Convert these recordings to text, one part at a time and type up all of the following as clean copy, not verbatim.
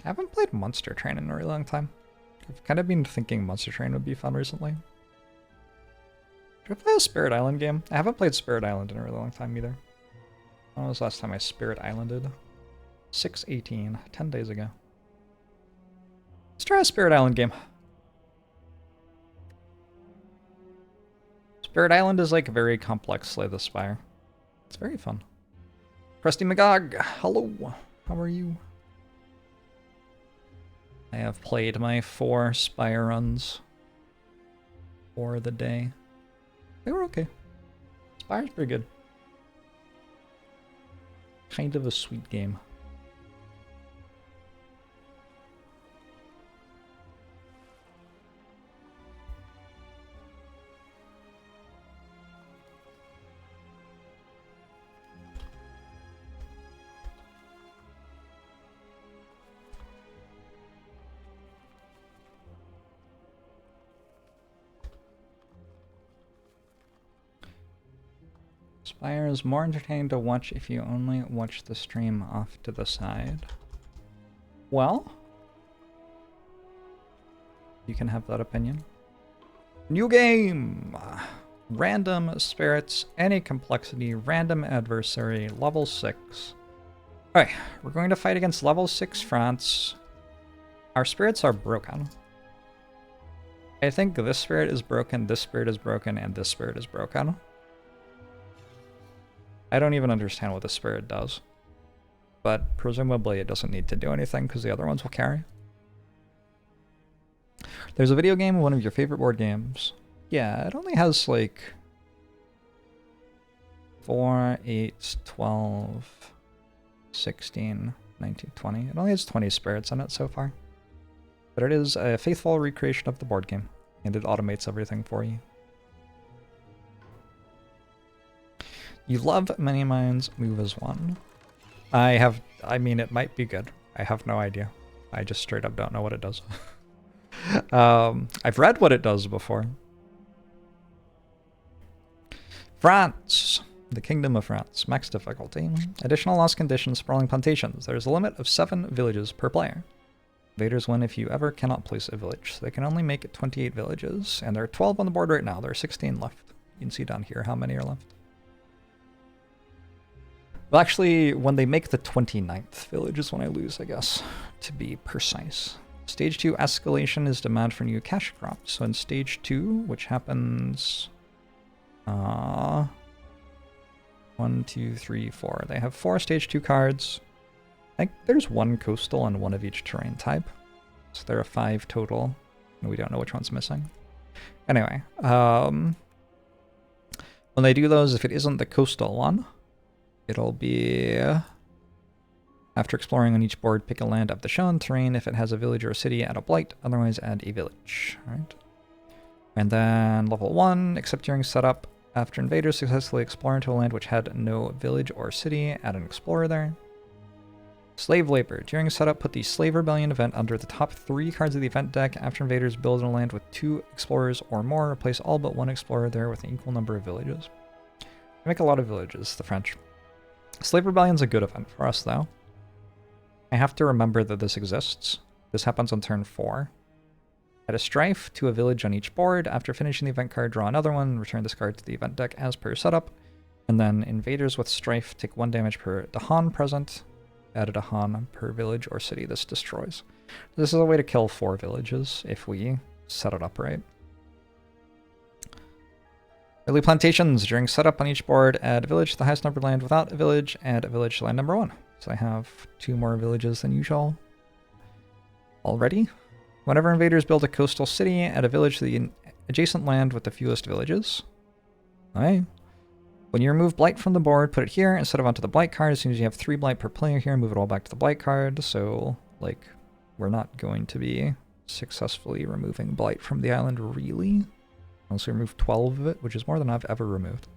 I haven't played Monster Train in a really long time. I've kind of been thinking Monster Train would be fun recently. Should I play a Spirit Island game? I haven't played Spirit Island in a really long time either. When was the last time I Spirit Islanded? 6/18, 10 days ago. Let's try a Spirit Island game. Spirit Island is like a very complex Slay the Spire. It's very fun. Krusty Magog, hello. How are you? I have played my 4 Spire runs for the day. They were okay. Spire's pretty good. Kind of a sweet game. Spire is more entertaining to watch if you only watch the stream off to the side. Well, you can have that opinion. New game! Random spirits, any complexity, random adversary, level 6. Alright, we're going to fight against level 6 France. Our spirits are broken. I think this spirit is broken, this spirit is broken, and this spirit is broken. I don't even understand what the spirit does. But presumably it doesn't need to do anything because the other ones will carry. There's a video game, one of your favorite board games. Yeah, it only has like 4, 8, 12, 16, 19, 20. It only has 20 spirits in it so far. But it is a faithful recreation of the board game, and it automates everything for you. You love Many Minds, move as 1. I mean, it might be good. I have no idea. I just straight up don't know what it does. I've read what it does before. France. The Kingdom of France. Max difficulty. Additional lost conditions, sprawling plantations. There's a limit of 7 villages per player. Invaders win if you ever cannot place a village. So they can only make 28 villages. And there are 12 on the board right now. There are 16 left. You can see down here how many are left. Well, actually, when they make the 29th village is when I lose, I guess, to be precise. Stage 2 escalation is demand for new cash crops. So in stage 2, which happens 1, 2, 3, 4. They have 4 stage 2 cards. I think there's 1 coastal and 1 of each terrain type. So there are 5 total. And we don't know which one's missing. Anyway, when they do those, if it isn't the coastal one, it'll be after exploring on each board, pick a land of the shown terrain. If it has a village or a city, add a blight. Otherwise, add a village. All right. And then level 1, except during setup, after invaders successfully explore into a land which had no village or city, add an explorer there. Slave labor. During setup, put the Slave Rebellion event under the top 3 cards of the event deck. After invaders build in a land with 2 explorers or more, replace all but 1 explorer there with an equal number of villages. They make a lot of villages, the French. Slave Rebellion's a good event for us, though. I have to remember that this exists. This happens on turn 4. Add a strife to a village on each board. After finishing the event card, draw another one. Return this card to the event deck as per setup. And then invaders with strife take 1 damage per Dahan present. Add a Dahan per village or city this destroys. This is a way to kill 4 villages if we set it up right. Early plantations. During setup on each board, add a village to the highest numbered land without a village, add a village to land number 1. So I have 2 more villages than usual already. Whenever invaders build a coastal city, add a village to the adjacent land with the fewest villages. Alright. When you remove blight from the board, put it here instead of onto the blight card. As soon as you have 3 blight per player here, move it all back to the blight card. So, like, we're not going to be successfully removing blight from the island, really. Unless we remove 12 of it, which is more than I've ever removed.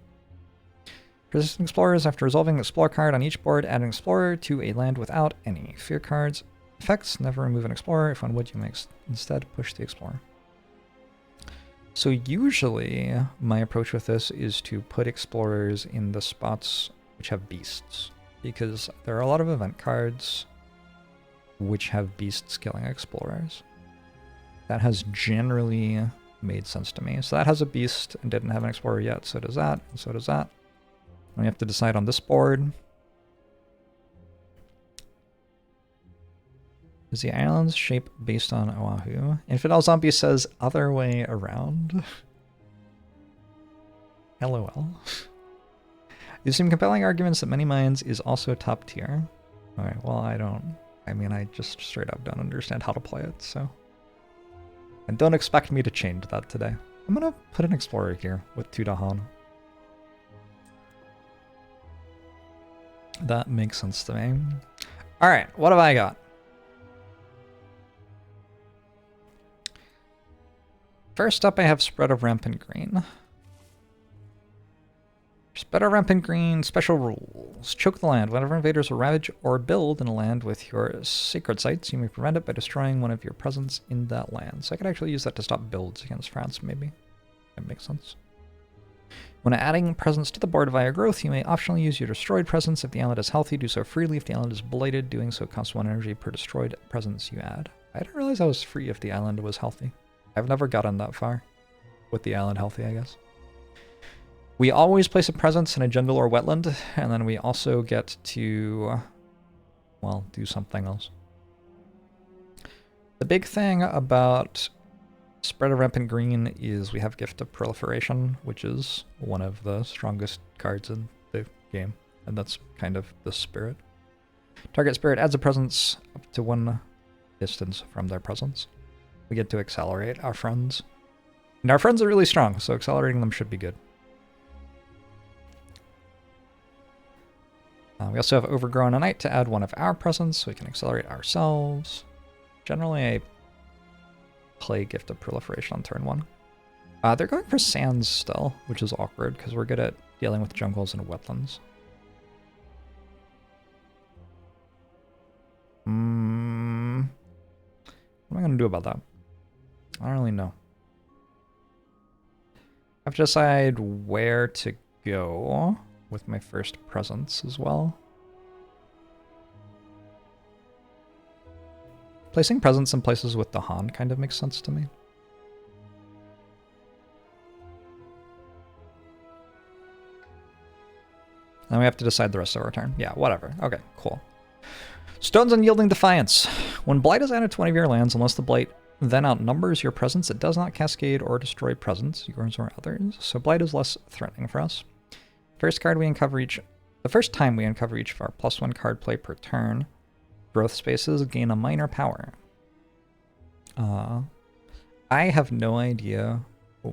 Persistent Explorers. After resolving the Explorer card on each board, add an Explorer to a land without any fear cards. Effects. Never remove an Explorer. If one would, you may instead push the Explorer. So usually, my approach with this is to put Explorers in the spots which have beasts. Because there are a lot of event cards which have beasts killing explorers. That has generally made sense to me. So that has a beast and didn't have an explorer yet. So does that, and so does that. And we have to decide on this board. Is the island's shape based on Oahu? Infidel Zombie says other way around. LOL. You seem compelling arguments that Many Minds is also top tier. Alright, well I mean I just straight up don't understand how to play it, so. And don't expect me to change that today. I'm gonna put an explorer here with 2 Dahan. That makes sense to me. Alright, what have I got? First up I have Spread of Rampant Green. Spread of Rampant Green, special rules. Choke the land. Whenever invaders ravage or build in a land with your sacred sites, you may prevent it by destroying one of your presence in that land. So I could actually use that to stop builds against France, maybe. That makes sense. When adding presence to the board via growth, you may optionally use your destroyed presence. If the island is healthy, do so freely. If the island is blighted, doing so costs 1 energy per destroyed presence you add. I didn't realize I was free if the island was healthy. I've never gotten that far with the island healthy, I guess. We always place a presence in a jungle or wetland, and then we also get to, well, do something else. The big thing about Spread of Rampant Green is we have Gift of Proliferation, which is one of the strongest cards in the game, and that's kind of the spirit. Target spirit adds a presence up to 1 distance from their presence. We get to accelerate our friends. And our friends are really strong, so accelerating them should be good. We also have Overgrown a Night to add 1 of our presence, so we can accelerate ourselves. Generally, I play Gift of Proliferation on turn 1. They're going for Sands still, which is awkward, because we're good at dealing with jungles and wetlands. What am I going to do about that? I don't really know. I have to decide where to go with my first presence as well. Placing presence in places with the Han kind of makes sense to me. Then we have to decide the rest of our turn. Yeah, whatever. Okay, cool. Stone's Unyielding Defiance. When Blight is added to one of your lands, unless the Blight then outnumbers your presence, it does not cascade or destroy presence, yours or others. So Blight is less threatening for us. First card we uncover each... The first time we uncover each of our +1 card play per turn, growth spaces gain a minor power. I have no idea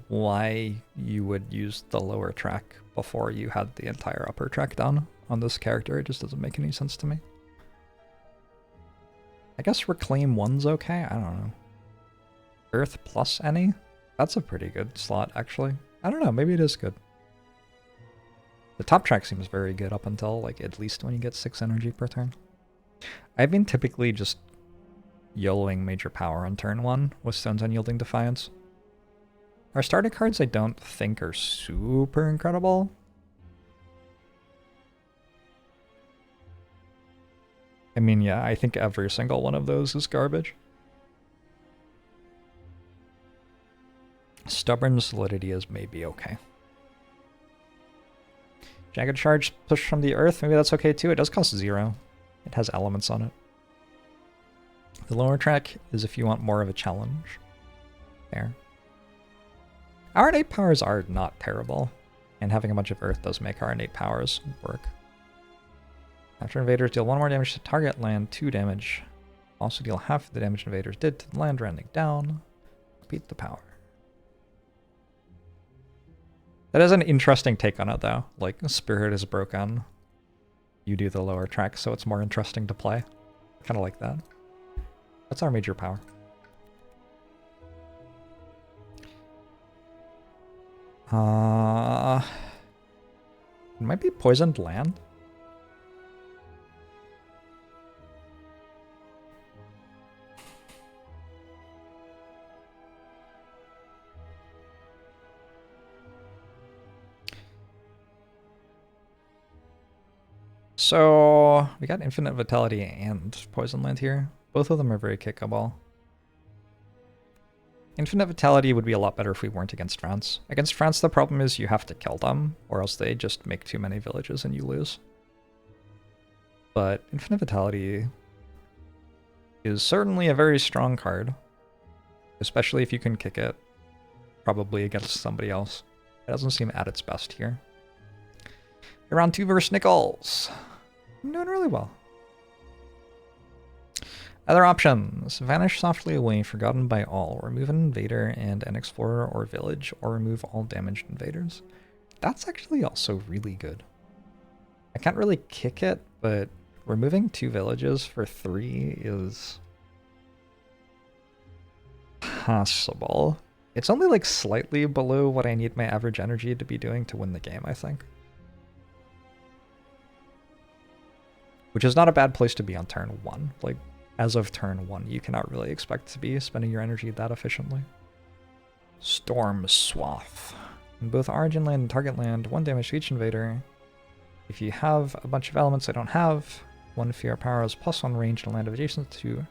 why you would use the lower track before you had the entire upper track done on this character. It just doesn't make any sense to me. I guess Reclaim 1's okay? I don't know. Earth plus any? That's a pretty good slot, actually. I don't know, maybe it is good. The top track seems very good up until, like, at least when you get 6 energy per turn. I've been typically just YOLOing Major Power on turn 1 with Stone's Unyielding Defiance. Our starter cards I don't think are super incredible. I mean, yeah, I think every single one of those is garbage. Stubborn Solidity is maybe okay. Jagged Charge push from the earth, maybe that's okay too. It does cost 0. It has elements on it. The lower track is if you want more of a challenge. There. Our innate powers are not terrible, and having a bunch of earth does make our innate powers work. After invaders deal 1 more damage to target land, 2 damage. Also deal half of the damage invaders did to the land rounding down. Repeat the power. That is an interesting take on it, though. Like, Spirit is broken. You do the lower track, so it's more interesting to play. Kind of like that. That's our major power. It might be Poisoned Land. So we got Infinite Vitality and Poison Land here. Both of them are very kickable. Infinite Vitality would be a lot better if we weren't against France. Against France, the problem is you have to kill them, or else they just make too many villages and you lose. But Infinite Vitality is certainly a very strong card, especially if you can kick it, probably against somebody else. It doesn't seem at its best here. Round 2 versus Nichols. I'm doing really well. Other options. Vanish softly away, forgotten by all. Remove an invader and an explorer or village, or remove all damaged invaders. That's actually also really good. I can't really kick it, but removing 2 villages for 3 is possible. It's only like slightly below what I need my average energy to be doing to win the game, I think. Which is not a bad place to be on turn 1. Like, as of turn 1, you cannot really expect to be spending your energy that efficiently. Storm Swath. In both origin land and target land, 1 damage to each invader. If you have a bunch of elements I don't have, 1 fear power is +1 range in a land of adjacent to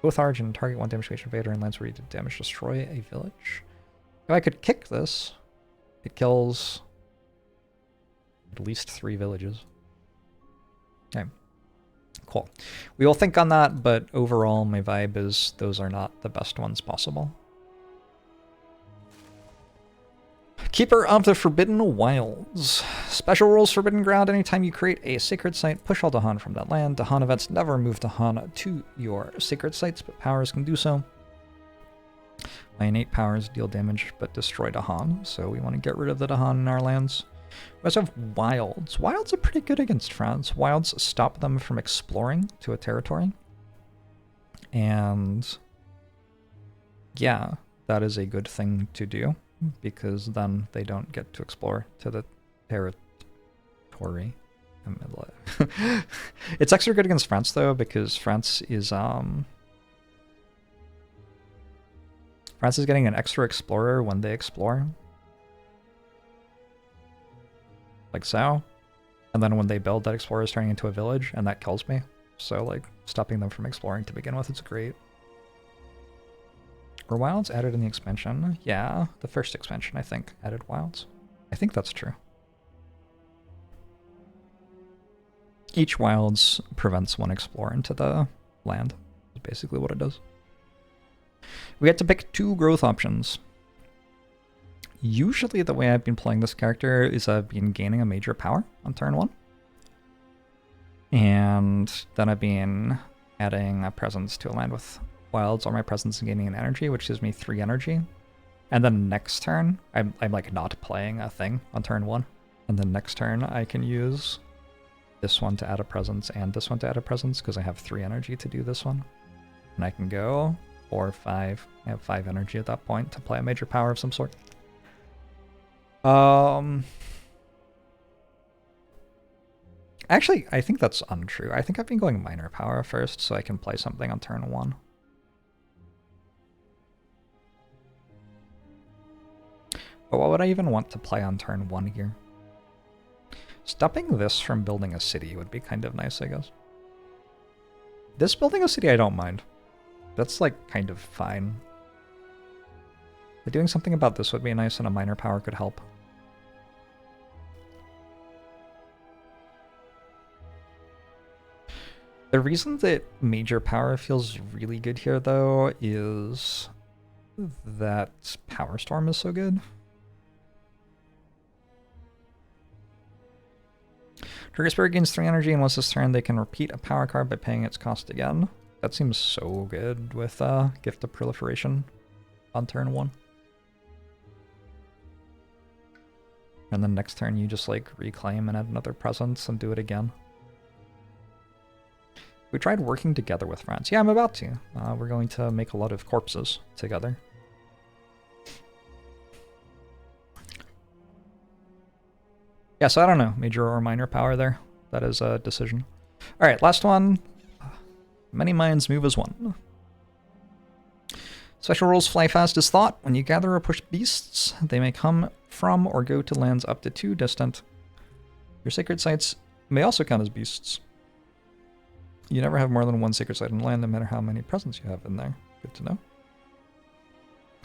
both origin and target, 1 damage to each invader, and lands where you did damage destroy a village. If I could kick this, it kills at least 3 villages. Okay. Cool. We will think on that, but overall my vibe is those are not the best ones possible. Keeper of the Forbidden Wilds. Special rules: Forbidden Ground. Anytime you create a sacred site, push all Dahan from that land. Dahan events never move Dahan to your sacred sites, but powers can do so. My innate powers deal damage but destroy Dahan, so we want to get rid of the Dahan in our lands. We also have Wilds. Wilds are pretty good against France. Wilds stop them from exploring to a territory. And yeah, that is a good thing to do, because then they don't get to explore to the territory. It's extra good against France though, because France is getting an extra explorer when they explore. Like so. And then when they build, that explorer is turning into a village, and that kills me. So like, stopping them from exploring to begin with is great. Were Wilds added in the expansion? Yeah, the first expansion, I think, added Wilds. I think that's true. Each Wilds prevents 1 explorer into the land. That's basically what it does. We get to pick 2 growth options. Usually the way I've been playing this character is I've been gaining a major power on turn 1. And then I've been adding a presence to a land with Wilds or my presence and gaining an energy, which gives me 3 energy. And then next turn, I'm like not playing a thing on turn 1. And then next turn I can use this one to add a presence and this one to add a presence, because I have 3 energy to do this one. And I can go 4 or 5. I have 5 energy at that point to play a major power of some sort. Actually, I think that's untrue. I think I've been going minor power first, so I can play something on turn 1. But what would I even want to play on turn 1 here? Stopping this from building a city would be kind of nice, I guess. This building a city I don't mind. That's like kind of fine. But doing something about this would be nice, and a minor power could help. The reason that major power feels really good here, though, is that Power Storm is so good. Trigger Spirit gains 3 energy, and once this turn they can repeat a power card by paying its cost again. That seems so good with Gift of Proliferation on turn 1. And then next turn you just like reclaim and add another presence and do it again. We tried working together with France. Yeah, I'm about to. We're going to make a lot of corpses together. Yeah, so I don't know, major or minor power there. That is a decision. All right, last one. Many minds move as one. Special rules: fly fast as thought. When you gather or push beasts, they may come from or go to lands up to 2 distant. Your sacred sites may also count as beasts. You never have more than one sacred site on land, no matter how many presents you have in there. Good to know.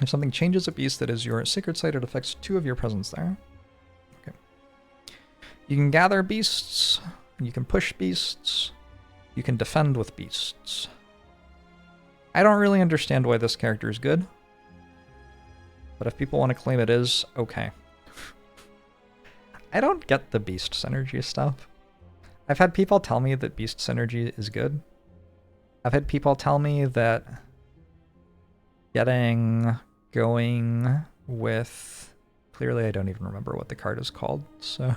If something changes a beast that is your sacred site, it affects 2 of your presence there. Okay. You can gather beasts. You can push beasts. You can defend with beasts. I don't really understand why this character is good. But if people want to claim it is, okay. I don't get the beast synergy stuff. I've had people tell me that beast synergy is good. I've had people tell me that going with... Clearly I don't even remember what the card is called, so...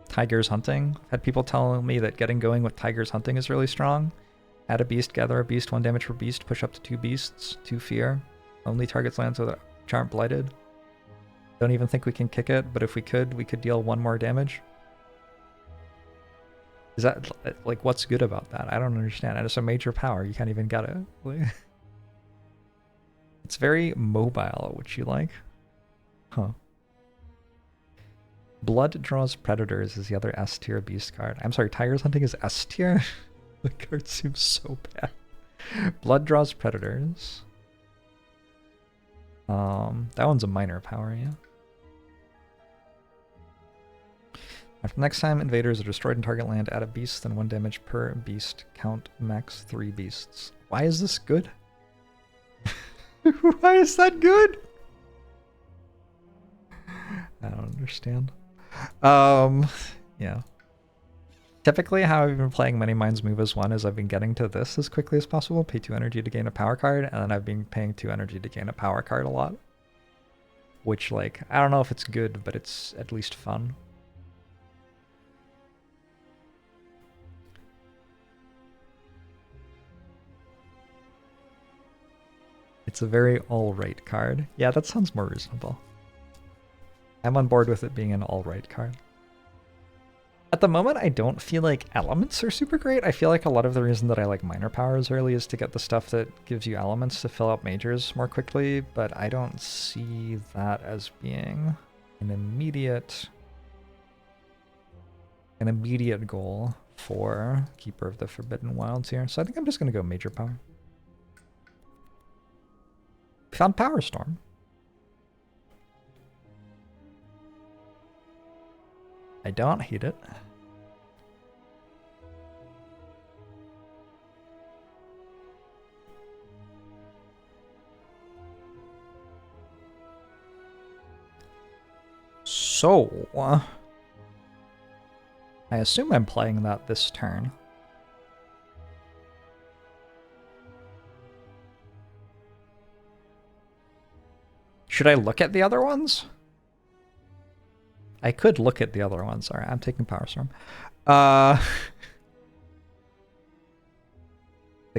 Tiger's Hunting. I've had people telling me that going with Tiger's Hunting is really strong. Add a beast, gather a beast, 1 damage per beast, push up to 2 beasts, 2 fear. Only targets lands which aren't blighted. Don't even think we can kick it, but if we could deal 1 more damage. Is that, like, what's good about that? I don't understand. And it's a major power, you can't even get it. It's very mobile, which you like. Huh. Blood Draws Predators is the other S tier beast card. I'm sorry, Tiger's Hunting is S tier? The card seems so bad. Blood Draws Predators. That one's a minor power, yeah. After next time invaders are destroyed in target land, add a beast, then 1 damage per beast. Count max 3 beasts. Why is this good? Why is that good? I don't understand. Yeah. Typically how I've been playing Many Minds Move as 1 is I've been getting to this as quickly as possible, pay 2 energy to gain a power card, and then I've been paying 2 energy to gain a power card a lot. Which, like, I don't know if it's good, but it's at least fun. It's a very alright card. Yeah, that sounds more reasonable. I'm on board with it being an alright card. At the moment, I don't feel like elements are super great. I feel like a lot of the reason that I like minor powers early is to get the stuff that gives you elements to fill out majors more quickly, but I don't see that as being an immediate goal for Keeper of the Forbidden Wilds here. So I think I'm just going to go major power. Found Power Storm. I don't hate it. So, I assume I'm playing that this turn. Should I look at the other ones? I could look at the other ones. Sorry, I'm taking Power Storm. The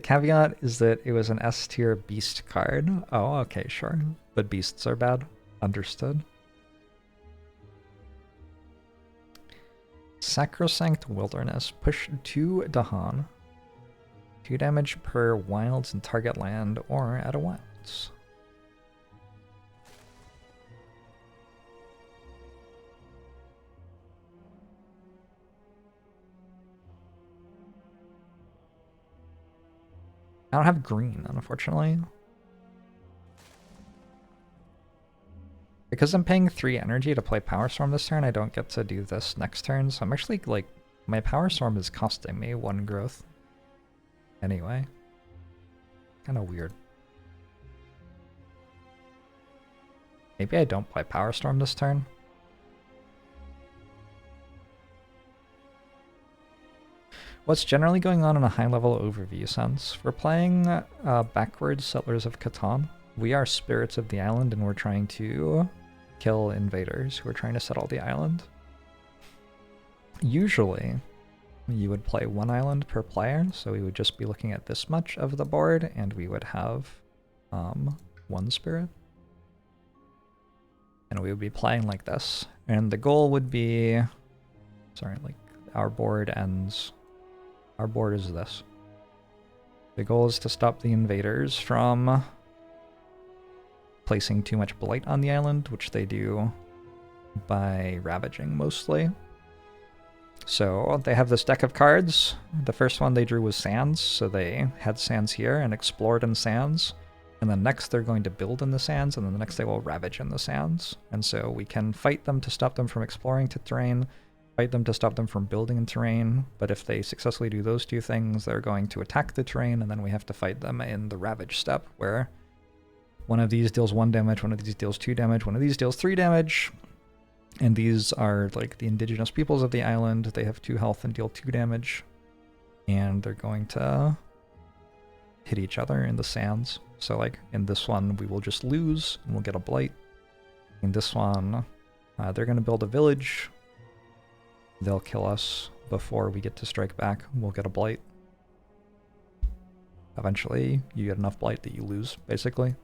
caveat is that it was an S tier beast card. Oh, okay, sure. But beasts are bad. Understood. Sacrosanct Wilderness. Push 2 Dahan. 2 damage per wilds and target land or at a wilds. I don't have green, unfortunately. Because I'm paying 3 energy to play Power Storm this turn, I don't get to do this next turn, so I'm actually, like, my Power Storm is costing me 1 growth. Anyway. Kinda weird. Maybe I don't play Power Storm this turn. What's generally going on in a high-level overview sense? We're playing backwards Settlers of Catan. We are spirits of the island, and we're trying to kill invaders who are trying to settle the island. Usually, you would play 1 island per player, so we would just be looking at this much of the board, and we would have 1 spirit. And we would be playing like this. And the goal would be... Sorry, like, our board ends... Our board is this. The goal is to stop the invaders from placing too much blight on the island, which they do by ravaging mostly. So they have this deck of cards. The first one they drew was sands, so they had sands here and explored in sands. And then next they're going to build in the sands, and then the next they will ravage in the sands. And so we can fight them to stop them from exploring to terrain, fight them to stop them from building in terrain, but if they successfully do those two things, they're going to attack the terrain, and then we have to fight them in the ravage step, where one of these deals 1 damage, one of these deals 2 damage, one of these deals 3 damage. And these are like the indigenous peoples of the island. They have 2 health and deal 2 damage. And they're going to hit each other in the sands. So like in this one, we will just lose and we'll get a blight. In this one, they're going to build a village. They'll kill us before we get to strike back. We'll get a blight. Eventually, you get enough blight that you lose, basically.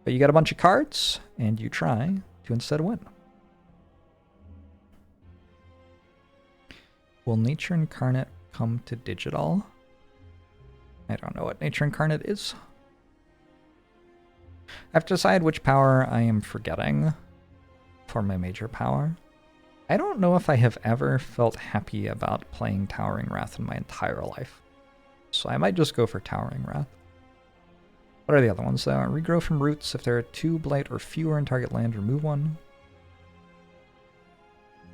But you get a bunch of cards, and you try to instead win. Will Nature Incarnate come to digital? I don't know what Nature Incarnate is. I have to decide which power I am forgetting for my major power. I don't know if I have ever felt happy about playing Towering Wrath in my entire life. So I might just go for Towering Wrath. What are the other ones though? Regrow from roots. If there are 2 blight or fewer in target land, remove 1.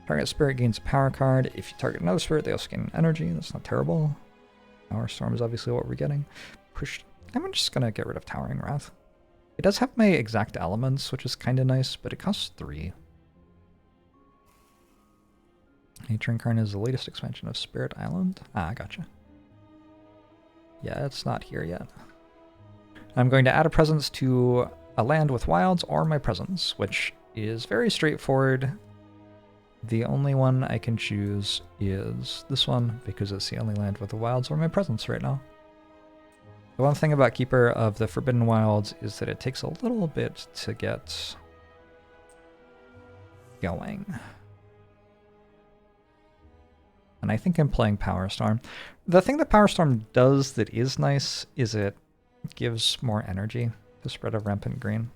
Target spirit gains a power card. If you target another spirit, they also gain energy. That's not terrible. Power Storm is obviously what we're getting. Pushed. I'm just gonna get rid of Towering Wrath. It does have my exact elements, which is kind of nice, but it costs 3. Nature Incarnate is the latest expansion of Spirit Island. Ah, gotcha. Yeah, it's not here yet. I'm going to add a presence to a land with wilds or my presence, which is very straightforward. The only one I can choose is this one, because it's the only land with the wilds or my presence right now. The one thing about Keeper of the Forbidden Wilds is that it takes a little bit to get going. And I think I'm playing Power Storm. The thing that Power Storm does that is nice is it gives more energy to Spread of Rampant Green.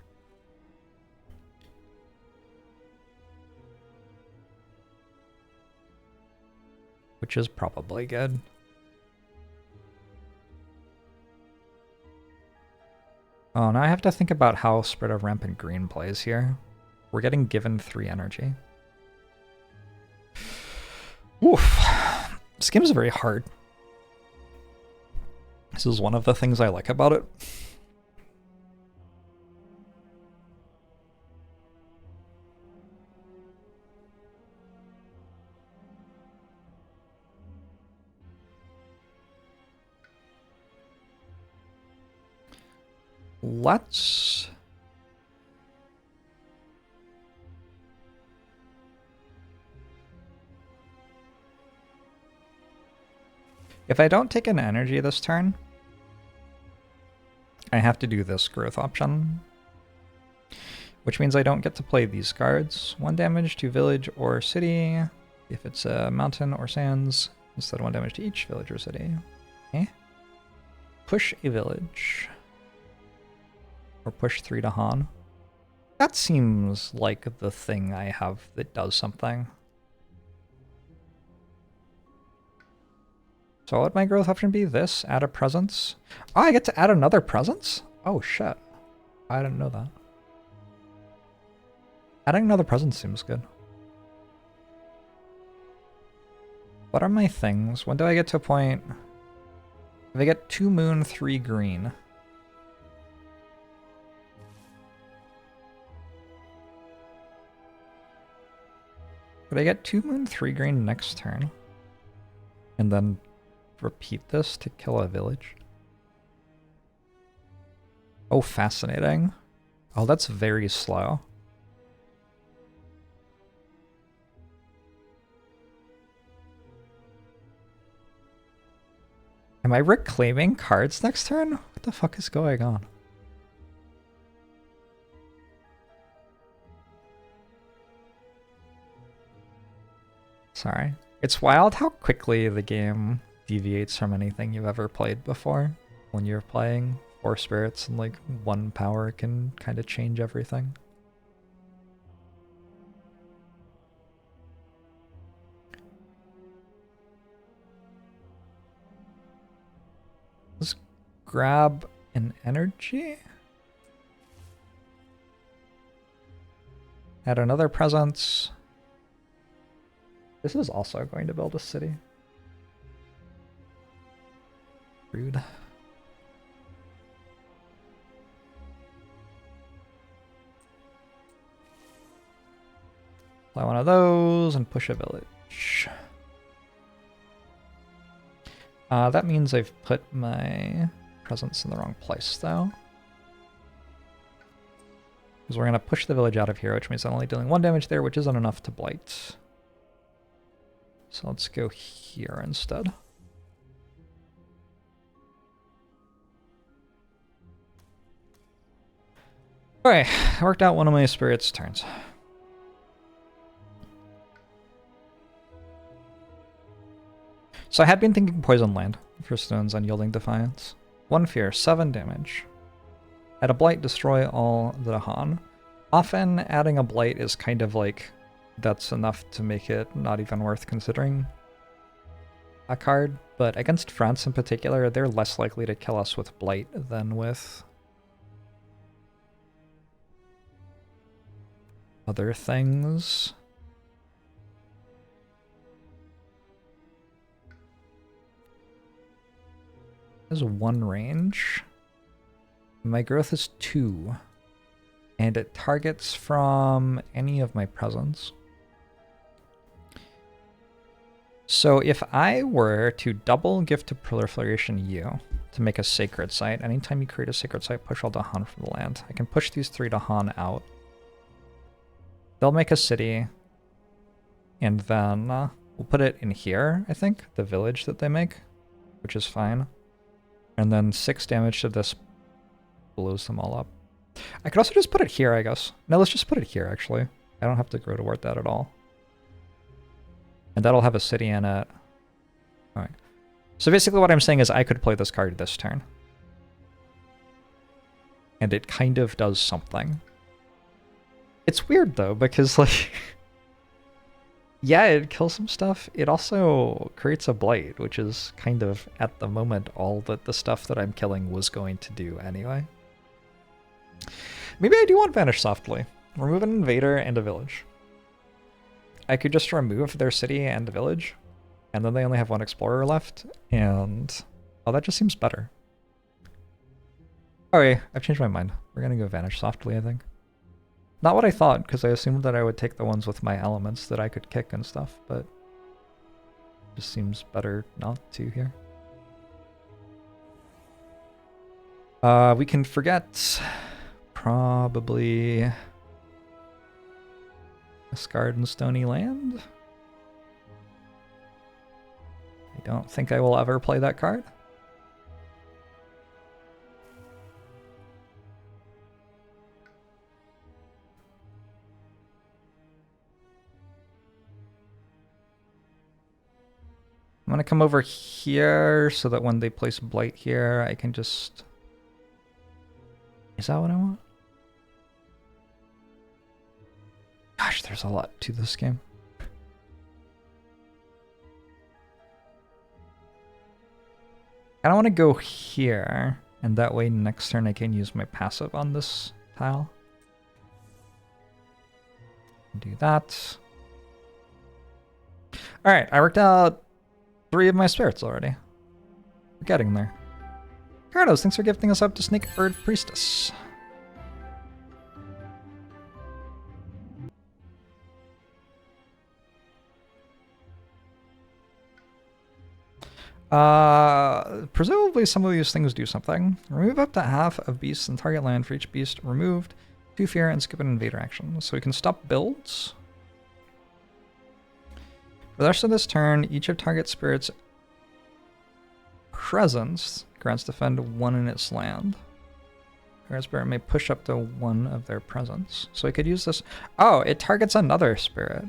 Which is probably good. Oh, now I have to think about how Spread of Rampant Green plays here. We're getting given 3 energy. Oof. This game is very hard. This is one of the things I like about it. Let's... If I don't take an energy this turn, I have to do this growth option, which means I don't get to play these cards. 1 damage to village or city, if it's a mountain or sands, instead of 1 damage to each village or city. Okay. Push a village. Or push 3 to Han. That seems like the thing I have that does something. So what would my growth option be? This? Add a presence? Oh, I get to add another presence? Oh shit. I didn't know that. Adding another presence seems good. What are my things? When do I get to a point? If I get 2 moon, 3 green. Could I get 2 moon, 3 green next turn? And then repeat this to kill a village? Oh, fascinating. Oh, that's very slow. Am I reclaiming cards next turn? What the fuck is going on? Sorry. It's wild how quickly the game deviates from anything you've ever played before. When you're playing 4 spirits and like 1 power can kind of change everything. grab an energy. Add another presence. This is also going to build a city. Rude. Play one of those and push a village. That means I've put my presence in the wrong place, though. Because we're going to push the village out of here, which means I'm only dealing 1 damage there, which isn't enough to blight. So let's go here instead. Okay, I worked out one of my spirit's turns. So I had been thinking Poison Land for stones Unyielding Defiance. 1 fear, 7 damage. Add a blight, destroy all the Dahan. Often adding a blight is kind of like, that's enough to make it not even worth considering a card, but against France in particular, they're less likely to kill us with blight than with other things. There's 1 range. My growth is 2. And it targets from any of my presence. So if I were to double Gift of Proliferation U to make a sacred site, anytime you create a sacred site, push all Dahan from the land. I can push these 3 Dahan out. They'll make a city. And then we'll put it in here, I think, the village that they make, which is fine. And then 6 damage to this blows them all up. I could also just put it here, I guess. No, let's just put it here, actually. I don't have to grow toward that at all. And that'll have a city in it. Alright. So basically what I'm saying is I could play this card this turn. And it kind of does something. It's weird, though, because, like... yeah, it kills some stuff. It also creates a blight, which is kind of, at the moment, all that the stuff that I'm killing was going to do anyway. Maybe I do want Vanish Softly. Remove an invader and a village. I could just remove their city and village, and then they only have 1 explorer left, and... oh, that just seems better. Okay, I've changed my mind. We're gonna go Vanish Softly, I think. Not what I thought, because I assumed that I would take the ones with my elements that I could kick and stuff, but... it just seems better not to here. We can forget... probably... a Scarred and Stony Land? I don't think I will ever play that card. I'm gonna come over here so that when they place Blight here, I can just... is that what I want? Gosh, there's a lot to this game. I don't want to go here, and that way next turn I can use my passive on this tile. Do that. Alright, I worked out 3 of my spirits already. We're getting there. Cardos, thanks for gifting us up to Snakebird Priestess. Presumably some of these things do something. Remove up to half of beasts in target land for each beast removed. 2 fear and skip an invader action. So we can stop builds. For the rest of this turn, each of target spirits' presence grants defend 1 in its land. Target spirit may push up to 1 of their presence. So we could use this. Oh, it targets another spirit.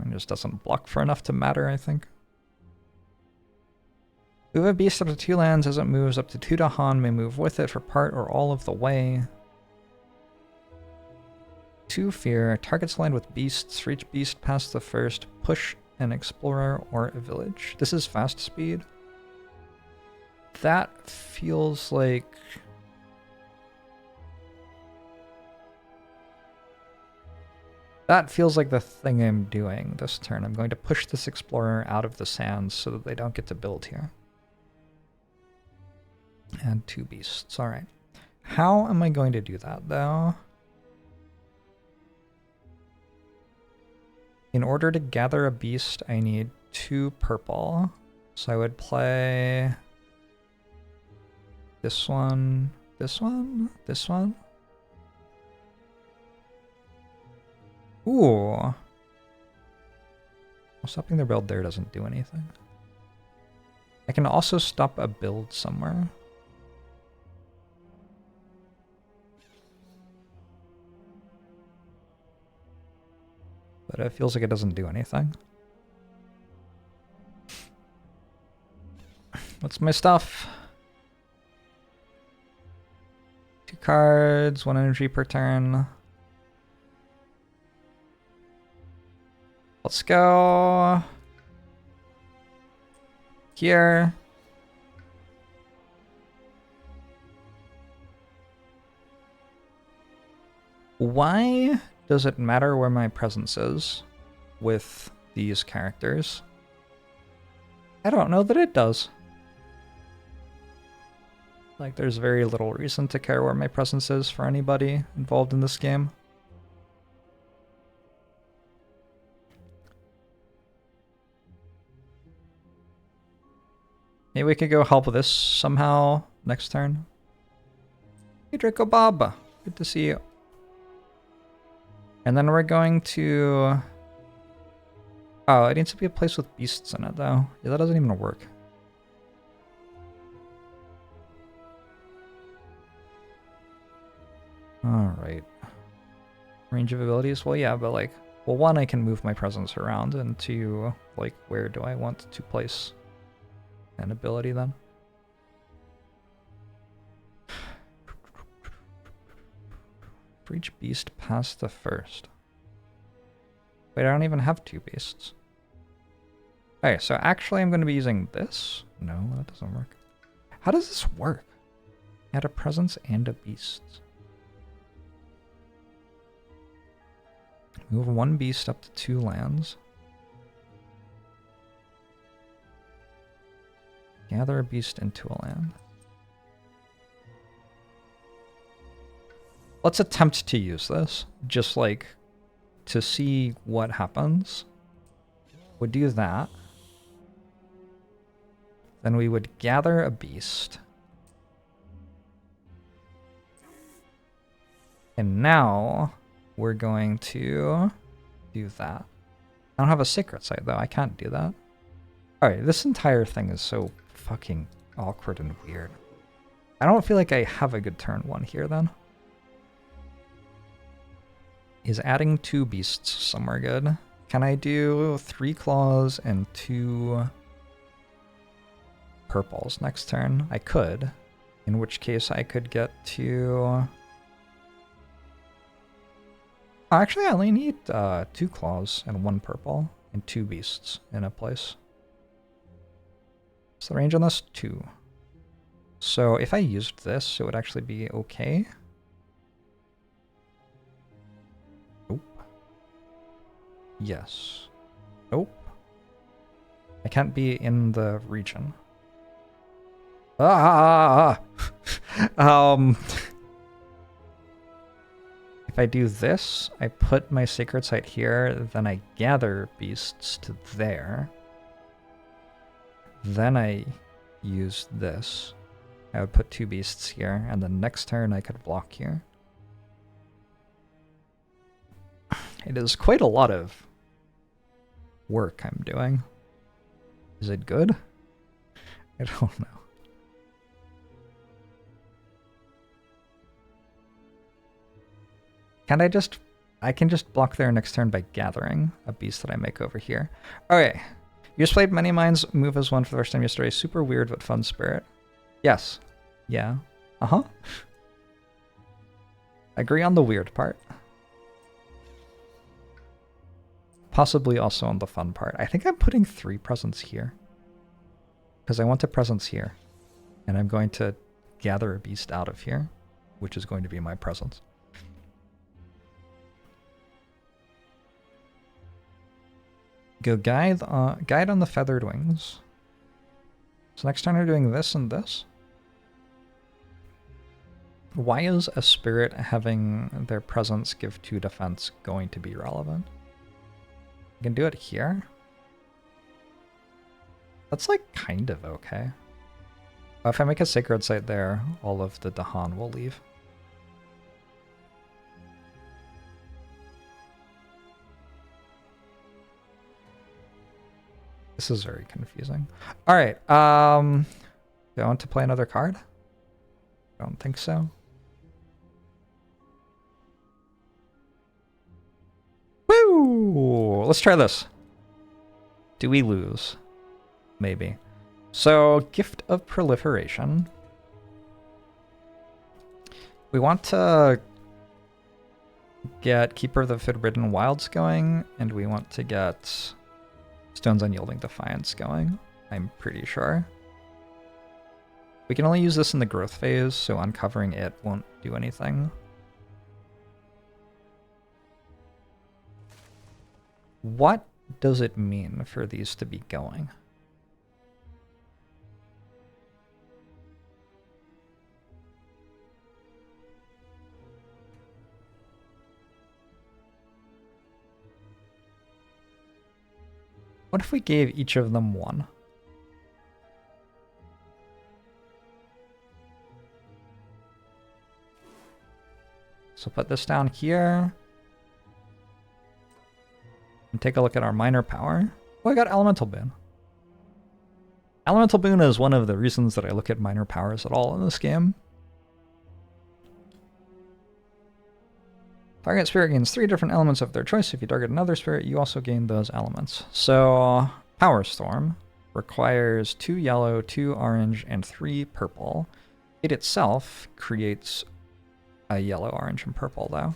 It just doesn't block for enough to matter, I think. Move a beast up to 2 lands as it moves up to 2 Dahan may move with it for part or all of the way. 2 fear. Targets aligned with beasts. For each beast past the first, push an explorer or a village. This is fast speed. That feels like... That feels like the thing I'm doing this turn. I'm going to push this explorer out of the sands so that they don't get to build here. And 2 beasts. Alright. How am I going to do that, though? In order to gather a beast, I need 2 purple. So I would play... this one, this one, this one. Ooh. Well, stopping their build there doesn't do anything. I can also stop a build somewhere. But it feels like it doesn't do anything. What's my stuff? 2 cards, 1 energy per turn. Let's go here. Why does it matter where my presence is with these characters? I don't know that it does. Like, there's very little reason to care where my presence is for anybody involved in this game. Maybe we could go help with this somehow next turn. Hey, Draco Bob. Good to see you. And then we're going to... Oh, it needs to be a place with beasts in it, though. Yeah, that doesn't even work. Alright. Range of abilities? Well, yeah, but like... Well, 1, I can move my presence around, and 2, like, where do I want to place an ability, then? For each beast past the first. Wait, I don't even have 2 beasts. Okay, so actually I'm going to be using this. No, that doesn't work. How does this work? Add a presence and a beast. Move 1 beast up to 2 lands. Gather a beast into a land. Let's attempt to use this, just like to see what happens. Would do that. Then we would gather a beast. And now we're going to do that. I don't have a secret site though, I can't do that. Alright, this entire thing is so fucking awkward and weird. I don't feel like I have a good turn 1 here then. Is adding 2 beasts somewhere good? Can I do 3 claws and 2 purples next turn? I could. In which case I could get to... Oh, actually, I only need 2 claws and 1 purple and 2 beasts in a place. So the range on this? 2. So if I used this, it would actually be okay. Yes. Nope. I can't be in the region. Ah! If I do this, I put my sacred site here, then I gather beasts to there. Then I use this. I would put 2 beasts here, and then next turn I could block here. It is quite a lot of work I'm doing. Is it good? I don't know. Can I just... I can just block there next turn by gathering a beast that I make over here. Okay. You just played Many Minds move as 1 for the first time yesterday. Super weird but fun spirit. Yes. Yeah. Uh-huh. Agree on the weird part. possibly also on the fun part. I think I'm putting 3 presents here. Because I want a presence here. And I'm going to gather a beast out of here, which is going to be my presence. Go guide on the feathered wings. So next time we're doing this and this. Why is a spirit having their presence give 2 defense going to be relevant? I can do it here. That's like kind of okay. If I make a sacred site there, all of the Dahan will leave. This is very confusing. All right. Do I want to play another card? I don't think so. Woo! Let's try this. Do we lose? Maybe. So, Gift of Proliferation. We want to get Keeper of the Forbidden Wilds going, and we want to get Stone's Unyielding Defiance going, I'm pretty sure. We can only use this in the growth phase, so uncovering it won't do anything. What does it mean for these to be going? What if we gave each of them 1? So put this down here. And take a look at our minor power. Oh, I got Elemental Boon. Elemental Boon is one of the reasons that I look at minor powers at all in this game. Target spirit gains 3 different elements of their choice. If you target another spirit, you also gain those elements. So, Power Storm requires 2 yellow, 2 orange, and 3 purple. It itself creates a yellow, orange, and purple, though.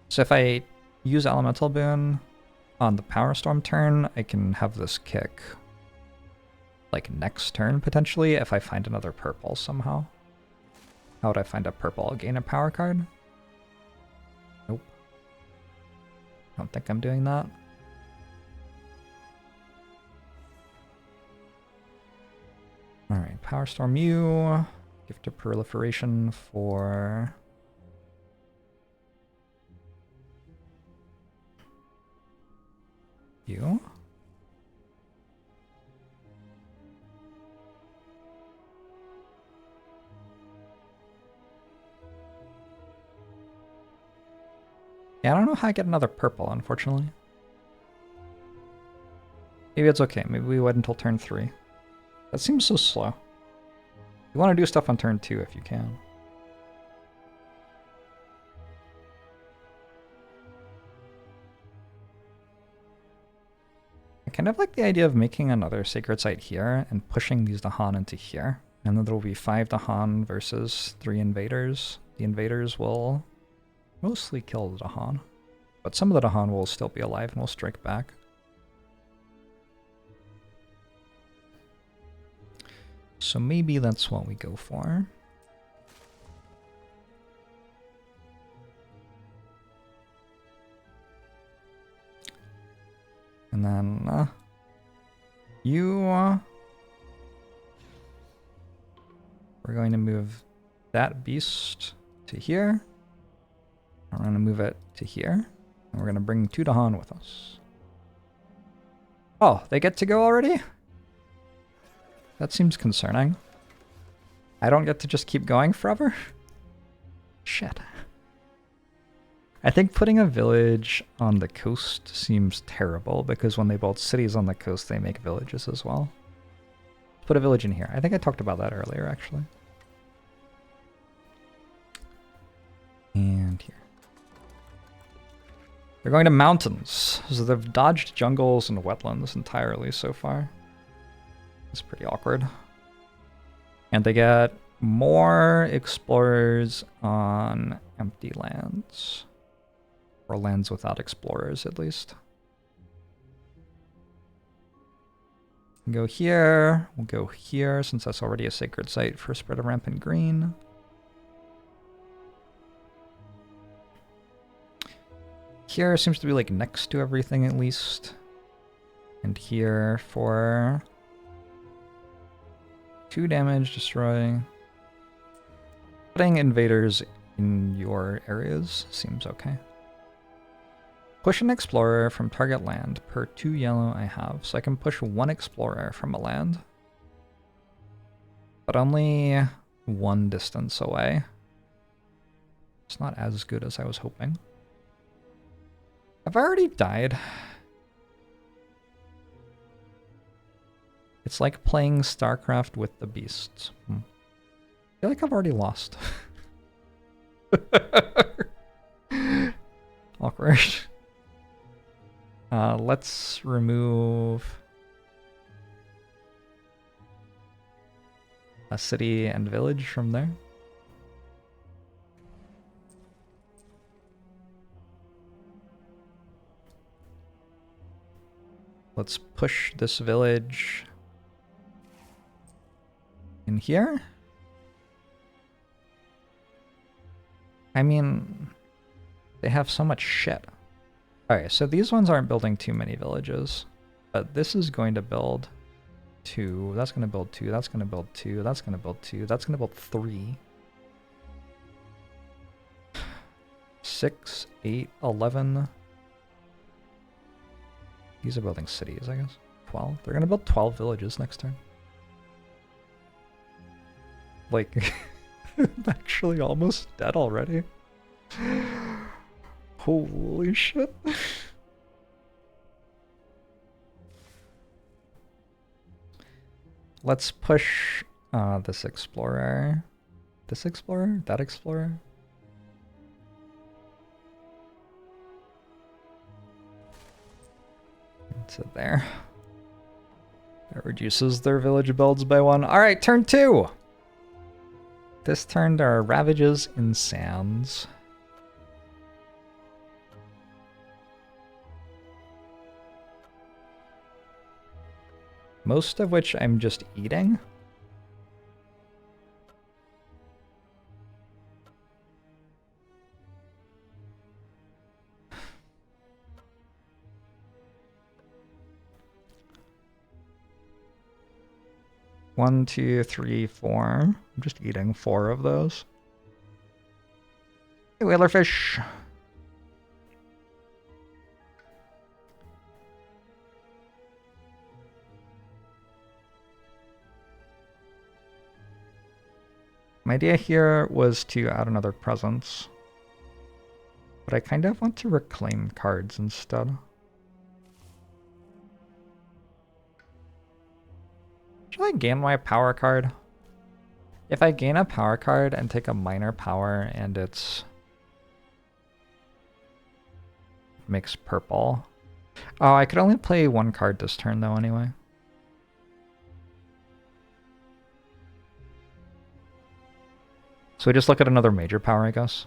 So if I use Elemental Boon on the Power Storm turn, I can have this kick like next turn, potentially, if I find another purple somehow. How would I find a purple? I'll gain a power card? Nope. Don't think I'm doing that. Alright, Power Storm you. Gift of Proliferation for you. Yeah, I don't know how I get another purple, unfortunately. Maybe it's okay. Maybe we wait until turn 3. That seems so slow. You want to do stuff on turn 2 if you can. I kind of like the idea of making another sacred site here and pushing these Dahan into here. And then there will be 5 Dahan versus 3 invaders. The invaders will mostly kill the Dahan, but some of the Dahan will still be alive and will strike back. So maybe that's what we go for. And then we're going to move that beast to here. We're going to move it to here. And we're going to bring 2 Dahan with us. Oh, they get to go already? That seems concerning. I don't get to just keep going forever? Shit. I think putting a village on the coast seems terrible, because when they build cities on the coast, they make villages as well. Let's put a village in here. I think I talked about that earlier, actually. And here. They're going to mountains, so they've dodged jungles and wetlands entirely so far. It's pretty awkward. And they get more explorers on empty lands. Or lands without explorers, at least. can go here. We'll go here since that's already a sacred site for spread of rampant green. Here seems to be like next to everything at least. And here for 2 damage, destroy. Putting invaders in your areas seems okay. Push an explorer from target land per 2 yellow I have. So I can push 1 explorer from a land. But only 1 distance away. It's not as good as I was hoping. Have I already died? It's like playing StarCraft with the beasts. I feel like I've already lost. Awkward. Let's remove a city and village from there. Let's push this village in here. I mean, they have so much shit. Alright, so these ones aren't building too many villages, but this is going to build 2, that's going to build 2, that's going to build 2, that's going to build 2, that's going to build 3. 6, 8, 11. These are building cities, I guess. 12. They're going to build 12 villages next turn. Like, I'm actually almost dead already. Holy shit. Let's push this explorer. This explorer? That explorer? To there. That reduces their village builds by 1. Alright, turn 2! This turn there are ravages in sands. Most of which I'm just eating. One, two, three, 4. I'm just eating 4 of those. Hey, whalerfish. My idea here was to add another presence, but I kind of want to reclaim cards instead. Should I gain my power card? If I gain a power card and take a minor power and it's makes purple. Oh, I could only play 1 card this turn though anyway. So we just look at another major power, I guess.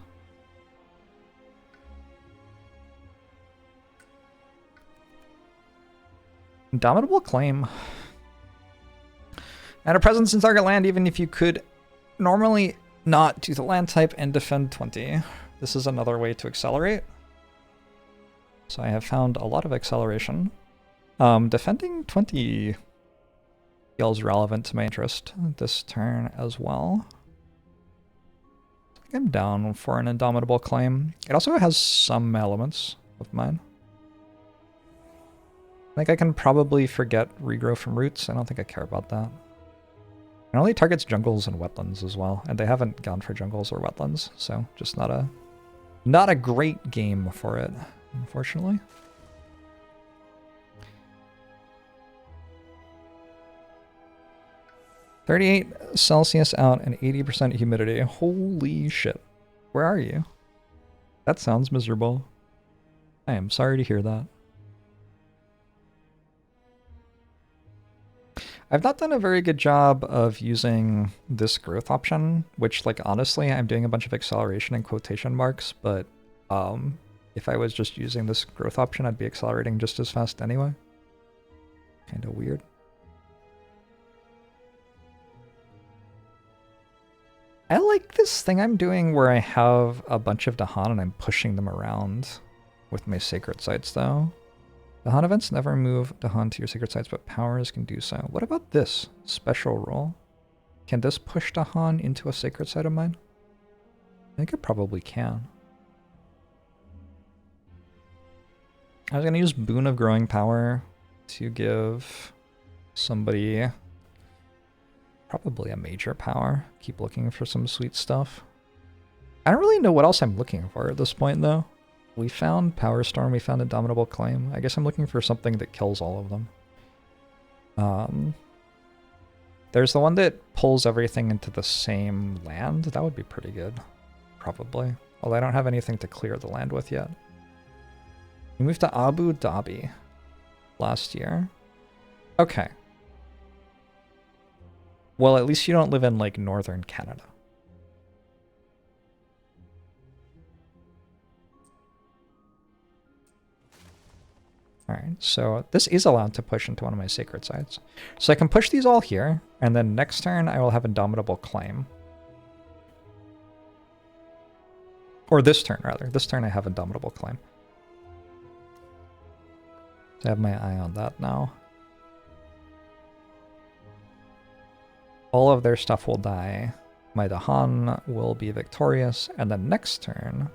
Indomitable Claim. Add a presence in target land even if you could normally not do the land type and defend 20. This is another way to accelerate. So I have found a lot of acceleration. Defending 20 feels relevant to my interest this turn as well. I'm down for an Indomitable Claim. It also has some elements of mine. I think I can probably forget Regrow from Roots. I don't think I care about that. It only targets jungles and wetlands as well, and they haven't gone for jungles or wetlands, so just not a great game for it, unfortunately. $38 out and 80% humidity. Holy shit. Where are you? That sounds miserable. I am sorry to hear that. I've not done a very good job of using this growth option, which, like, honestly, I'm doing a bunch of acceleration in quotation marks, but if I was just using this growth option, I'd be accelerating just as fast anyway. Kind of weird. I like this thing I'm doing where I have a bunch of Dahan and I'm pushing them around with my sacred sites though. Dahan events never move Dahan to your sacred sites, but powers can do so. What about this special rule? Can this push Dahan into a sacred site of mine? I think it probably can. I was going to use Boon of Growing Power to give somebody probably a major power. Keep looking for some sweet stuff. I don't really know what else I'm looking for at this point, though. We found Power Storm, we found Indomitable Claim. I guess I'm looking for something that kills all of them. There's the one that pulls everything into the same land. That would be pretty good, probably. Although I don't have anything to clear the land with yet. We moved to Abu Dhabi last year. Okay. Well, at least you don't live in, like, northern Canada. Alright, so this is allowed to push into one of my sacred sites. So I can push these all here, and then next turn I will have Indomitable Claim. Or this turn, rather. This turn I have Indomitable Claim. So I have my eye on that now. All of their stuff will die. My Dahan will be victorious, and then next turn,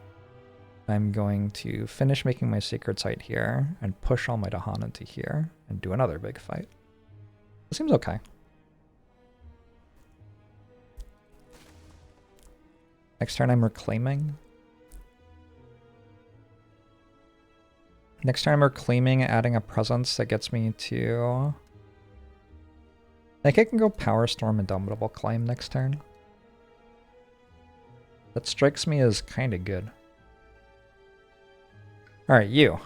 I'm going to finish making my sacred site here and push all my Dahan into here and do another big fight. It seems okay. Next turn I'm reclaiming. Next turn I'm reclaiming, adding a presence that gets me to... I think I can go Power Storm Indomitable Claim next turn. That strikes me as kind of good. Alright, you.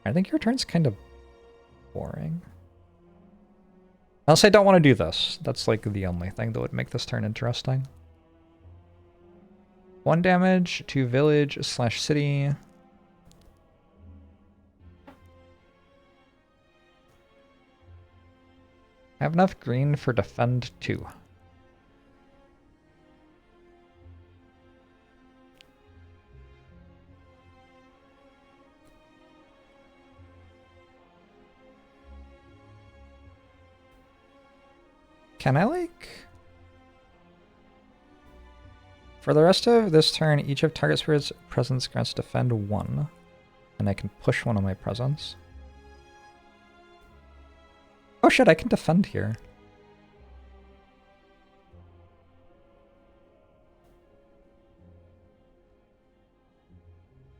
I think your turn's kind of boring. Unless I don't want to do this. That's like the only thing that would make this turn interesting. 1 damage to village / city. I have enough green for defend 2. Can I, like... For the rest of this turn, each of target spirit's presence grants defend 1. And I can push one of my presence. Oh shit, I can defend here.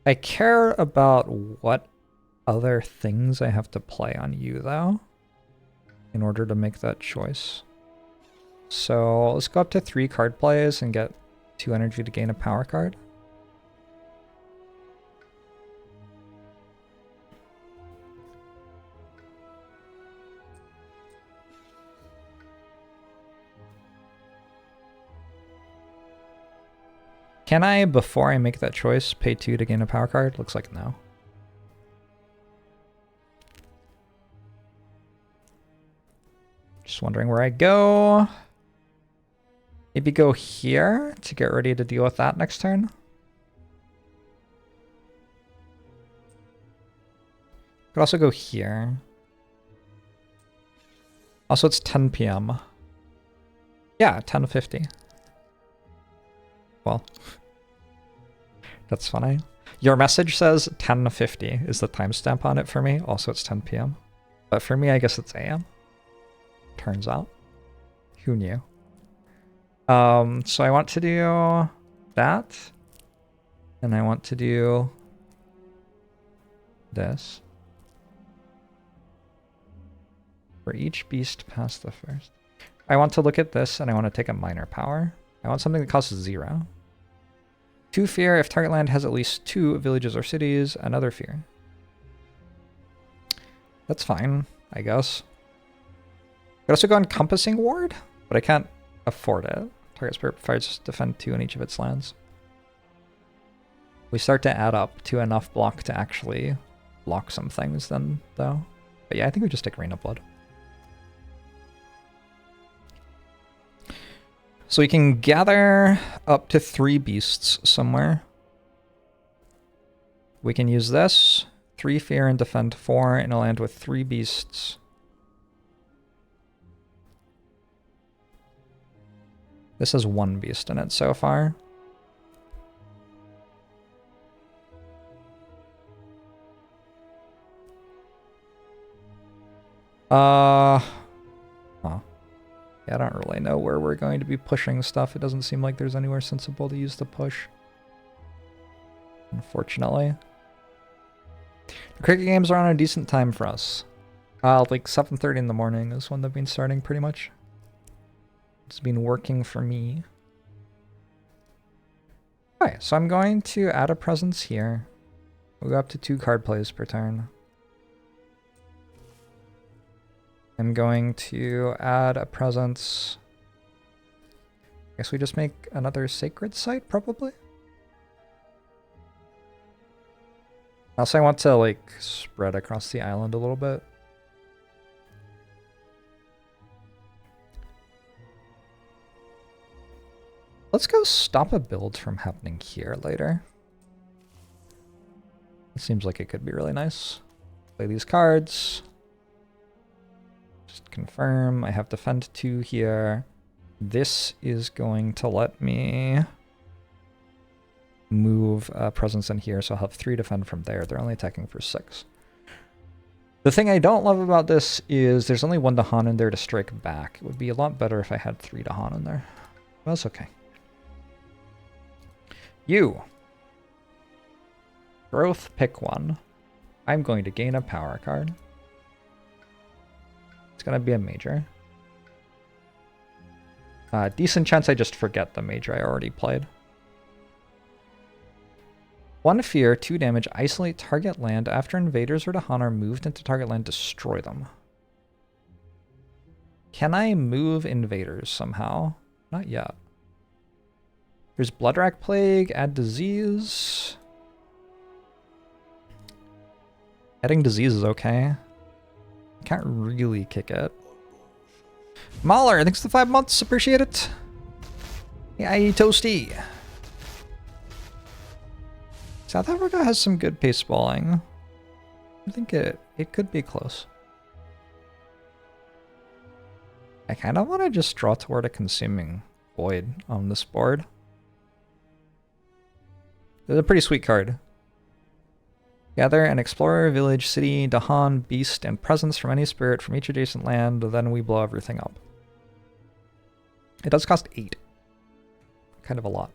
I care about what other things I have to play on you, though, in order to make that choice. So let's go up to 3 card plays and get 2 energy to gain a power card. Can I, before I make that choice, pay 2 to gain a power card? Looks like no. Just wondering where I go. Maybe go here to get ready to deal with that next turn. Could also go here. Also, it's 10 p.m. Yeah, 10:50. Well, that's funny. Your message says 10:50 is the timestamp on it for me. Also, it's 10 p.m. But for me, I guess it's a.m. Turns out. Who knew? So I want to do that. And I want to do this. For each beast past the first. I want to look at this and I want to take a minor power. I want something that costs 0. 2 fear if target land has at least 2 villages or cities. Another fear. That's fine, I guess. I could also go Encompassing Ward, but I can't afford it. Target spirit provides defend 2 in each of its lands. We start to add up to enough block to actually block some things then, though. But yeah, I think we just take Rain of Blood. So we can gather up to 3 beasts somewhere. We can use this. 3 fear and defend 4 in a land with 3 beasts. This has 1 beast in it so far. Huh. Yeah, I don't really know where we're going to be pushing stuff. It doesn't seem like there's anywhere sensible to use the push. Unfortunately. The cricket games are on a decent time for us. Like 7:30 in the morning is when they've been starting pretty much. It's been working for me. Alright, so I'm going to add a presence here. We'll go up to 2 card plays per turn. I'm going to add a presence. I guess we just make another sacred site, probably? Also, I want to, like, spread across the island a little bit. Let's go stop a build from happening here later. It seems like it could be really nice. Play these cards. Just confirm. I have defend 2 here. This is going to let me move a presence in here, so I'll have 3 defend from there. They're only attacking for 6. The thing I don't love about this is there's only 1 Dahan in there to strike back. It would be a lot better if I had 3 Dahan in there. But that's okay. You. Growth, pick 1. I'm going to gain a power card. It's going to be a major. Decent chance I just forget the major I already played. 1 fear, 2 damage, isolate target land. After invaders or Dahan are moved into target land, destroy them. Can I move invaders somehow? Not yet. There's Bloodrack Plague, add disease. Adding disease is okay. Can't really kick it. Mahler, thanks for the 5 months, appreciate it. Yay, toasty. South Africa has some good pace balling. I think it could be close. I kind of want to just draw toward a consuming void on this board. It's a pretty sweet card. Gather an explorer, village, city, Dahan, beast, and presence from any spirit from each adjacent land, then we blow everything up. It does cost 8. Kind of a lot.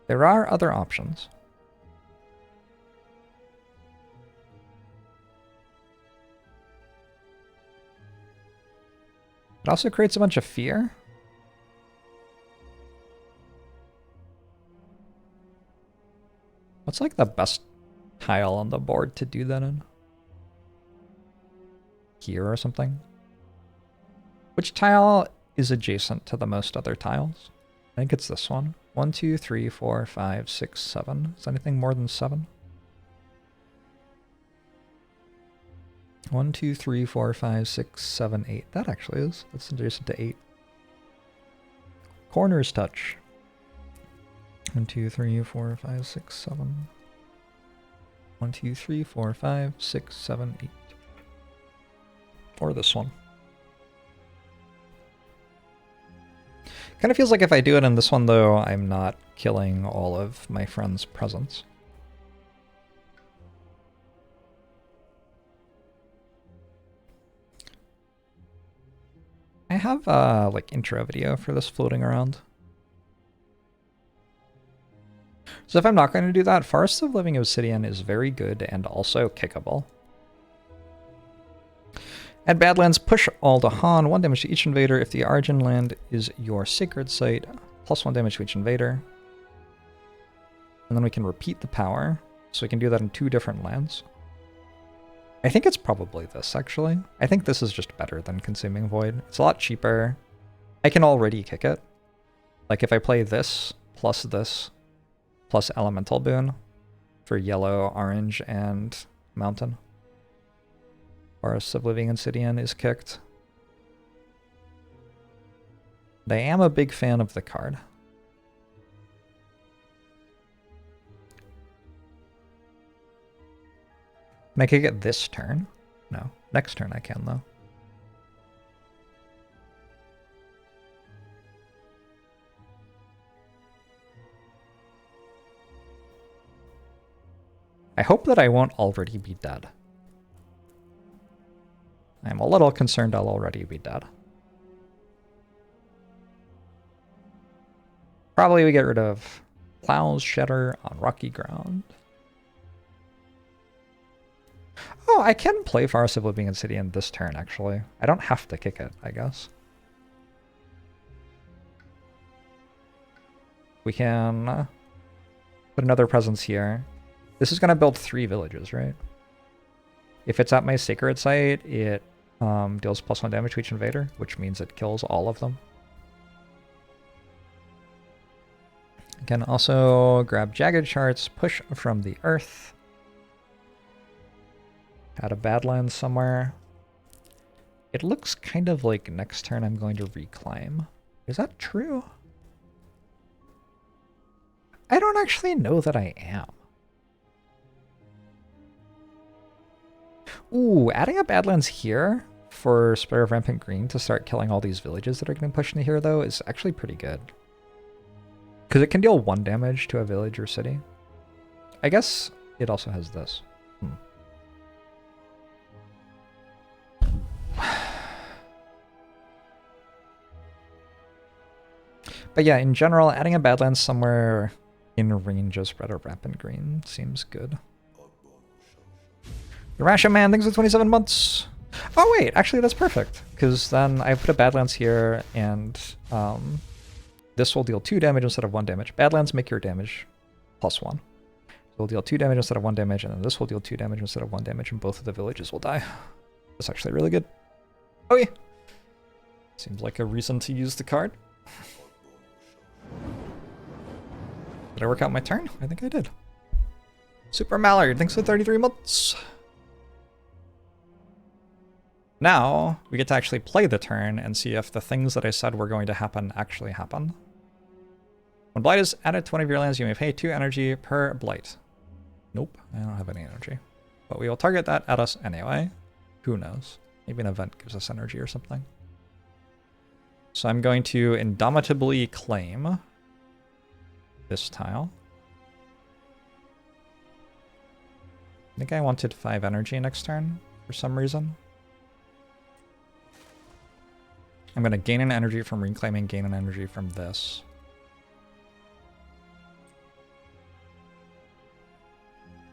There are other options. It also creates a bunch of fear. What's like the best tile on the board to do that in? Here or something? Which tile is adjacent to the most other tiles? I think it's this one. 1, 2, 3, 4, 5, 6, 7. Is anything more than 7? 1, 2, 3, 4, 5, 6, 7, 8. That actually is. That's adjacent to 8. Corners touch. 1, 2, 3, 4, 5, 6, 7. 1, 2, 3, 4, 5, 6, 7, 8. Or this one. Kind of feels like if I do it in this one, though, I'm not killing all of my friend's presence. I have like intro video for this floating around. So if I'm not going to do that, Forest of Living Obsidian is very good and also kickable. At Badlands, push all Dahan, 1 damage to each invader. If the origin land is your sacred site, plus 1 damage to each invader. And then we can repeat the power, so we can do that in 2 different lands. I think it's probably this, actually. I think this is just better than Consuming Void. It's a lot cheaper. I can already kick it. Like if I play this, plus Elemental Boon for yellow, orange, and mountain. Forest of Living Obsidian is kicked. I am a big fan of the card. And I could get this turn. No, next turn I can though. I hope that I won't already be dead. I'm a little concerned I'll already be dead. Probably we get rid of Plow's Shedder on rocky ground. Oh, I can play Forest of Living City in this turn, actually. I don't have to kick it, I guess. We can put another presence here. This is going to build 3 villages, right? If it's at my sacred site, it deals +1 damage to each invader, which means it kills all of them. I can also grab Jagged Charts, push from the earth. Add a Badlands somewhere. It looks kind of like next turn I'm going to reclaim. Is that true? I don't actually know that I am. Ooh, adding a Badlands here for Spire of Rampant Green to start killing all these villages that are getting pushed into here, though, is actually pretty good. Because it can deal 1 damage to a village or city. I guess it also has this. But yeah, in general, adding a Badlands somewhere in range of Spread of Rampant Green seems good. Rasha Man, thanks for 27 months. Oh wait, actually that's perfect. Because then I put a Badlands here and this will deal 2 damage instead of 1 damage. Badlands make your damage +1. So we'll deal 2 damage instead of 1 damage, and then this will deal 2 damage instead of 1 damage, and both of the villages will die. That's actually really good. Oh yeah. Seems like a reason to use the card. Did I work out my turn? I think I did. Super Mallard, thanks for 33 months. Now, we get to actually play the turn and see if the things that I said were going to happen actually happen. When Blight is added to one of your lands, you may pay 2 energy per Blight. Nope, I don't have any energy. But we will target that at us anyway. Who knows? Maybe an event gives us energy or something. So I'm going to indomitably claim this tile. I think I wanted 5 energy next turn for some reason. I'm going to gain an energy from reclaiming, gain an energy from this.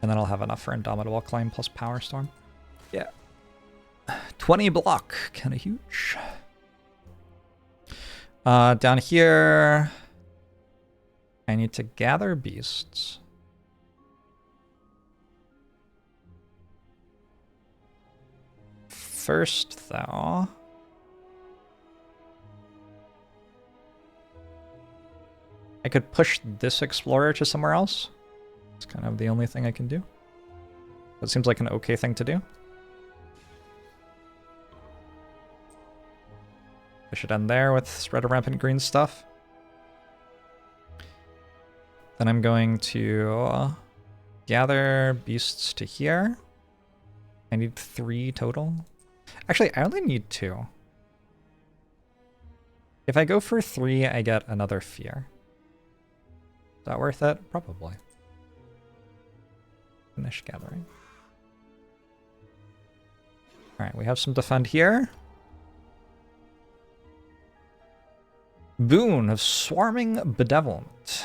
And then I'll have enough for Indomitable Claim plus Power Storm. Yeah. 20 block, kind of huge. Down here, I need to gather beasts. First, though, I could push this explorer to somewhere else. It's kind of the only thing I can do. That seems like an okay thing to do. I should end there with Spread of Rampant Green stuff. Then I'm going to gather beasts to here. I need 3 total. Actually, I only need 2. If I go for 3, I get another Fear. Is that worth it? Probably. Finish gathering. Alright, we have some defend here. Boon of Swarming Bedevilment.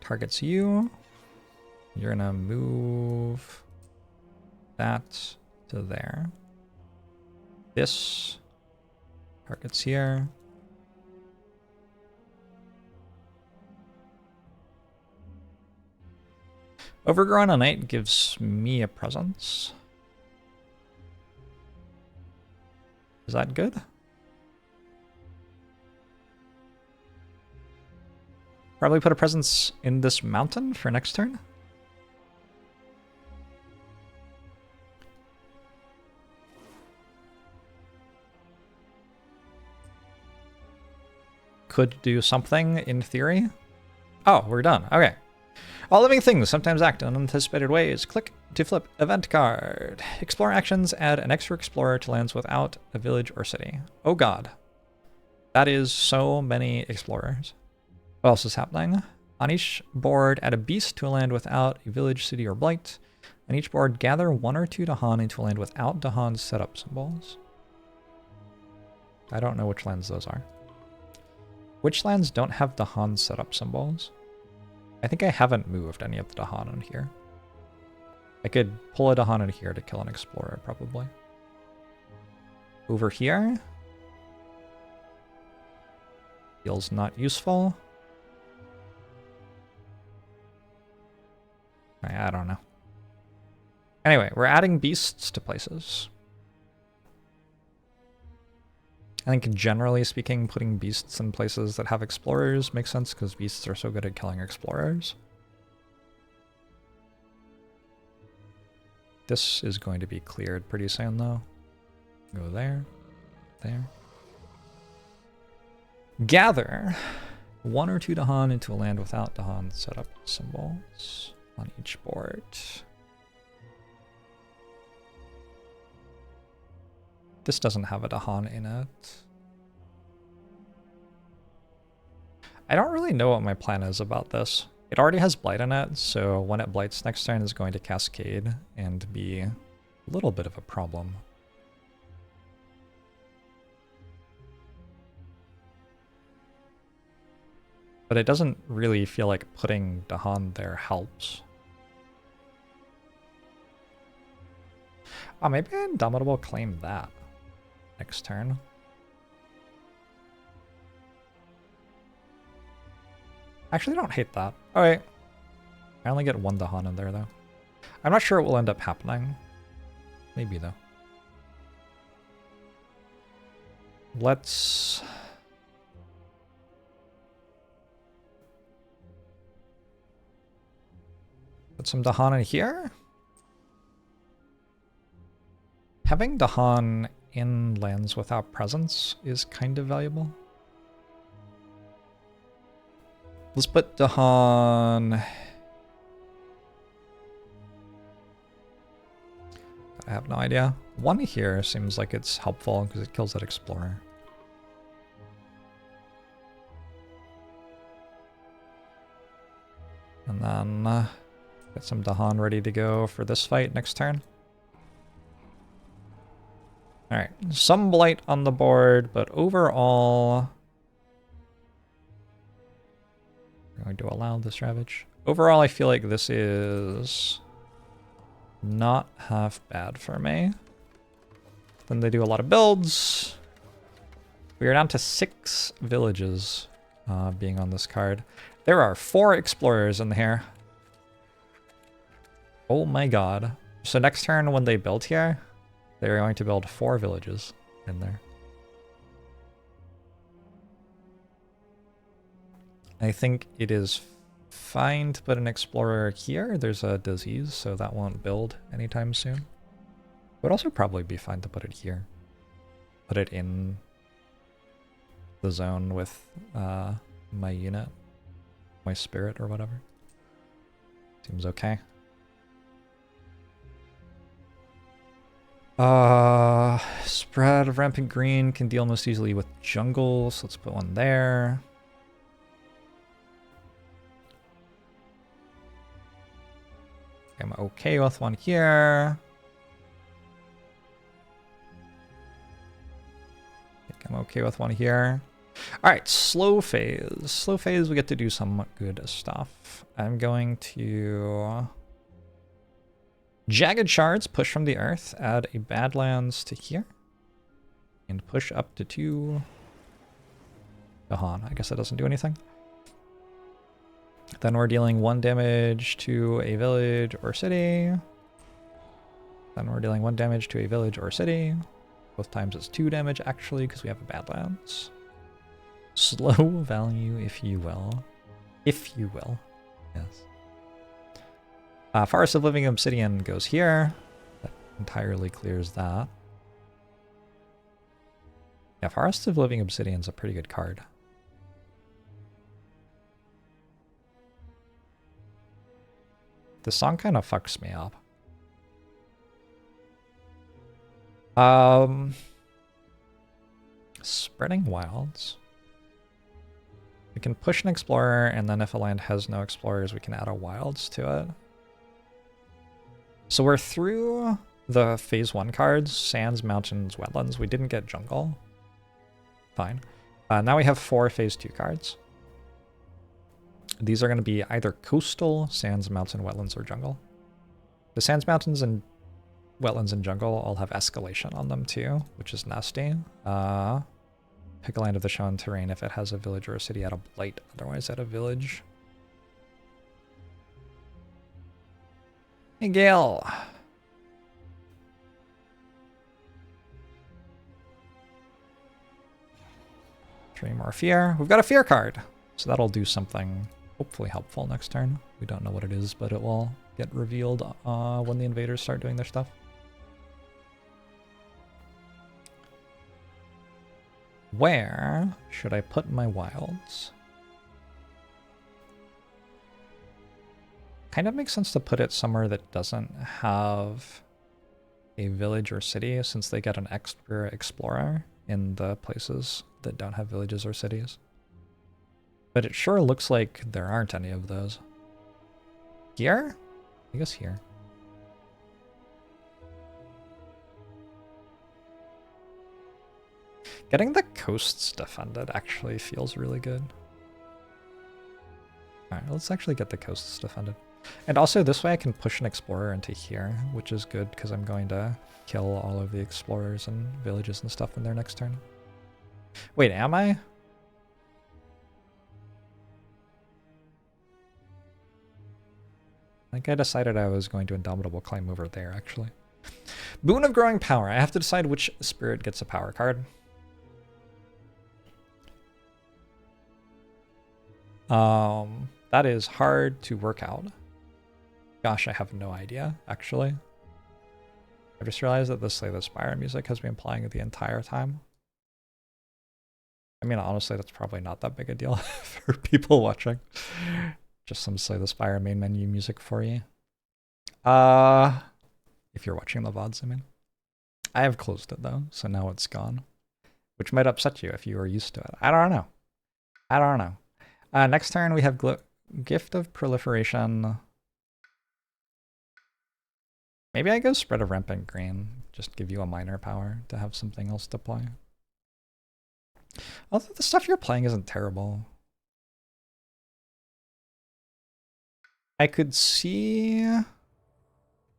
Targets you. You're gonna move that to there. This targets here. Overgrown Innate gives me a presence. Is that good? Probably put a presence in this mountain for next turn. could do something in theory. Oh, we're done. Okay. All living things sometimes act in unanticipated ways. Click to flip event card. Explore actions add an extra explorer to lands without a village or city. Oh god. That is so many explorers. What else is happening? On each board, add a beast to a land without a village, city, or blight. On each board, gather 1 or 2 Dahan into a land without Dahan's setup symbols. I don't know which lands those are. Which lands don't have Dahan setup symbols? I think I haven't moved any of the Dahan in here. I could pull a Dahan in here to kill an explorer, probably. Over here. Feels not useful. I don't know. Anyway, we're adding beasts to places. I think generally speaking, putting beasts in places that have explorers makes sense because beasts are so good at killing explorers. This is going to be cleared pretty soon though. Go there, there. Gather 1 or 2 Dahan into a land without Dahan setup symbols on each board. This doesn't have a Dahan in it. I don't really know what my plan is about this. It already has Blight in it, so when it blights next turn, it's going to cascade and be a little bit of a problem. But it doesn't really feel like putting Dahan there helps. Oh, maybe Indomitable claim that next turn. Actually, I don't hate that. Alright. I only get 1 Dahan in there, though. I'm not sure what will end up happening. Maybe, though. Let's... put some Dahan in here. Having Dahan in lands without presence is kind of valuable. Let's put Dahan... I have no idea. 1 here seems like it's helpful because it kills that explorer. And then get some Dahan ready to go for this fight next turn. Alright, some blight on the board, but overall... I'm going to allow this ravage. Overall, I feel like this is not half bad for me. Then they do a lot of builds. We are down to 6 villages being on this card. There are 4 explorers in here. Oh my god. So next turn when they build here, they're going to build 4 villages in there. I think it is fine to put an explorer here. There's a disease, so that won't build anytime soon. It would also probably be fine to put it here. Put it in the zone with my unit, my spirit or whatever. Seems okay. Spread of rampant green can deal most easily with jungle, so let's put 1 there. I'm okay with 1 here. I think I'm okay with 1 here. Alright, slow phase. Slow phase, we get to do some good stuff. I'm going to... Jagged Shards, push from the earth, add a Badlands to here. And push up to 2 Dahan. I guess that doesn't do anything. Then we're dealing 1 damage to a village or city. Then we're dealing 1 damage to a village or city. Both times it's 2 damage actually because we have a Badlands. Slow value, if you will. If you will. Yes. Forest of Living Obsidian goes here. That entirely clears that. Yeah, Forest of Living Obsidian is a pretty good card. This song kind of fucks me up. Spreading Wilds. We can push an explorer, and then if a land has no explorers, we can add a wilds to it. So we're through the phase 1 cards, sands, mountains, wetlands. We didn't get jungle. Fine. Now we have 4 phase 2 cards. These are going to be either coastal, sands, mountain, wetlands, or jungle. The sands, mountains, and wetlands and jungle all have escalation on them too, which is nasty. Pick a land of the shown terrain. If it has a village or a city, add a blight. Otherwise, add a village. Hey, Gale. 3 more fear. We've got a fear card. So that'll do something hopefully helpful next turn. We don't know what it is, but it will get revealed when the invaders start doing their stuff. Where should I put my wilds? Kind of makes sense to put it somewhere that doesn't have a village or city, since they get an extra explorer in the places that don't have villages or cities. But it sure looks like there aren't any of those. Here? I guess here. Getting the coasts defended actually feels really good. Alright, let's actually get the coasts defended. And also this way I can push an explorer into here, which is good because I'm going to kill all of the explorers and villages and stuff in their next turn. Wait, am I? I think I decided I was going to Indomitable Claim over there, actually. Boon of Growing Power. I have to decide which spirit gets a power card. That is hard to work out. Gosh, I have no idea, actually. I just realized that the Slay the Spire music has been playing the entire time. I mean, honestly, that's probably not that big a deal for people watching. Just some Slay the Spire main menu music for you. If you're watching the VODs, I mean. I have closed it though, so now it's gone. Which might upset you if you were used to it. I don't know. I don't know. Next turn we have Gift of Proliferation. Maybe I go Spread of Rampant Green. Just give you a minor power to have something else to play. Although the stuff you're playing isn't terrible. I could see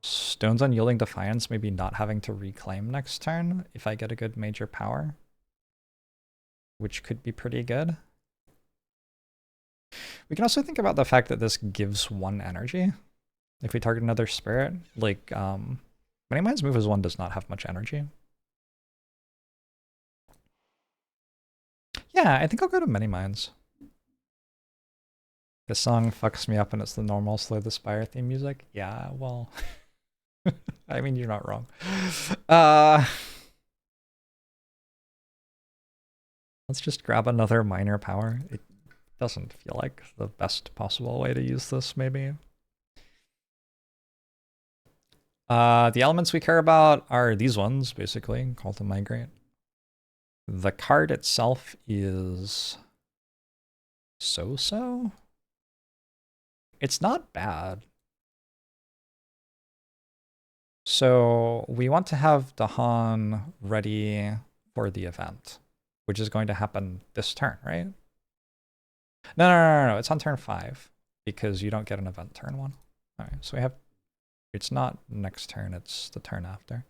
Stone's Unyielding Defiance maybe not having to reclaim next turn if I get a good major power, which could be pretty good. We can also think about the fact that this gives 1 energy. If we target another spirit, like Many Minds move as 1 does not have much energy. Yeah, I think I'll go to Many Minds. This song fucks me up and it's the normal Slay the Spire theme music. Yeah, well, I mean, you're not wrong. Let's just grab another minor power. It doesn't feel like the best possible way to use this, maybe. The elements we care about are these ones, basically. Call to Migrate. The card itself is so-so. It's not bad. So we want to have Dahan ready for the event, which is going to happen this turn, right? No. It's on turn 5 because you don't get an event turn 1. All right, so we have, it's not next turn, it's the turn after.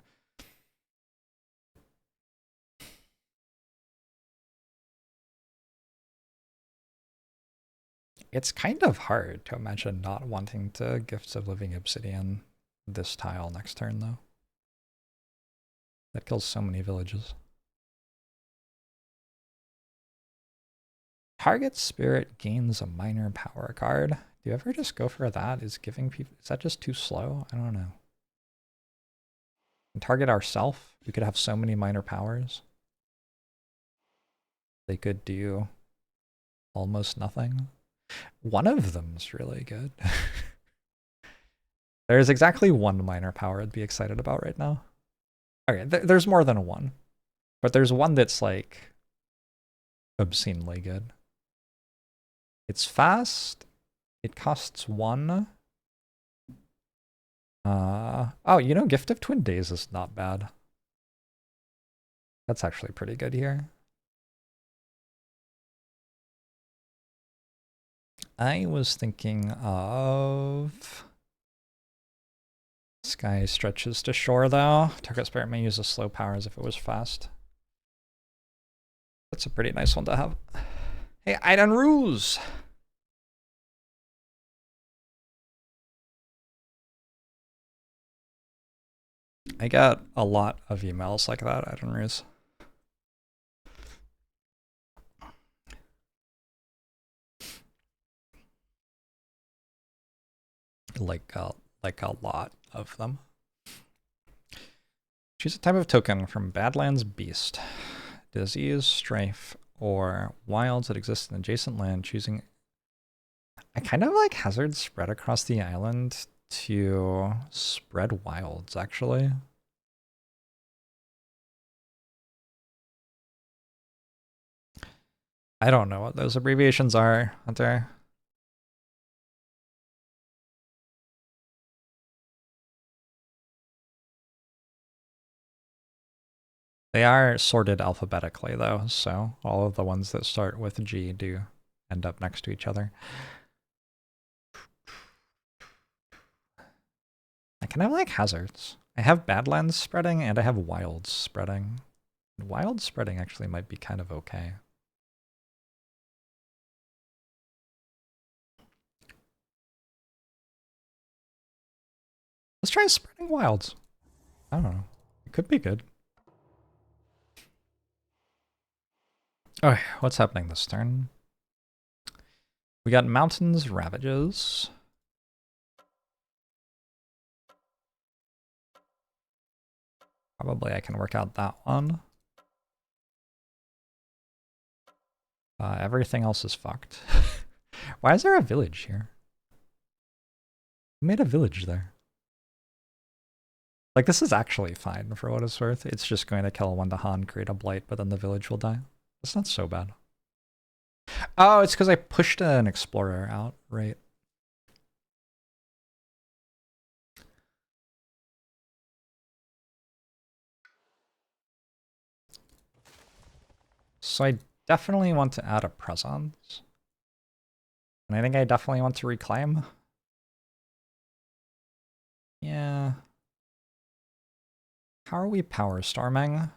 It's kind of hard to imagine not wanting to Gifts of Living Obsidian this tile next turn, though. That kills so many villages. Target spirit gains a minor power card. Do you ever just go for that? Is that just too slow? I don't know. And target ourself. We could have so many minor powers. They could do almost nothing. One of them's really good. There's exactly one minor power I'd be excited about right now. Okay, there's more than one. But there's one that's like obscenely good. It's fast. It costs 1. Oh, you know, Gift of Twin Days is not bad. That's actually pretty good here. I was thinking of Sky Stretches to Shore, though. Target Spirit may use a slow power as if it was fast. That's a pretty nice one to have. Hey, Aidan Ruse! I got a lot of emails like that, Aidan Ruse. Like a lot of them. Choose a type of token from Badlands Beast. Disease, Strife, or wilds that exist in adjacent land, choosing... I kind of like hazards spread across the island to spread wilds, actually. I don't know what those abbreviations are, Hunter. They are sorted alphabetically, though, so all of the ones that start with G do end up next to each other. I kind of like hazards. I have Badlands spreading and I have wilds spreading. Wild spreading actually might be kind of okay. Let's try spreading wilds. I don't know. It could be good. Okay, what's happening this turn? We got Mountains Ravages. Probably I can work out that one. Everything else is fucked. Why is there a village here? Who made a village there? Like, this is actually fine for what it's worth. It's just going to kill one to Han, create a blight, but then the village will die. That's not so bad. Oh, it's because I pushed an explorer out, right? So I definitely want to add a presence. And I think I definitely want to reclaim. Yeah. How are we power storming?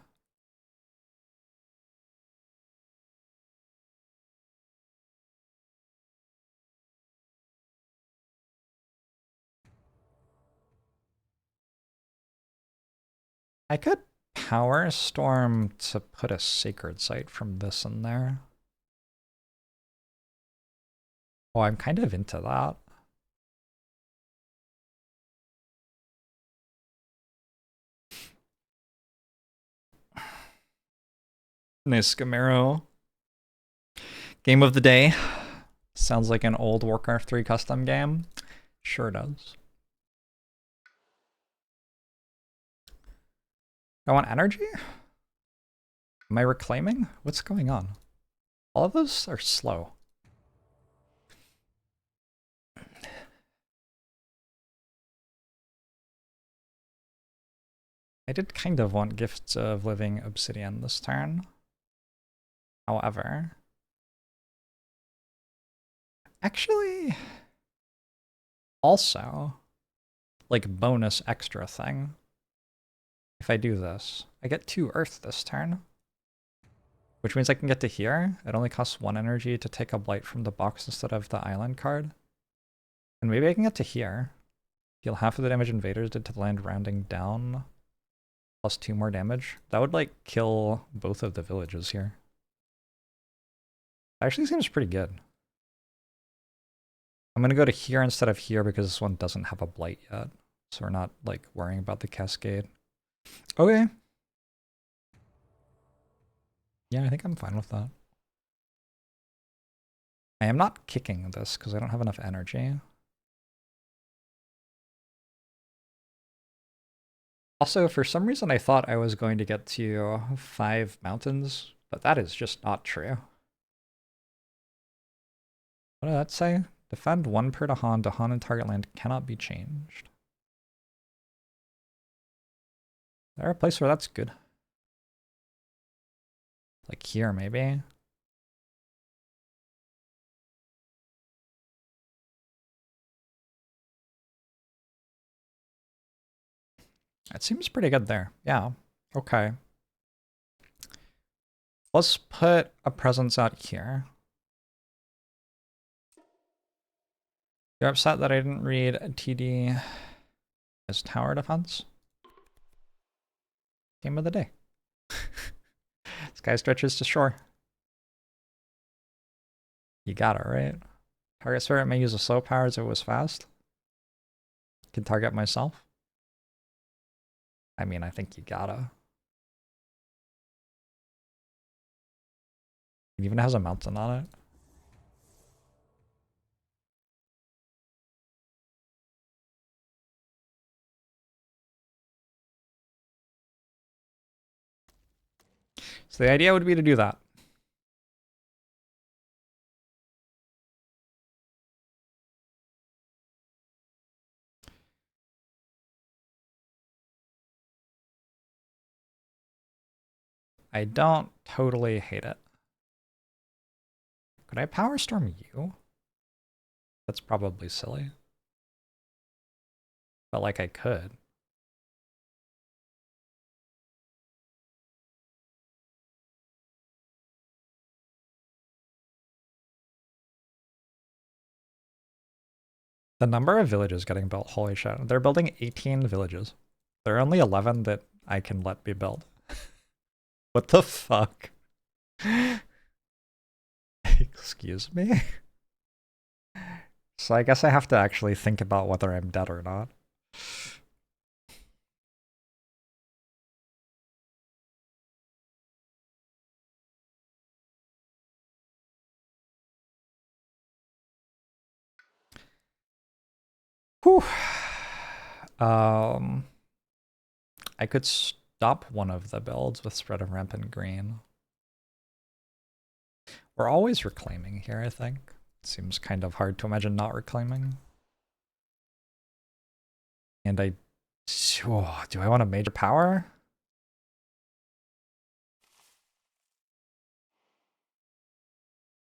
I could power storm to put a sacred site from this in there. Oh, I'm kind of into that. Nice Gamero. Game of the day. Sounds like an old Warcraft 3 custom game. Sure does. I want energy? Am I reclaiming? What's going on? All of those are slow. I did kind of want Gifts of Living Obsidian this turn. However, actually, also, like bonus extra thing, if I do this, I get 2 Earth this turn, which means I can get to here. It only costs 1 energy to take a blight from the box instead of the island card. And maybe I can get to here. Deal half of the damage invaders did to the land rounding down, plus 2 more damage. That would like kill both of the villages here. Actually seems pretty good. I'm gonna go to here instead of here because this one doesn't have a blight yet. So we're not like worrying about the cascade. Okay. Yeah, I think I'm fine with that. I am not kicking this because I don't have enough energy. Also, for some reason, I thought I was going to get to 5 mountains, but that is just not true. What did that say? Defend 1 per Dahan. Dahan and target land cannot be changed. Is there a place where that's good? Like here, maybe? It seems pretty good there. Yeah. Okay. Let's put a presence out here. You're upset that I didn't read TD as tower defense? Game of the day. Sky stretches to shore. You got it, right? Target spirit may use a slow power as it was fast. Can target myself. I mean, I think you gotta. It even has a mountain on it. So the idea would be to do that. I don't totally hate it. Could I power storm you? That's probably silly. But like I could. The number of villages getting built, holy shit. They're building 18 villages. There are only 11 that I can let be built. What the fuck? Excuse me? So I guess I have to actually think about whether I'm dead or not. Whew. I could stop one of the builds with spread of rampant green. We're always reclaiming here, I think. Seems kind of hard to imagine not reclaiming. And I... Oh, do I want a major power?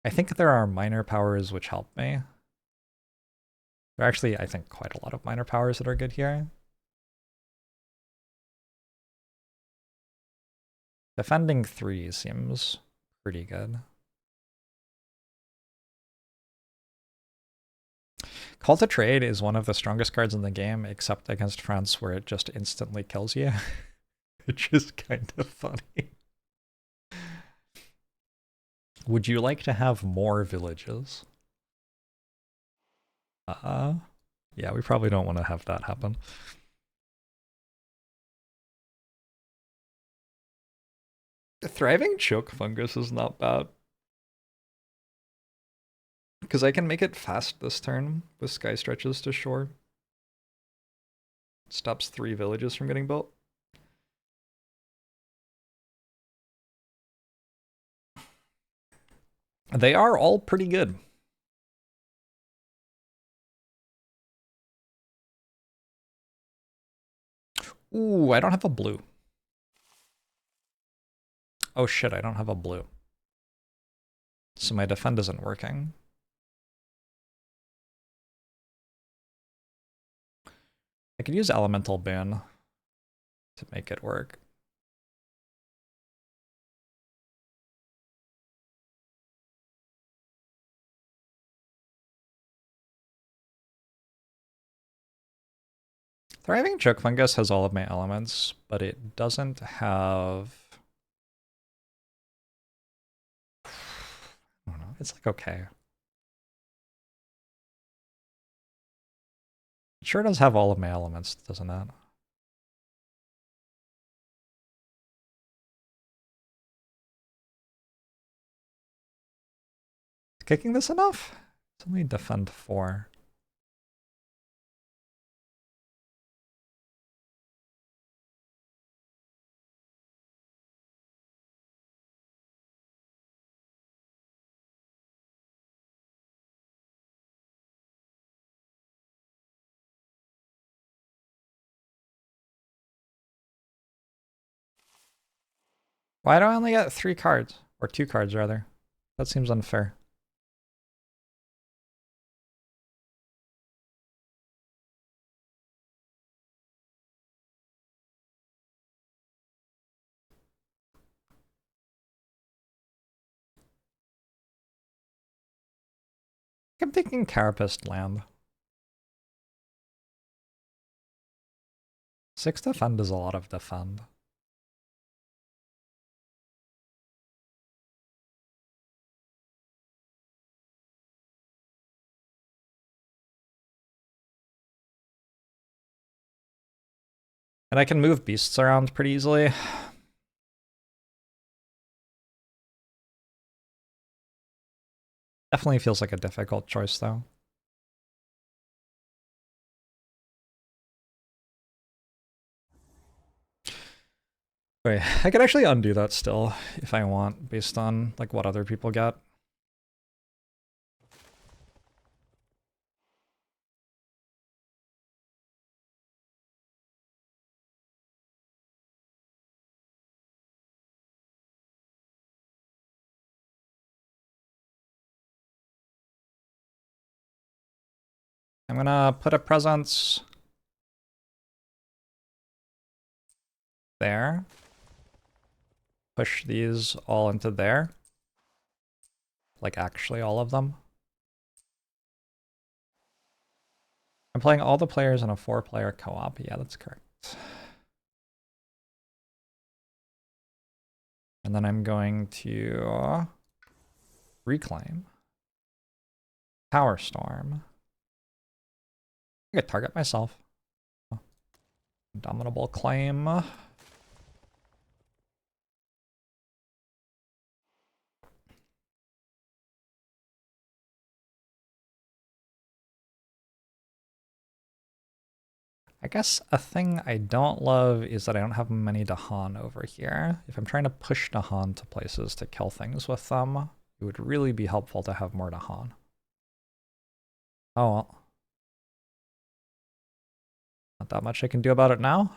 I think there are minor powers which help me. There are actually, I think, quite a lot of minor powers that are good here. Defending 3 seems pretty good. Call to Trade is one of the strongest cards in the game, except against France, where it just instantly kills you. Which is kind of funny. Would you like to have more villages? Yeah, we probably don't want to have that happen. The Thriving Choke Fungus is not bad. Because I can make it fast this turn with Sky Stretches to shore. Stops 3 villages from getting built. They are all pretty good. Ooh, I don't have a blue. Oh shit, I don't have a blue. So my defend isn't working. I could use Elemental Boon to make it work. Thriving Choke Fungus has all of my elements, but it doesn't have... I don't know, it's like okay. It sure does have all of my elements, doesn't it? Is kicking this enough? It's only defend 4. Why do I only get 3 cards? Or 2 cards, rather. That seems unfair. I'm thinking Carapist land. 6 defend is a lot of defend. And I can move beasts around pretty easily. Definitely feels like a difficult choice, though. Wait, I could actually undo that still, if I want, based on like what other people get. I'm gonna put a presence there. Push these all into there. Like actually all of them. I'm playing all the players in a 4-player co-op. Yeah, that's correct. And then I'm going to reclaim. Power Storm. I could target myself. Indomitable Claim. I guess a thing I don't love is that I don't have many Dahan over here. If I'm trying to push Dahan to places to kill things with them, it would really be helpful to have more Dahan. Oh well. Not that much I can do about it now.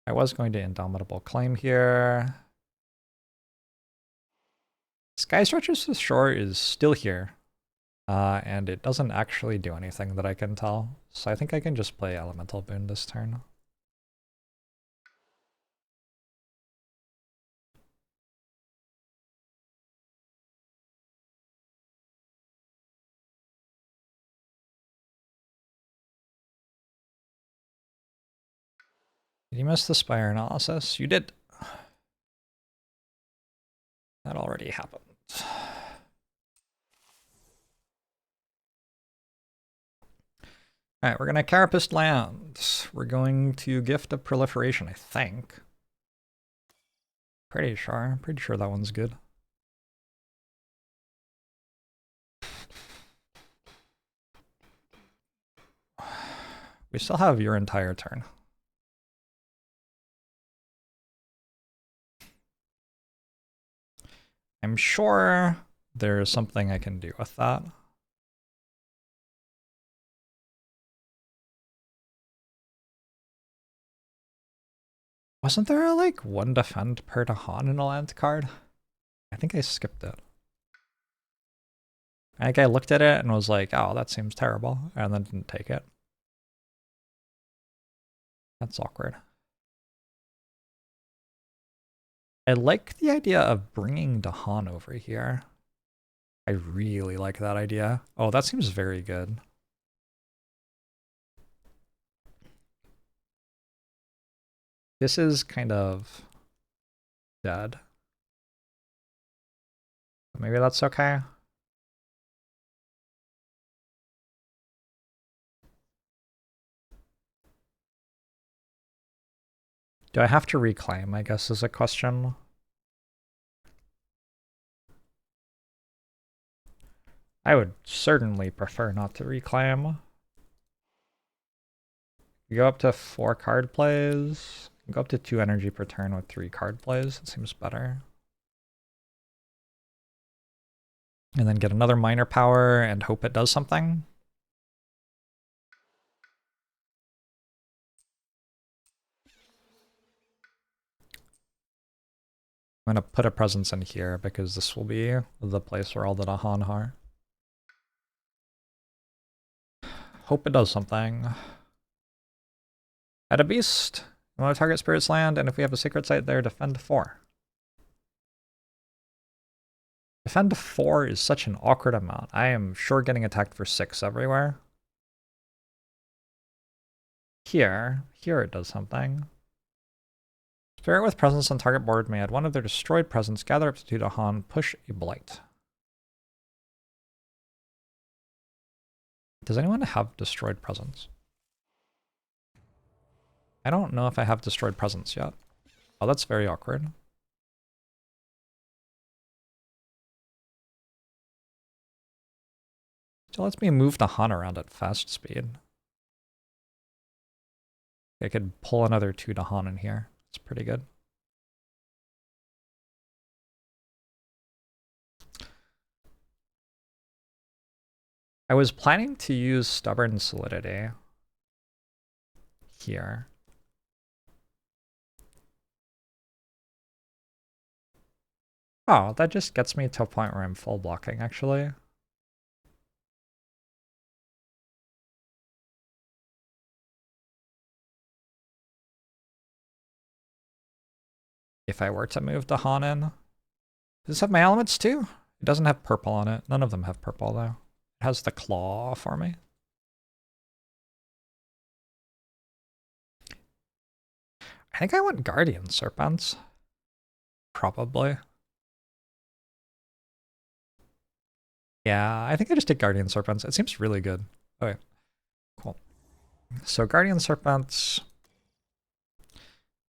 I was going to Indomitable Claim here. Sky Stretches to Shore is still here. And it doesn't actually do anything that I can tell. So I think I can just play Elemental Boon this turn. Did you miss the Spire analysis? You did. That already happened. Alright, we're gonna Carapist land. We're going to Gift of Proliferation, I think. Pretty sure that one's good. We still have your entire turn. I'm sure there's something I can do with that. Wasn't there like 1 defend per Dahan in a land card? I think I skipped it. I think I looked at it and was like, oh, that seems terrible, and then didn't take it. That's awkward. I like the idea of bringing Dahan over here. I really like that idea. Oh, that seems very good. This is kind of dead. Maybe that's okay. Do I have to reclaim, I guess, is a question. I would certainly prefer not to reclaim. You go up to 4 card plays. Go up to 2 energy per turn with 3 card plays. It seems better. And then get another minor power and hope it does something. I'm going to put a presence in here because this will be the place where all the Dahan are. Hope it does something. Add a beast. You want to target Spirit's Land, and if we have a Sacred Site there, defend 4. Defend 4 is such an awkward amount. I am sure getting attacked for 6 everywhere. Here it does something. Spirit with presence on target board may add one of their destroyed presence, gather up to 2 Dahan, push a blight. Does anyone have destroyed presence? I don't know if I have destroyed presence yet. Oh, that's very awkward. So lets me move Dahan around at fast speed. I could pull another 2 Dahan in here. It's pretty good. I was planning to use Stubborn Solidity here. Oh, that just gets me to a point where I'm full blocking, actually. If I were to move Dahan in. Does this have my elements too? It doesn't have purple on it. None of them have purple, though. It has the claw for me. I think I want Guardian Serpents. Probably. Yeah, I think I just take Guardian Serpents. It seems really good. Okay, cool. So Guardian Serpents.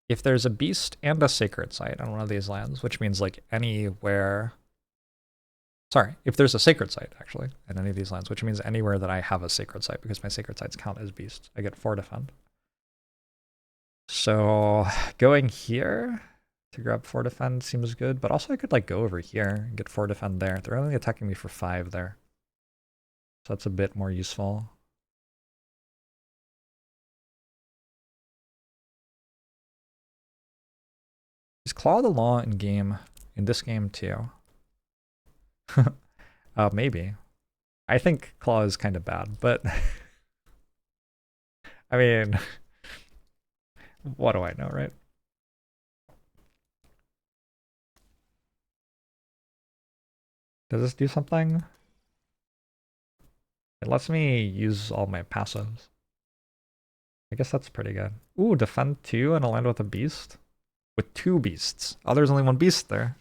If there's a beast and a sacred site on one of these lands, which means like anywhere... Sorry, if there's a sacred site, actually, in any of these lands, which means anywhere that I have a sacred site, because my sacred sites count as beasts, I get 4 defend. So going here to grab 4 defend seems good, but also I could like go over here and get 4 defend there. They're only attacking me for 5 there. So that's a bit more useful. Is Claw the Law in this game too? Maybe. I think Claw is kind of bad, but I mean, what do I know, right? Does this do something? It lets me use all my passives. I guess that's pretty good. Ooh, defend 2 and a land with a beast? With 2 beasts. Oh, there's only 1 beast there.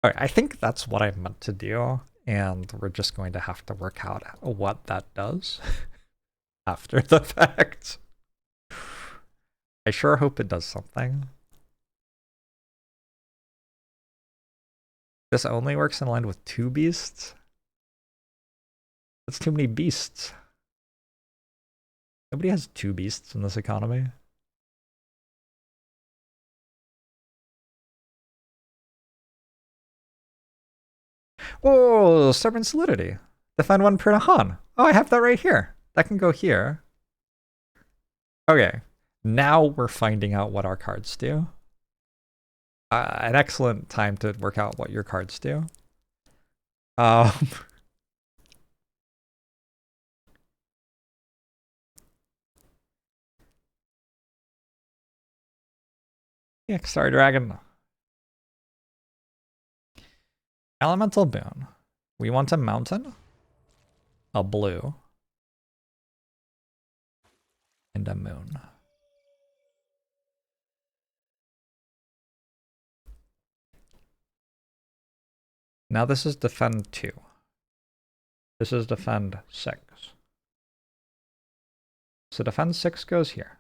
Alright, I think that's what I meant to do, and we're just going to have to work out what that does after the fact. I sure hope it does something. This only works in land with 2 beasts? That's too many beasts. Nobody has 2 beasts in this economy. Oh, Stubborn Solidity. Defend 1 per Dahan. Oh, I have that right here. That can go here. Okay. Now we're finding out what our cards do. An excellent time to work out what your cards do. Yeah, Star Dragon. Elemental Boon. We want a mountain, a blue, and a moon. Now this is defend 2. This is defend 6. So defend 6 goes here.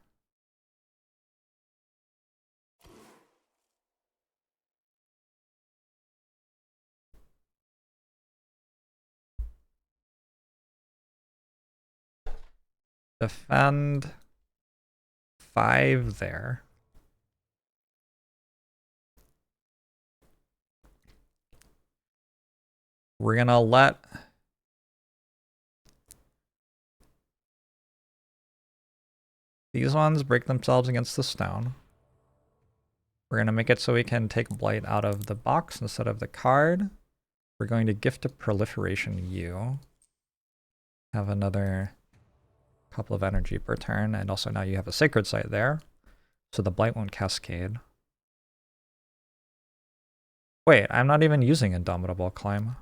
Defend 5 there. We're gonna let these ones break themselves against the stone. We're gonna make it so we can take Blight out of the box instead of the card. We're going to gift a proliferation you. Have another couple of energy per turn, and also now you have a sacred site there, so the Blight won't cascade. Wait, I'm not even using Indomitable Climb.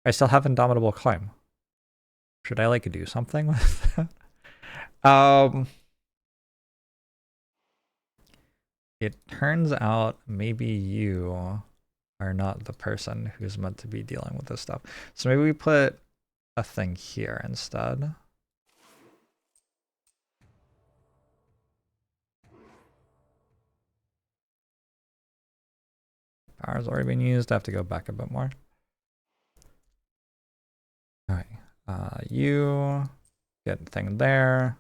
I still have Indomitable Climb. Should I like do something with that? It turns out maybe you are not the person who's meant to be dealing with this stuff. So maybe we put a thing here instead. Power's already been used. I have to go back a bit more. All right. You get a thing there.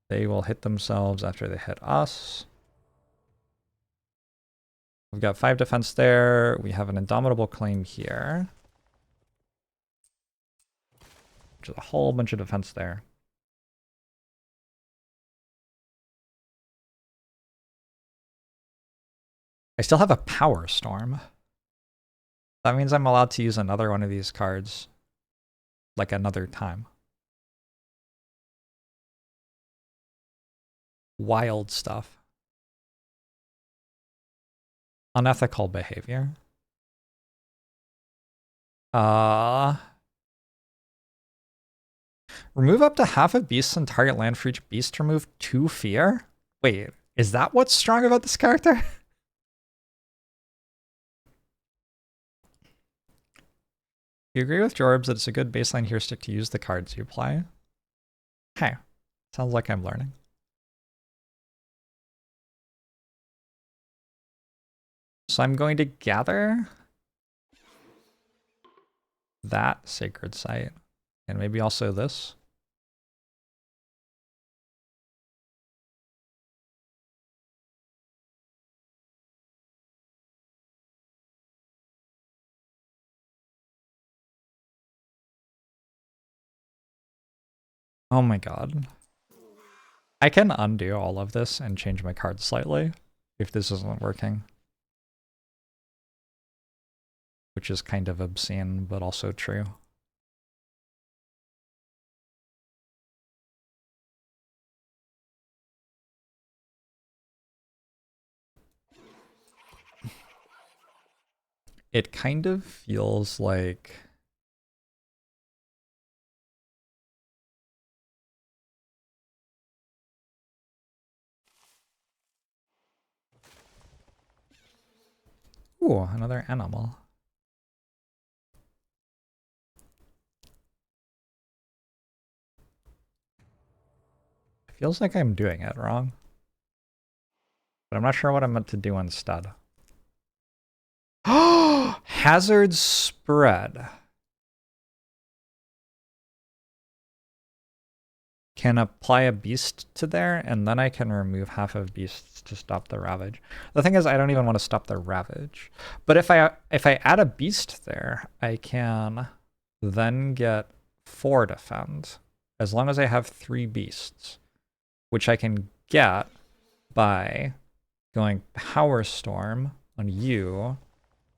They will hit themselves after they hit us. We've got 5 defense there. We have an Indomitable Claim here. Which is a whole bunch of defense there. I still have a Power Storm. That means I'm allowed to use another one of these cards like another time. Wild stuff. Unethical behavior. Remove up to half of beasts in target land for each beast. Remove 2 fear? Wait, is that what's strong about this character? You agree with Jorbs that it's a good baseline heuristic to use the cards you play? Hey, sounds like I'm learning. So I'm going to gather that sacred site, and maybe also this. Oh my god. I can undo all of this and change my cards slightly if this isn't working. Which is kind of obscene, but also true. It kind of feels like... Ooh, another animal. It feels like I'm doing it wrong. But I'm not sure what I'm meant to do instead. Hazard spread. Can apply a beast to there, and then I can remove half of beasts to stop the ravage. The thing is, I don't even want to stop the ravage. But if I add a beast there, I can then get 4 defend, as long as I have 3 beasts, which I can get by going Power Storm on you,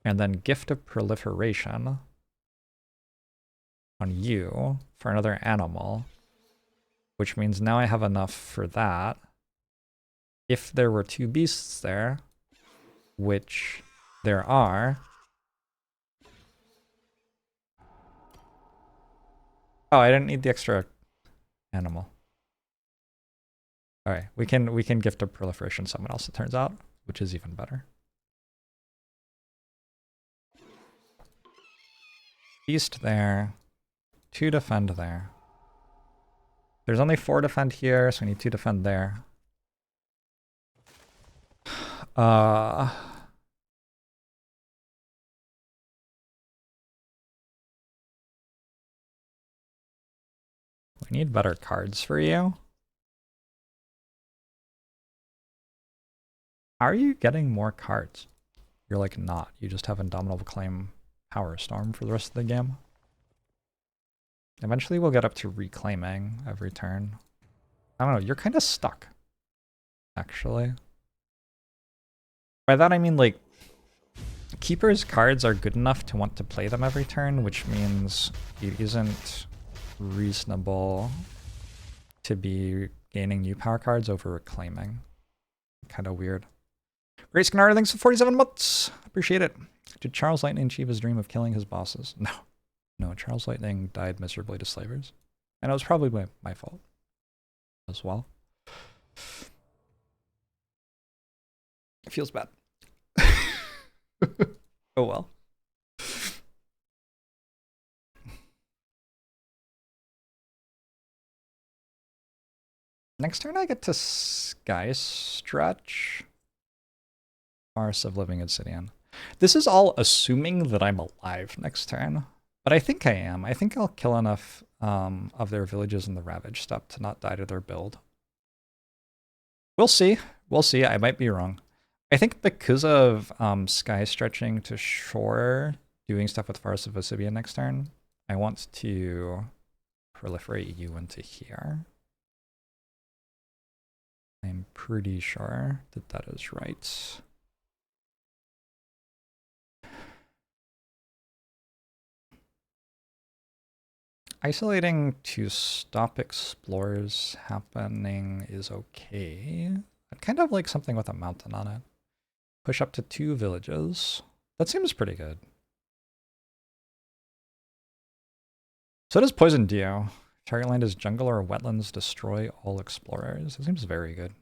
and then Gift of Proliferation on you for another animal. Which means now I have enough for that. If there were 2 beasts there, which there are. Oh, I didn't need the extra animal. All right, we can gift a proliferation to someone else, it turns out, which is even better. Beast there, 2 defend there. There's only 4 defend here, so we need 2 defend there. We need better cards for you. How are you getting more cards? you're like not. You just have Indomitable Claim Power Storm for the rest of the game. Eventually we'll get up to reclaiming every turn. I don't know, you're kind of stuck, actually. By that I mean, like, Keeper's cards are good enough to want to play them every turn, which means it isn't reasonable to be gaining new power cards over reclaiming. Kind of weird. Great Scanner, thanks for 47 months. Appreciate it. Did Charles Lightning achieve his dream of killing his bosses? No. No, Charles Lightning died miserably to slavers. And it was probably my fault as well. It feels bad. Oh well. Next turn I get to Sky Stretch. Forest of Living Obsidian. This is all assuming that I'm alive next turn. But I think I am. I think I'll kill enough of their villages in the Ravage Steppe to not die to their build. We'll see. We'll see. I might be wrong. I think because of Sky Stretching to Shore, doing stuff with Forest of Obsidian next turn, I want to proliferate you into here. I'm pretty sure that that is right. Isolating to stop explorers happening is okay. I'd kind of like something with a mountain on it. Push up to 2 villages. That seems pretty good. So does Poison Dio. Target land is jungle or wetlands, destroy all explorers. It seems very good.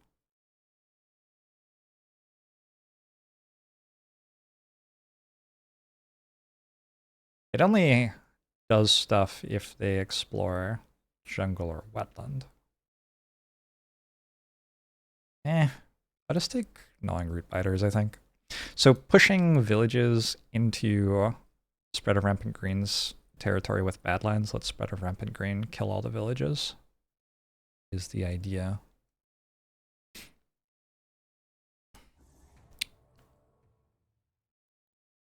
It only does stuff if they explore jungle or wetland. I'll just take Gnawing Root Biters, I think. So pushing villages into Spread of Rampant Green's territory with Badlands, let Spread of Rampant Green kill all the villages, is the idea.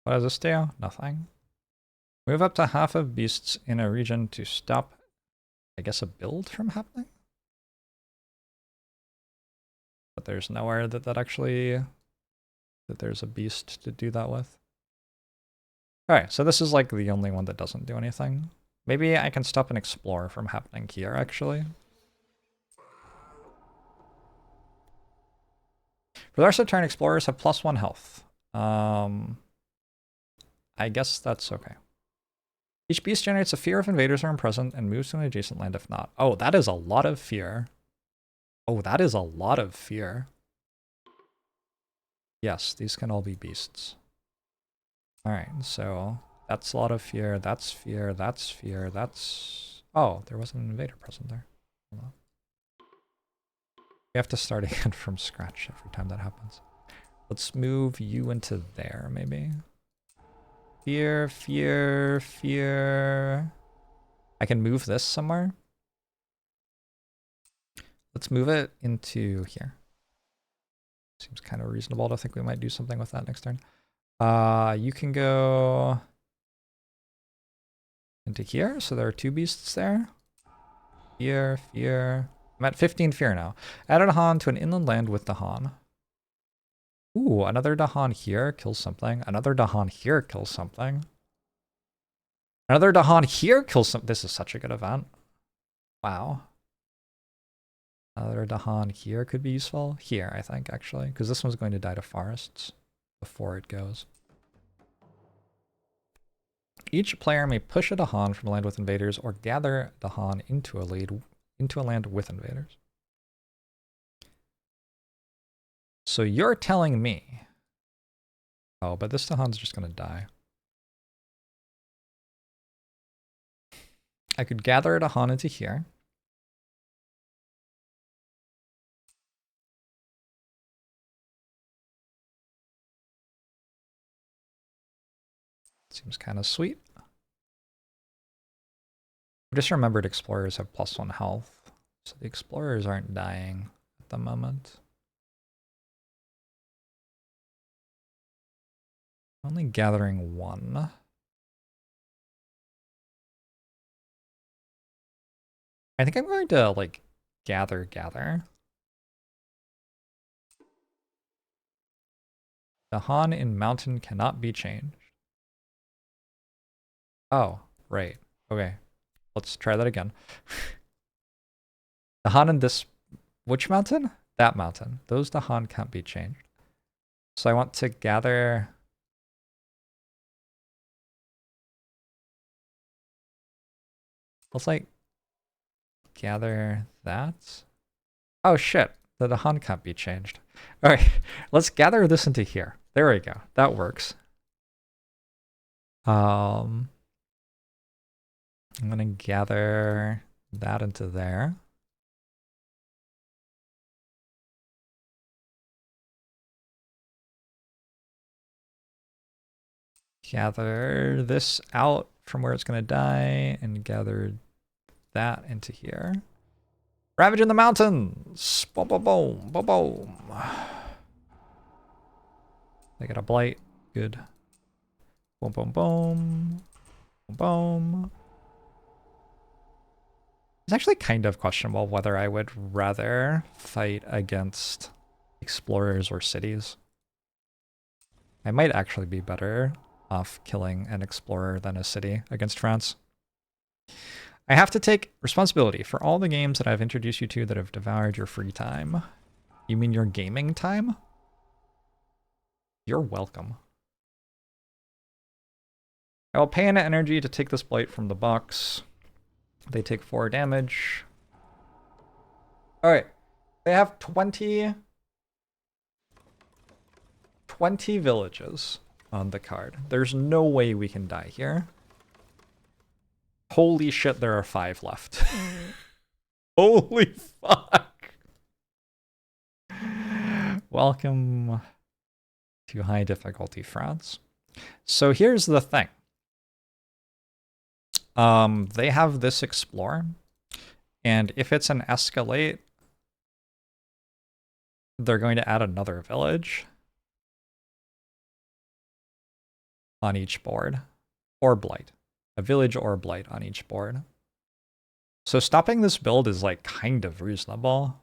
What does this do? Nothing. Move up to half of beasts in a region to stop, I guess, a build from happening? But there's nowhere that there's a beast to do that with. Alright, so this is like the only one that doesn't do anything. Maybe I can stop an Explorer from happening here, actually. For the rest of the turn, Explorers have +1 health. I guess that's okay. Each beast generates a fear if invaders are present and moves to an adjacent land if not. Oh, that is a lot of fear. Oh, that is a lot of fear. Yes, these can all be beasts. Alright, so that's a lot of fear, that's fear, that's fear, that's... Oh, there was an invader present there. Hold on. We have to start again from scratch every time that happens. Let's move you into there, maybe. Fear, fear, fear. I can move this somewhere. Let's move it into here. Seems kind of reasonable to think we might do something with that next turn. You can go into here, so there are 2 beasts there. Fear, fear. I'm at 15 fear now. Added a Han to an inland land with the Han. Ooh, another Dahan here kills something. Another Dahan here kills something. Another Dahan here kills something. This is such a good event. Wow. Another Dahan here could be useful. Here, I think, actually. Because this one's going to die to forests before it goes. Each player may push a Dahan from a land with invaders or gather Dahan into a land with invaders. So you're telling me... Oh, but this Dahan's just going to die. I could gather a Dahan into here. Seems kind of sweet. I just remembered explorers have +1 health, so the explorers aren't dying at the moment. Only gathering one. I think I'm going to, like, gather. The Han in mountain cannot be changed. Oh, right. Okay. Let's try that again. The Han in this... Which mountain? That mountain. Those the Han can't be changed. So I want to gather... Let's, like, gather that. Oh, shit. The Han can't be changed. All right. Let's gather this into here. There we go. That works. I'm going to gather that into there. Gather this out from where it's going to die and gather that into here. Ravage in the mountains! Boom, boom, boom, boom, boom. They got a blight. Good. Boom, boom, boom. Boom, boom. It's actually kind of questionable whether I would rather fight against explorers or cities. I might actually be better off killing an explorer than a city against France. I have to take responsibility for all the games that I've introduced you to that have devoured your free time. You mean your gaming time? You're welcome. I will pay an energy to take this blight from the box. They take 4 damage. Alright. They have 20 villages on the card. There's no way we can die here. Holy shit, there are 5 left. Holy fuck. Welcome to high difficulty France. So here's the thing. They have this explore, and if it's an escalate, they're going to add another village on each board, or blight. A village or blight on each board. So stopping this build is, like, kind of reasonable.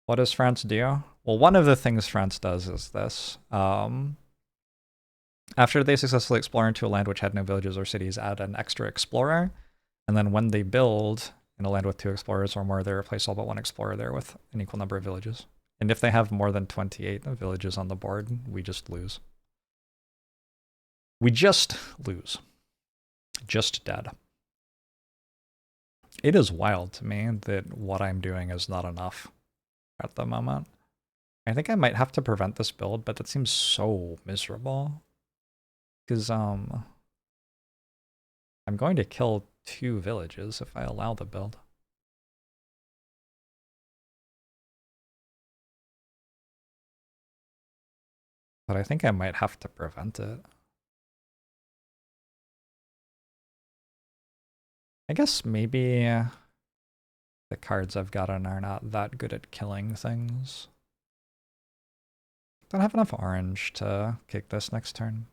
What does France do? Well, one of the things France does is this. After they successfully explore into a land which had no villages or cities, add an extra explorer. And then when they build in a land with 2 explorers or more, they replace all but 1 explorer there with an equal number of villages. And if they have more than 28 villages on the board, we just lose. We just lose. Just dead. It is wild to me that what I'm doing is not enough at the moment. I think I might have to prevent this build, but that seems so miserable. Because, I'm going to kill 2 villages if I allow the build. But I think I might have to prevent it. I guess maybe the cards I've gotten are not that good at killing things. Don't have enough orange to kick this next turn.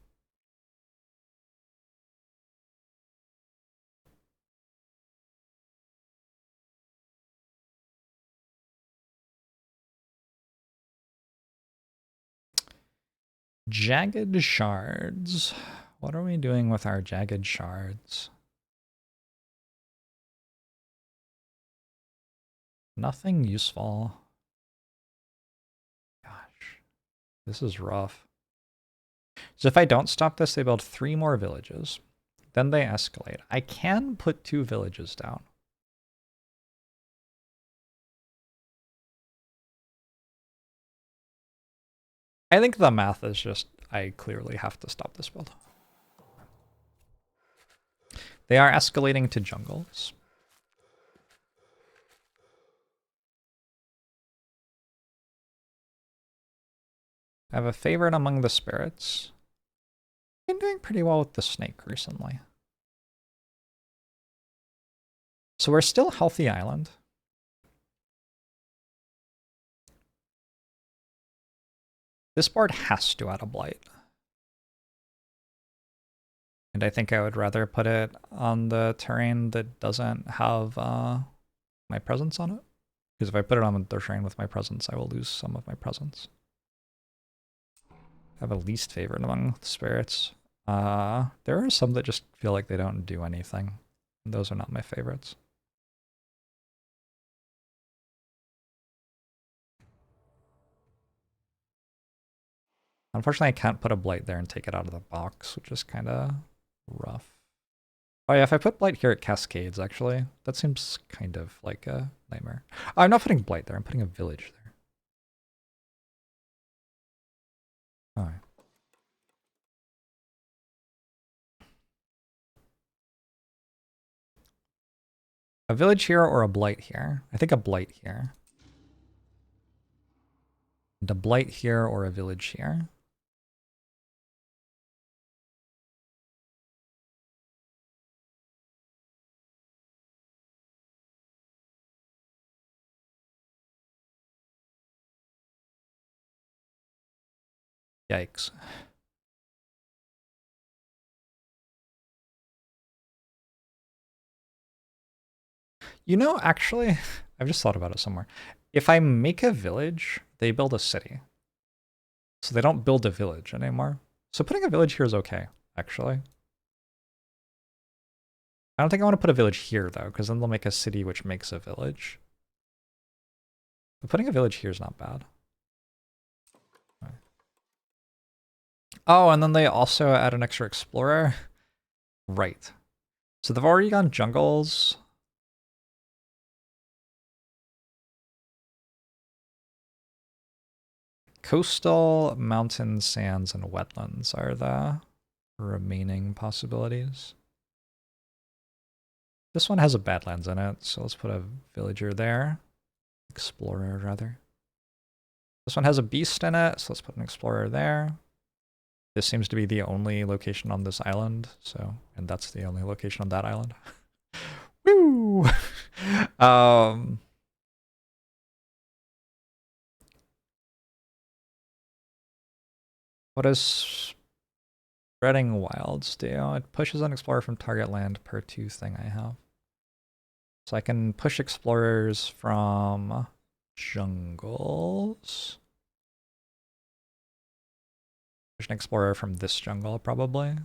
Jagged shards. What are we doing with our jagged shards? Nothing useful. Gosh, this is rough. So if I don't stop this, they build 3 more villages. Then they escalate. I can put 2 villages down. I think the math is just, I clearly have to stop this build. They are escalating to jungles. I have a favorite among the spirits. Been doing pretty well with the snake recently. So we're still healthy island. This board has to add a blight. And I think I would rather put it on the terrain that doesn't have my presence on it. Because if I put it on the terrain with my presence, I will lose some of my presence. I have a least favorite among the spirits. There are some that just feel like they don't do anything. And those are not my favorites. Unfortunately, I can't put a blight there and take it out of the box, which is kind of rough. Oh yeah, if I put blight here, it cascades, actually. That seems kind of like a nightmare. Oh, I'm not putting blight there, I'm putting a village there. Alright. A village here or a blight here? I think a blight here. And a blight here or a village here. Yikes. You know, actually, I've just thought about it somewhere. If I make a village, they build a city. So they don't build a village anymore. So putting a village here is okay, actually. I don't think I want to put a village here, though, because then they'll make a city which makes a village. But putting a village here is not bad. Oh, and then they also add an extra explorer. Right. So they've already gone jungles. Coastal, mountains, sands, and wetlands are the remaining possibilities. This one has a badlands in it, so let's put a villager there. Explorer, rather. This one has a beast in it, so let's put an explorer there. This seems to be the only location on this island, so, and that's the only location on that island. Woo! What does spreading wilds do? It pushes an explorer from target land per 2 thing I have. So I can push explorers from jungles. Push an explorer from this jungle, probably.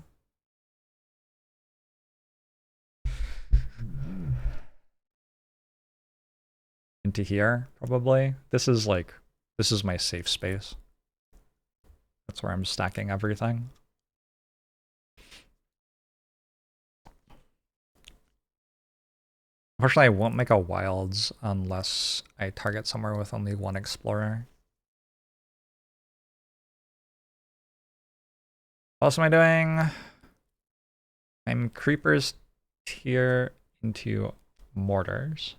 Into here, probably. This is my safe space. That's where I'm stacking everything. Unfortunately, I won't make a wilds unless I target somewhere with only one explorer. What else am I doing? I'm creepers tier into mortars.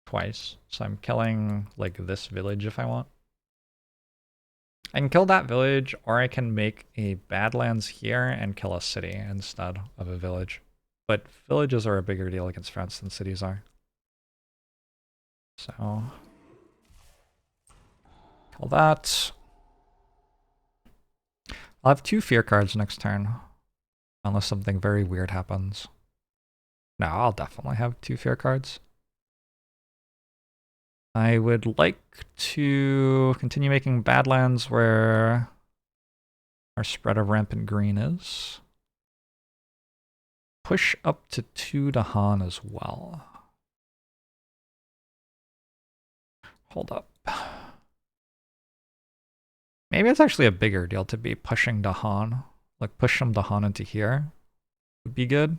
Twice. So I'm killing, like, this village if I want. I can kill that village, or I can make a badlands here and kill a city instead of a village. But villages are a bigger deal against France than cities are. So, kill that. I'll have 2 fear cards next turn. Unless something very weird happens. No, I'll definitely have 2 fear cards. I would like to continue making badlands where our spread of rampant green is. Push up to 2 Dahan as well. Hold up. Maybe it's actually a bigger deal to be pushing Dahan. Like, push some Dahan into here would be good.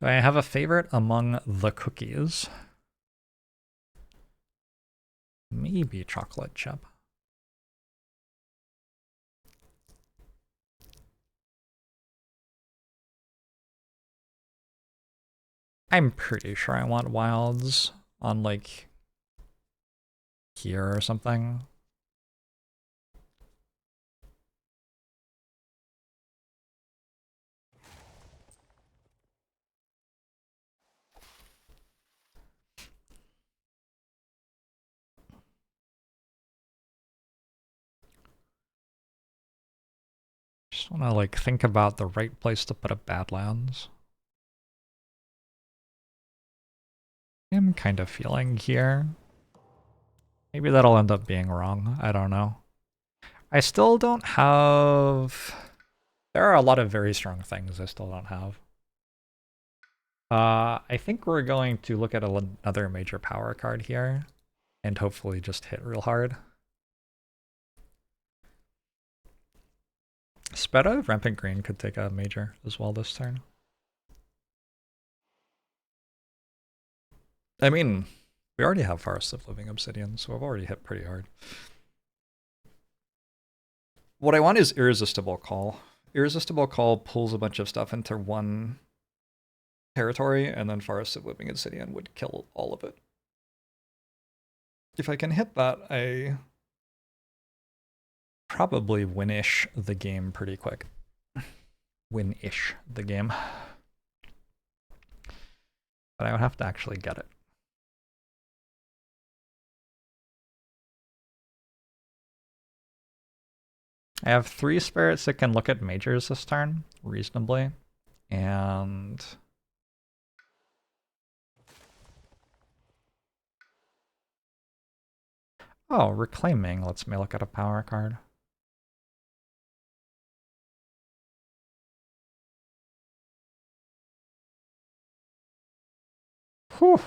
Do I have a favorite among the cookies? Maybe chocolate chip. I'm pretty sure I want wilds on, like, here or something. Just want to like think about the right place to put up Badlands. I'm kind of feeling here. Maybe that'll end up being wrong. I don't know. I still don't have... There are a lot of very strong things I still don't have. I think we're going to look at another major power card here and hopefully just hit real hard. Speta, Rampant Green could take a major as well this turn. I mean, we already have Forest of Living Obsidian, so I've already hit pretty hard. What I want is Irresistible Call. Irresistible Call pulls a bunch of stuff into one territory, and then Forest of Living Obsidian would kill all of it. If I can hit that, I probably win-ish the game pretty quick. Win-ish the game. But I would have to actually get it. I have 3 spirits that can look at majors this turn, reasonably. And... oh, Reclaiming lets me look at a power card. Whew.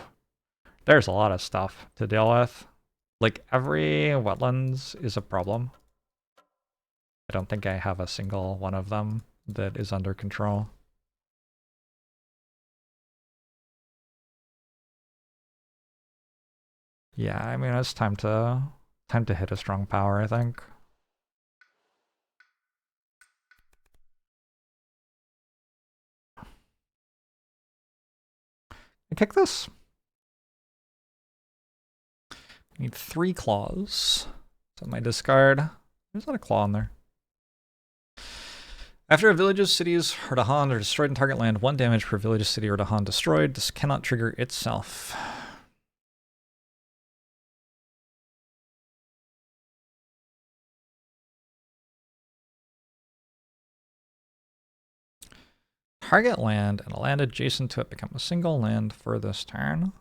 There's a lot of stuff to deal with. Like, every wetlands is a problem. I don't think I have a single one of them that is under control. Yeah, I mean, it's time to hit a strong power, I think. I kick this. I need 3 claws. So my discard. There's not a claw in there. After a village's, cities, or Dahan are destroyed in target land, 1 damage per village, city, or Dahan destroyed. This cannot trigger itself. Target land and a land adjacent to it become a single land for this turn.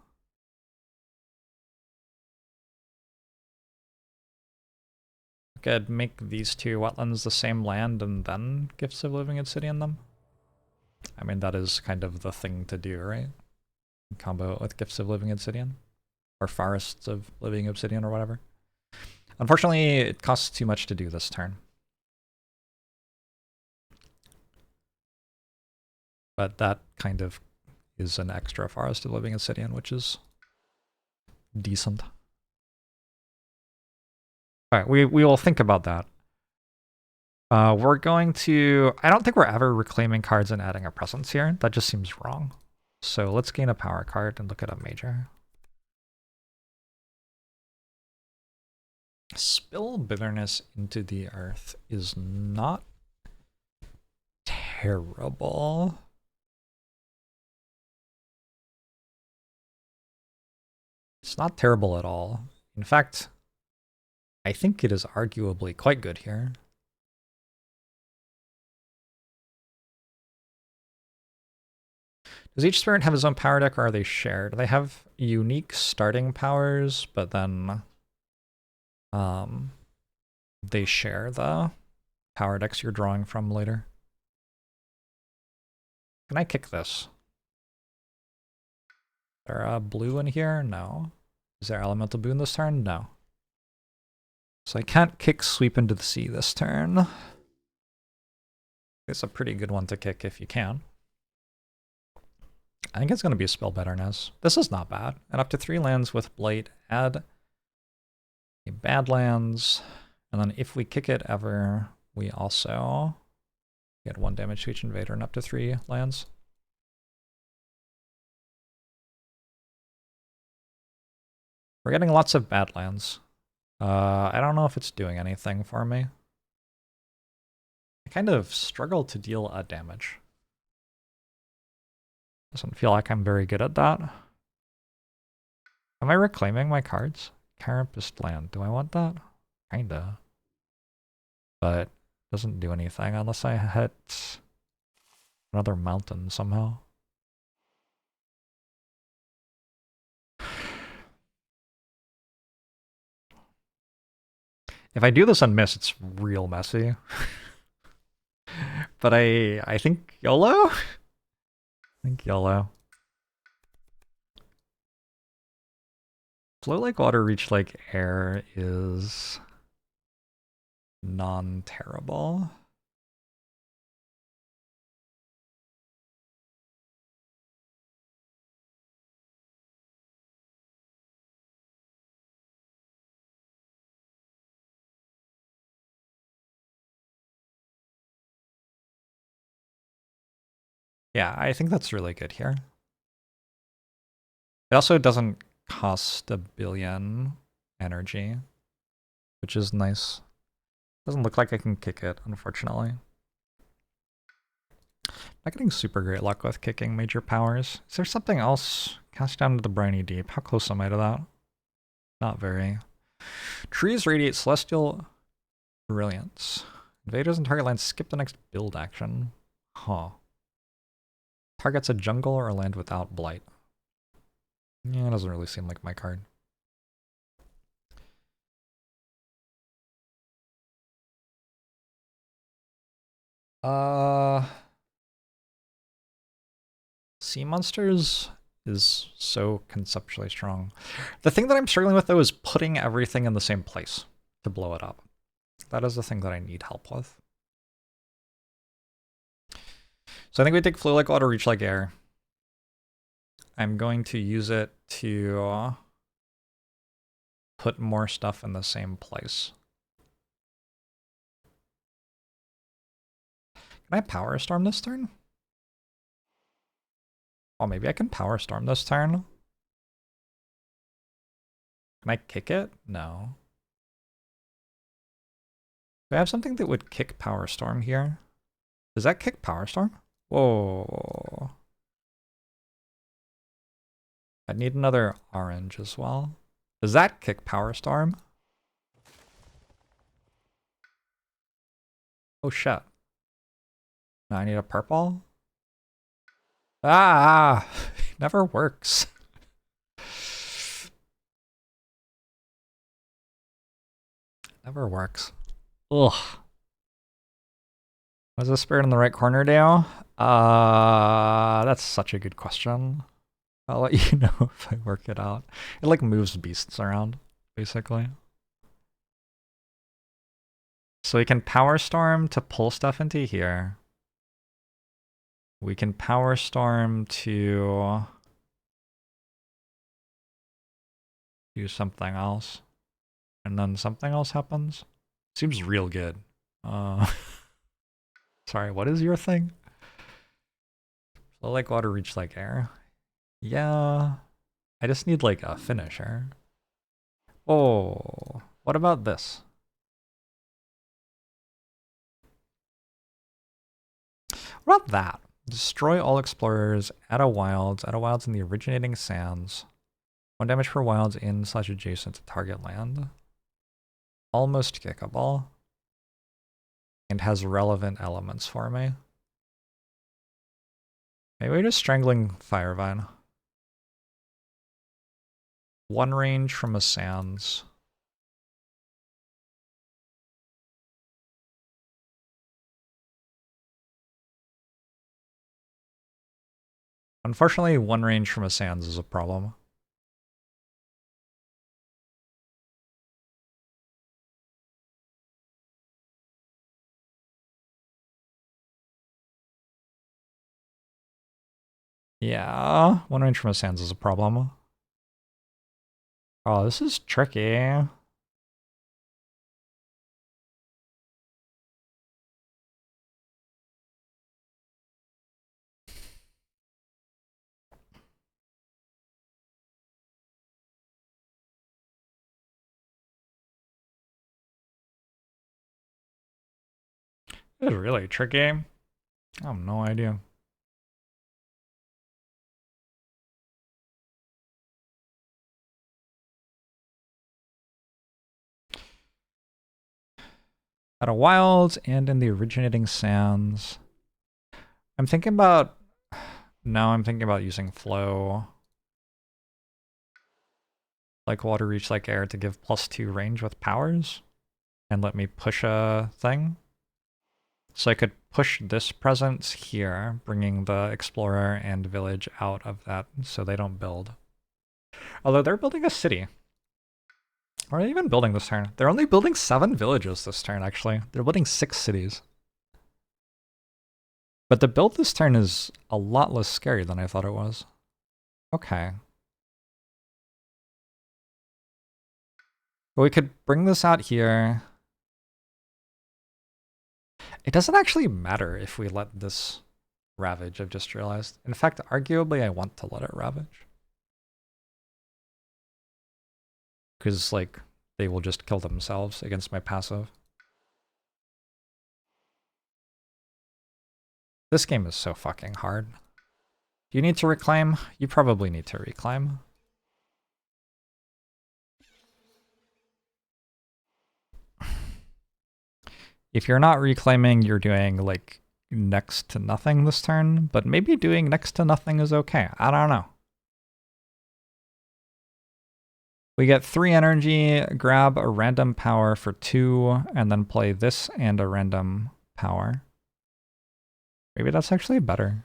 Could make these 2 wetlands the same land and then Gifts of Living Obsidian them. I mean, that is kind of the thing to do, right? Combo it with Gifts of Living Obsidian. Or Forests of Living Obsidian or whatever. Unfortunately, it costs too much to do this turn. But that kind of is an extra Forest of Living Obsidian, which is decent. Alright, we will think about that. We're going to... I don't think we're ever reclaiming cards and adding a presence here. That just seems wrong. So let's gain a power card and look at a major. Spill Bitterness into the Earth is not terrible. It's not terrible at all. In fact, I think it is arguably quite good here. Does each spirit have his own power deck, or are they shared? They have unique starting powers, but then they share the power decks you're drawing from later. Can I kick this? Is there a blue in here? No. Is there elemental boon this turn? No. So I can't kick Sweep into the Sea this turn. It's a pretty good one to kick if you can. I think it's going to be a Spell Bitterness. This is not bad. And up to 3 lands with Blight, add a Badlands. And then if we kick it ever, we also get 1 damage to each invader and up to 3 lands. We're getting lots of Badlands. I don't know if it's doing anything for me. I kind of struggle to deal a damage. Doesn't feel like I'm very good at that. Am I reclaiming my cards? Carapace Land. Do I want that? Kinda. But Doesn't do anything unless I hit another mountain somehow. If I do this and miss, it's real messy. But I think YOLO? I think YOLO. Flow like water, reach like air is non-terrible. Yeah, I think that's really good here. It also doesn't cost a billion energy, which is nice. Doesn't look like I can kick it, unfortunately. Not getting super great luck with kicking major powers. Is there something else? Cast down to the briny deep. How close am I to that? Not very. Trees radiate celestial brilliance. Invaders and target lands skip the next build action. Huh. Targets a jungle or land without blight. Yeah, it doesn't really seem like my card. Sea Monsters is so conceptually strong. The thing that I'm struggling with, though, is putting everything in the same place to blow it up. That is the thing that I need help with. So I think we take Flow Like Water, Reach Like Air. I'm going to use it to put more stuff in the same place. Can I Power Storm this turn? Oh, maybe I can Power Storm this turn. Can I kick it? No. Do I have something that would kick Power Storm here? Does that kick Power Storm? Whoa. I need another orange as well. Does that kick Power Storm? Oh shit. Now I need a purple? Ah! Never works. Never works. Ugh. What does the spirit in the right corner do? That's such a good question. I'll let you know if I work it out. It like moves beasts around, basically. So we can Power Storm to pull stuff into here. We can Power Storm to do something else. And then something else happens. Seems real good. Sorry, what is your thing? Flow like water, reach like air. Yeah. I just need like a finisher. Oh, what about this? What about that? Destroy all explorers, add a wilds in the originating sands. 1 damage for wilds in / adjacent to target land. Almost kickable. And has relevant elements for me. Maybe we're just strangling Firevine. 1 range from a sands. Unfortunately, 1 range from a sands is a problem. Yeah, 1 range from a sands is a problem. Oh, this is tricky. This is really tricky. I have no idea. Out of wilds and in the originating sands. I'm thinking about... No, I'm thinking about using flow. Like water, reach, like air to give +2 range with powers. And let me push a thing. So I could push this presence here, bringing the explorer and village out of that so they don't build. Although they're building a city. Are they even building this turn? They're only building 7 villages this turn, actually. They're building 6 cities. But the build this turn is a lot less scary than I thought it was. Okay. But we could bring this out here. It doesn't actually matter if we let this ravage, I've just realized. In fact, arguably I want to let it ravage. Because, like, they will just kill themselves against my passive. This game is so fucking hard. Do you need to reclaim? You probably need to reclaim. If you're not reclaiming, you're doing, like, next to nothing this turn, but maybe doing next to nothing is okay. I don't know. We get 3 energy, grab a random power for 2, and then play this and a random power. Maybe that's actually better.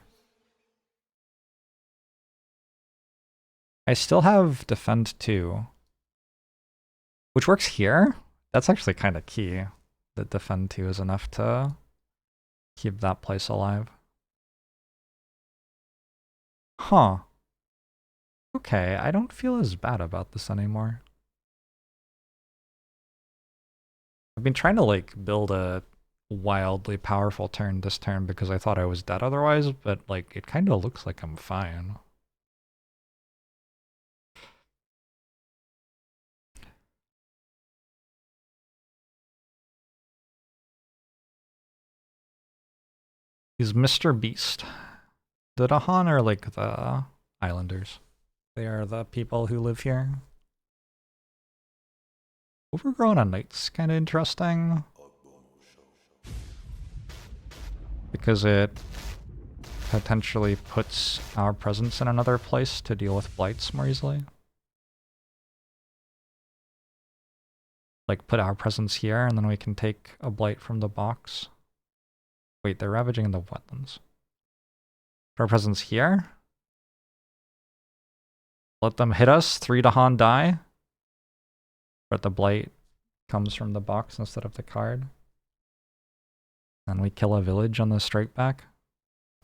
I still have defend 2, which works here. That's actually kind of key. That defend 2 is enough to keep that place alive. Huh. Okay, I don't feel as bad about this anymore. I've been trying to, like, build a wildly powerful turn this turn because I thought I was dead otherwise, but, like, it kind of looks like I'm fine. Is Mr. Beast. The Dahan are like the islanders. They are the people who live here. Overgrown on Night's kind of interesting. Because it potentially puts our presence in another place to deal with blights more easily. Like, put our presence here, and then we can take a blight from the box. Wait, they're ravaging in the wetlands. Put our presence here. Let them hit us. 3 Dahan die. But the blight comes from the box instead of the card. And we kill a village on the strike back.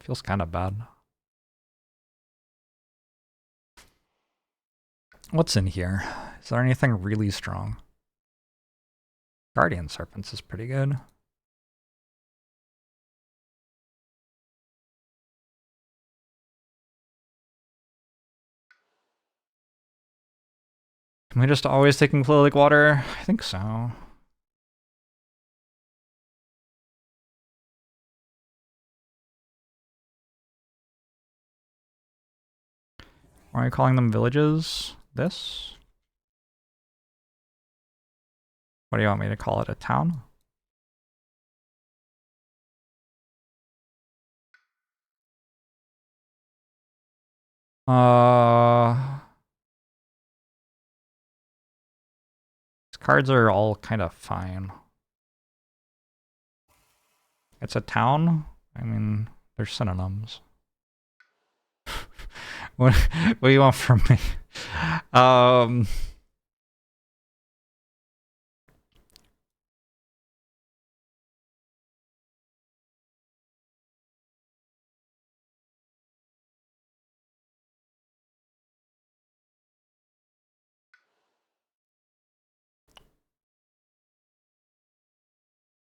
Feels kind of bad. What's in here? Is there anything really strong? Guardian Serpents is pretty good. Am I just always taking flow like water? I think so. Why are you calling them villages? This? What do you want me to call it? A town? These cards are all kind of fine. It's a town? I mean, they're synonyms. What do you want from me?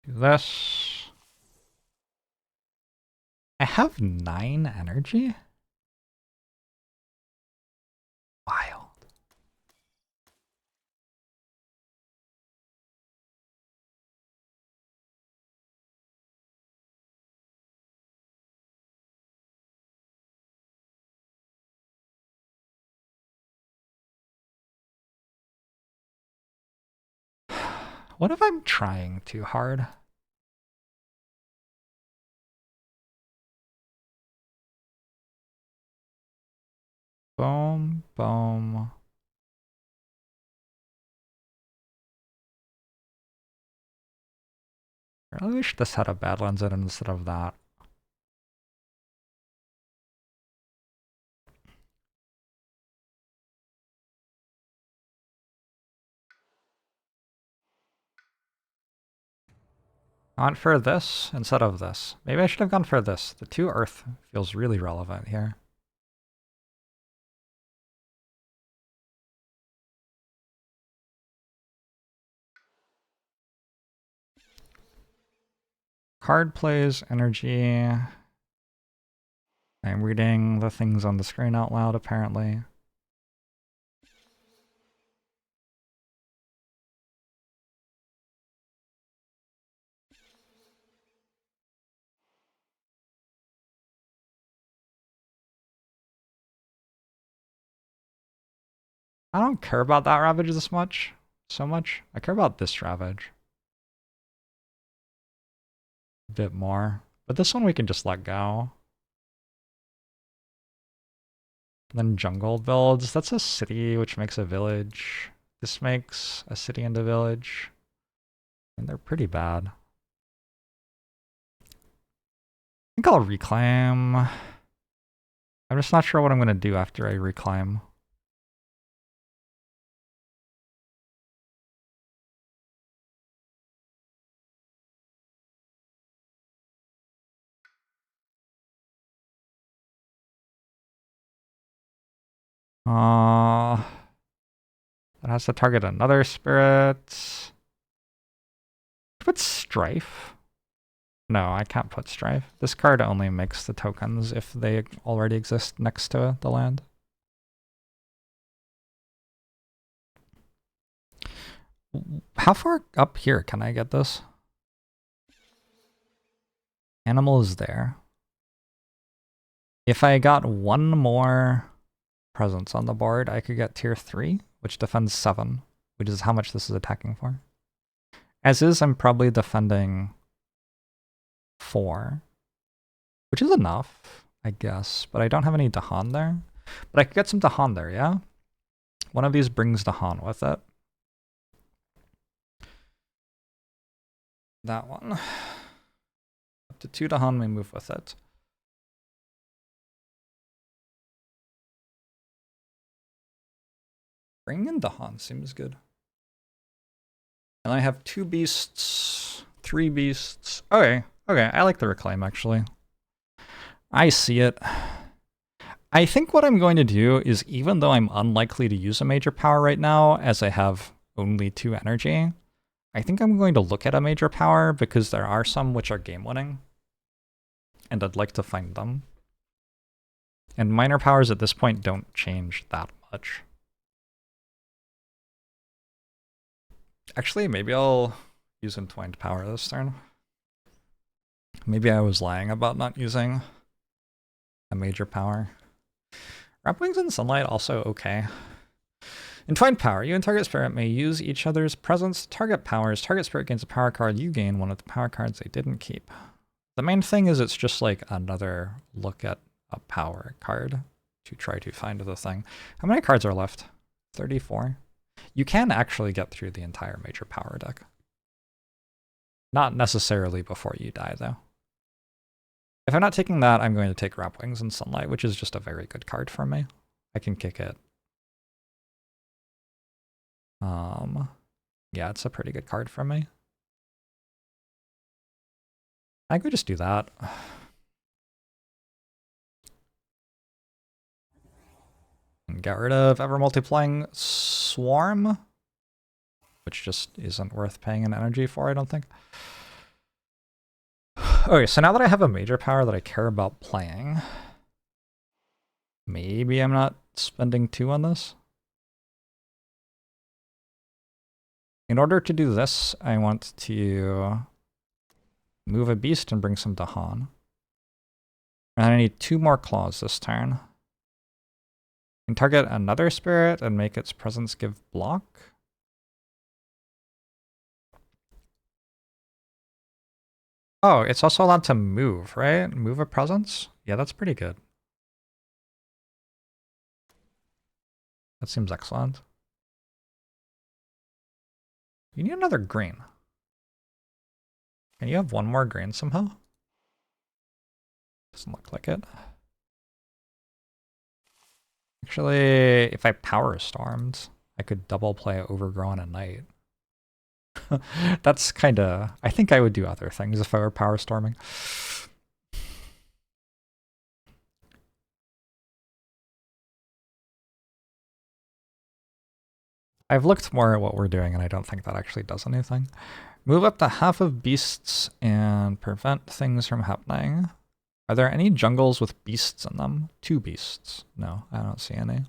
Do this. I have 9 energy? Wild. What if I'm trying too hard? Boom, boom. I really wish this had a Badlands in it instead of that. I went for this instead of this. Maybe I should have gone for this. The 2 Earth feels really relevant here. Card plays, energy. I'm reading the things on the screen out loud, apparently. I don't care about that Ravage so much. I care about this Ravage a bit more. But this one we can just let go. And then jungle builds. That's a city, which makes a village. This makes a city and a village. And they're pretty bad. I think I'll reclaim. I'm just not sure what I'm going to do after I reclaim. That has to target another spirit. Put Strife. No, I can't put Strife. This card only makes the tokens if they already exist next to the land. How far up here can I get this? Animal is there. If I got one more presence on the board, I could get tier 3, which defends 7, which is how much this is attacking for. As is, I'm probably defending 4, which is enough, I guess, but I don't have any Dahan there. But I could get some Dahan there, yeah? One of these brings Dahan with it. That one. Up to 2 Dahan, we move with it. Bring in Dahan seems good. And I have 2 beasts, 3 beasts. Okay, I like the reclaim actually. I see it. I think what I'm going to do is, even though I'm unlikely to use a major power right now, as I have only 2 energy, I think I'm going to look at a major power because there are some which are game winning. And I'd like to find them. And minor powers at this point don't change that much. Actually, maybe I'll use Entwined Power this turn. Maybe I was lying about not using a major power. Wrap Wings and Sunlight also okay. Entwined Power. You and target spirit may use each other's presence to target powers. Target spirit gains a power card. You gain one of the power cards they didn't keep. The main thing is it's just like another look at a power card to try to find the thing. How many cards are left? 34. You can actually get through the entire major power deck. Not necessarily before you die, though. If I'm not taking that, I'm going to take Wrap Wings and Sunlight, which is just a very good card for me. I can kick it. Yeah, it's a pretty good card for me. I could just do that. And get rid of Ever Multiplying Swarm, which just isn't worth paying an energy for, I don't think. Okay, so now that I have a major power that I care about playing, maybe I'm not spending 2 on this. In order to do this, I want to move a beast and bring some Dahan. And I need 2 more claws this turn. And target another spirit and make its presence give block. Oh, it's also allowed to move, right? Move a presence? Yeah, that's pretty good. That seems excellent. You need another green. Can you have one more green somehow? Doesn't look like it. Actually, if I power stormed, I could double play Overgrown at night. That's kinda... I think I would do other things if I were power storming. I've looked more at what we're doing and I don't think that actually does anything. Move up to half of beasts and prevent things from happening. Are there any jungles with beasts in them? 2 beasts. No, I don't see any.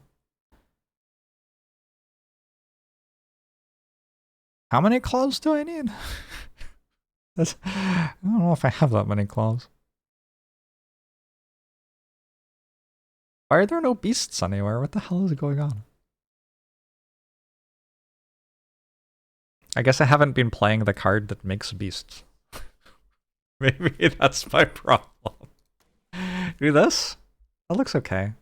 How many claws do I need? I don't know if I have that many claws. Why are there no beasts anywhere? What the hell is going on? I guess I haven't been playing the card that makes beasts. Maybe that's my problem. Do this? That looks okay.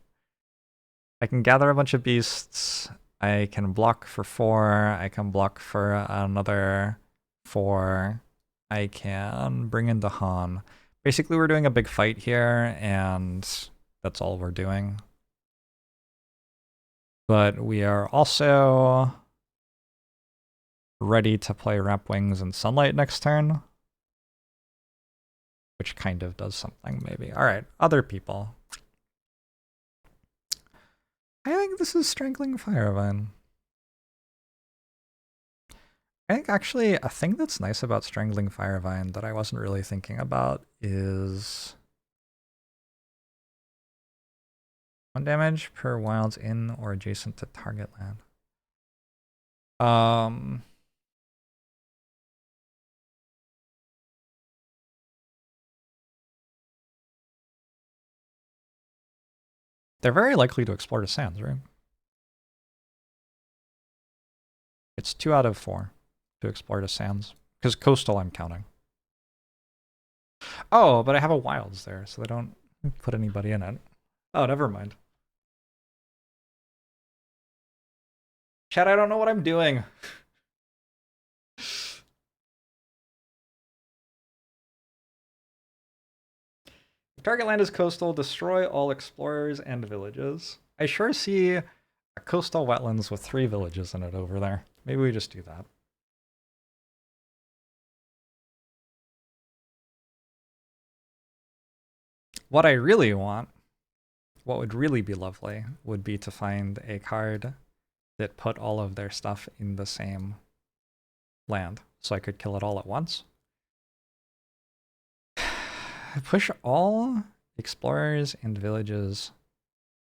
I can gather a bunch of beasts. I can block for 4. I can block for another 4. I can bring in the Han. Basically, we're doing a big fight here, and that's all we're doing. But we are also ready to play Wrap Wings and Sunlight next turn, which kind of does something, maybe. All right, other people. I think this is Strangling Firevine. I think actually a thing that's nice about Strangling Firevine that I wasn't really thinking about is 1 damage per wilds in or adjacent to target land. They're very likely to explore the sands, right? It's 2 out of 4 to explore the sands. Because coastal I'm counting. Oh, but I have a wilds there, so they don't put anybody in it. Oh, never mind. Chat, I don't know what I'm doing. If target land is coastal, destroy all explorers and villages. I sure see a coastal wetlands with 3 villages in it over there. Maybe we just do that. What I really want, what would really be lovely, would be to find a card that put all of their stuff in the same land, so I could kill it all at once. Push all explorers and villages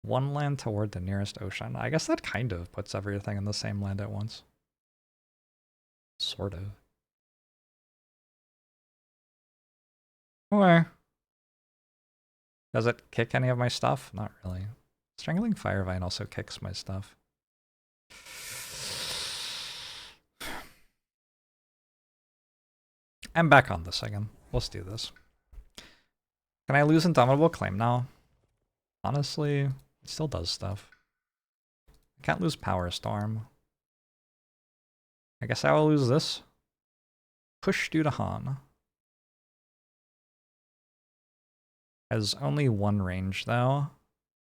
1 land toward the nearest ocean. I guess that kind of puts everything in the same land at once. Sort of. Or does it kick any of my stuff? Not really. Strangling Firevine also kicks my stuff. I'm back on this again. Let's do this. Can I lose Indomitable Claim now? Honestly, it still does stuff. I can't lose Power Storm. I guess I will lose this. Push due to Han. Has only 1 range though.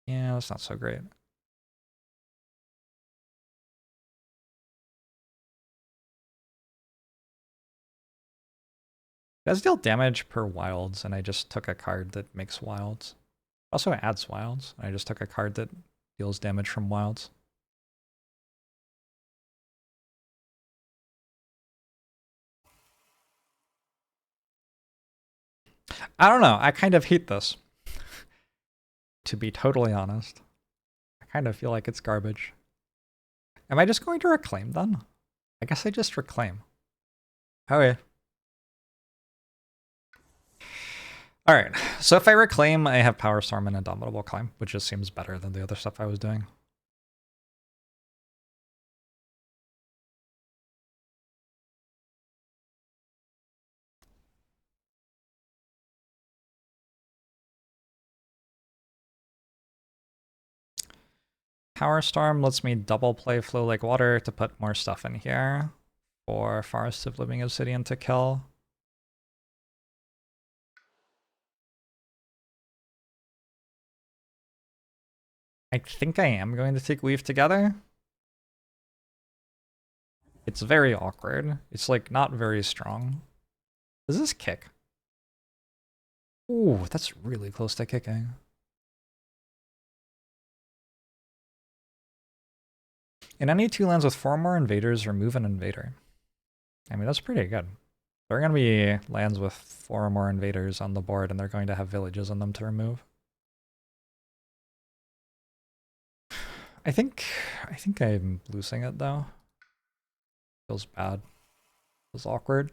Yeah, that's not so great. It does deal damage per wilds, and I just took a card that makes wilds. Also adds wilds. I just took a card that deals damage from wilds. I don't know. I kind of hate this. To be totally honest. I kind of feel like it's garbage. Am I just going to reclaim then? I guess I just reclaim. Okay. Alright, so if I reclaim, I have Power Storm and Indomitable Claim, which just seems better than the other stuff I was doing. Power Storm lets me double play Flow Like Water to put more stuff in here for Forest of Living Obsidian to kill. I think I am going to take Weave Together. It's very awkward. It's like not very strong. Does this kick? Ooh, that's really close to kicking. In any two lands with 4 more invaders, remove an invader. I mean, that's pretty good. There are going to be lands with 4 more invaders on the board, and they're going to have villages in them to remove. I think I'm losing it, though. Feels bad. Feels awkward.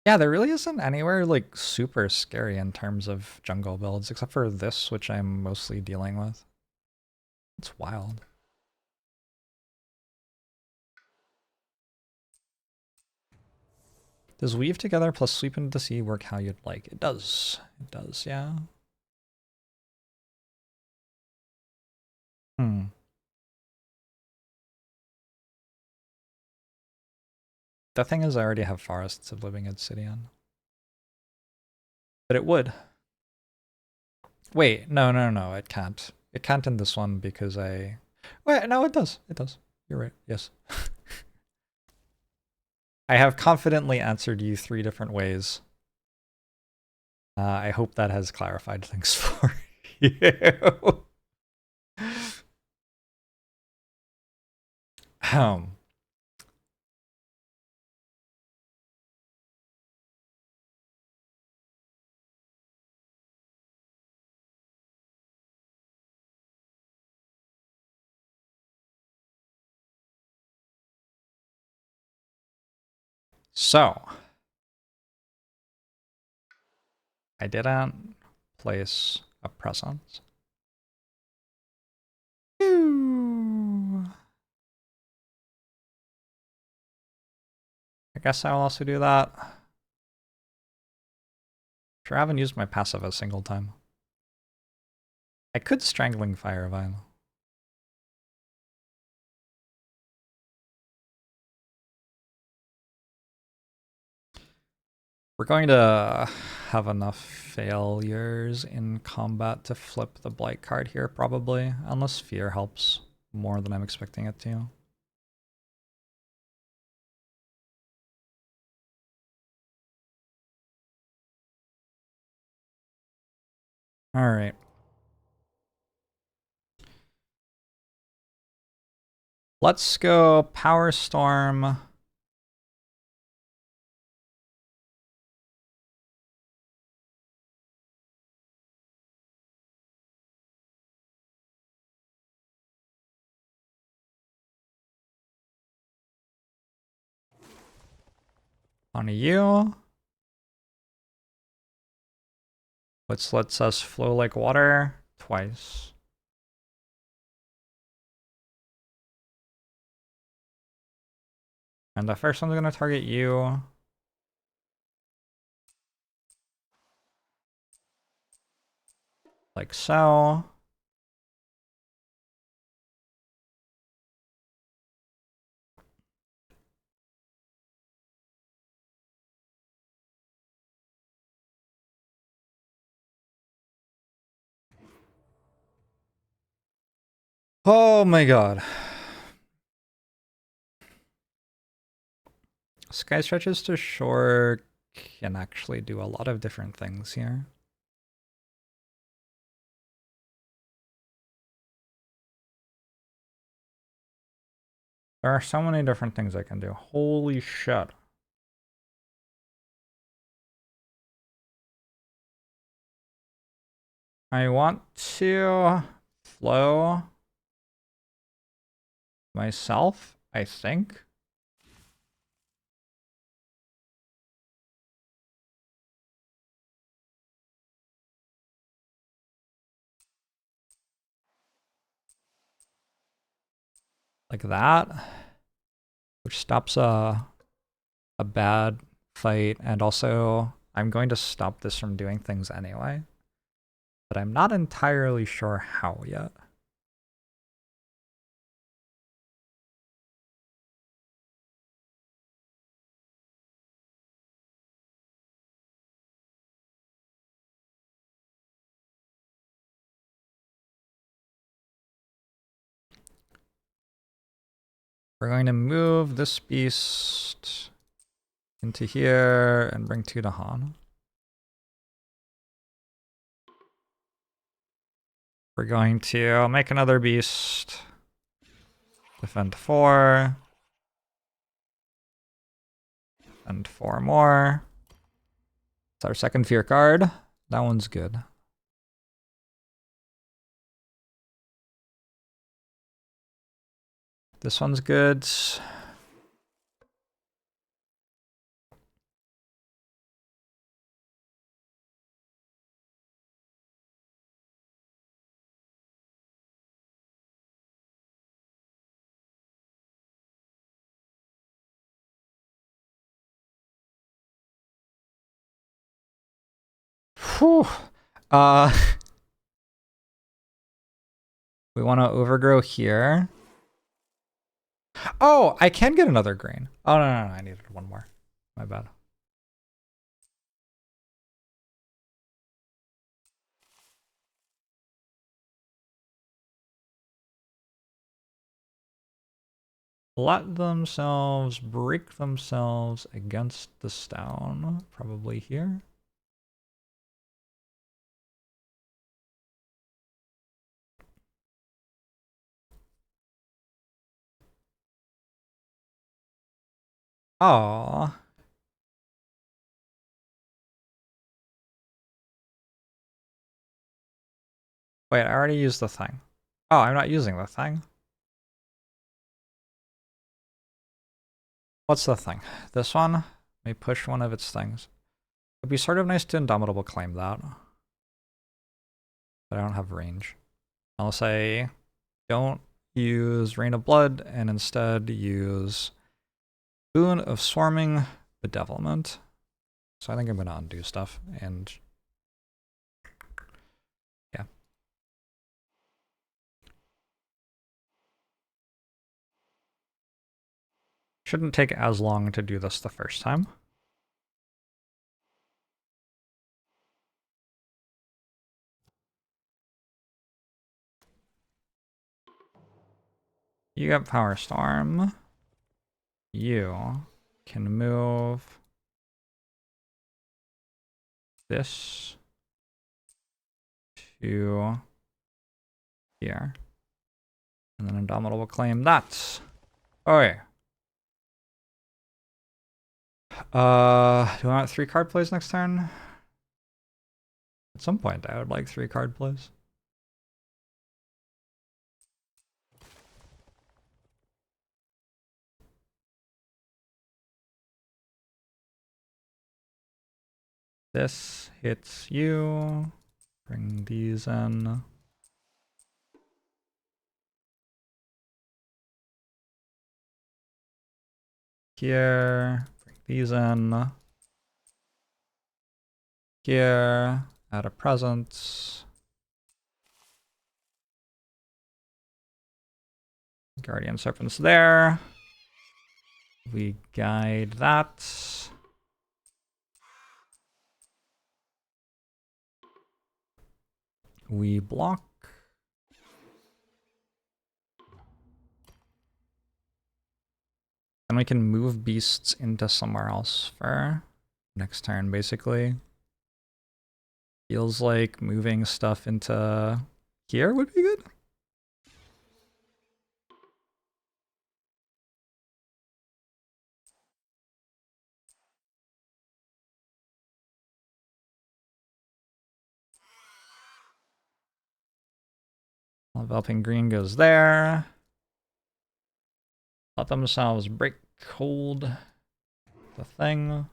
Yeah, there really isn't anywhere like super scary in terms of jungle builds, except for this, which I'm mostly dealing with. It's wild. Does Weave Together plus Sweep into the Sea work how you'd like? It does. It does, yeah. Hmm. The thing is, I already have Forests of Living Obsidian. But it would. Wait, no, it can't. It can't in this one because I... Wait, no, it does. It does. You're right, yes. I have confidently answered you 3 different ways. I hope that has clarified things for you. Um, so, I didn't place a present. I guess I'll also do that. Sure, I haven't used my passive a single time. I could Strangling Fire Vine. We're going to have enough failures in combat to flip the Blight card here, probably, unless Fear helps more than I'm expecting it to. Alright. Let's go Power Storm. On you. Which lets us Flow Like Water twice. And the first one's going to target you. Like so. Oh my god. Sky Stretches to Shore can actually do a lot of different things here. There are so many different things I can do. Holy shit. I want to flow myself, I think. like that, which stops a bad fight, and also I'm going to stop this from doing things anyway, but I'm not entirely sure how yet. We're going to move this beast into here and bring 2 to Han. We're going to make another beast. Defend 4. And 4 more. It's our second fear card. That one's good. This one's good. Whew. We want to overgrow here. Oh, I can get another green. Oh, no, I needed one more. My bad. Let themselves break themselves against the stone. Probably here. Oh. Wait, I already used the thing. Oh, I'm not using the thing. What's the thing? This one? May push one of its things. It'd be sort of nice to Indomitable claim that. But I don't have range. I'll say don't use Rain of Blood and instead use Boon of Swarming Bedevilment. So I think I'm going to undo stuff and yeah. Shouldn't take as long to do this the first time. You got Power Storm. You can move this to here. And then Indomitable will claim that. Oh yeah. Do I want 3 card plays next turn? At some point I would like 3 card plays. This hits you. Bring these in. Here. Bring these in. Here. Add a presence. Guardian Serpent's there. We guide that. We block. Then we can move beasts into somewhere else for next turn, basically. Feels like moving stuff into here would be good. Enveloping Green goes there. Let themselves break hold the thing.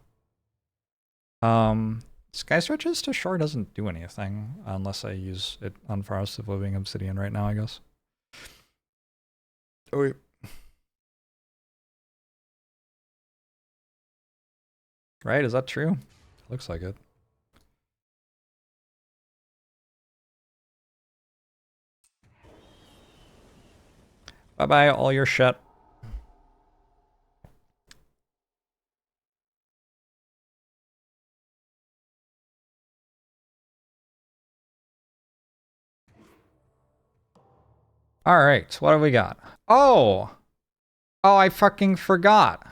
Sky Stretches to shore doesn't do anything unless I use it on Forest of Living Obsidian right now, I guess. Oh wait. Right? Is that true? Looks like it. Bye-bye, all your shit. Alright, what have we got? Oh! Oh, I fucking forgot.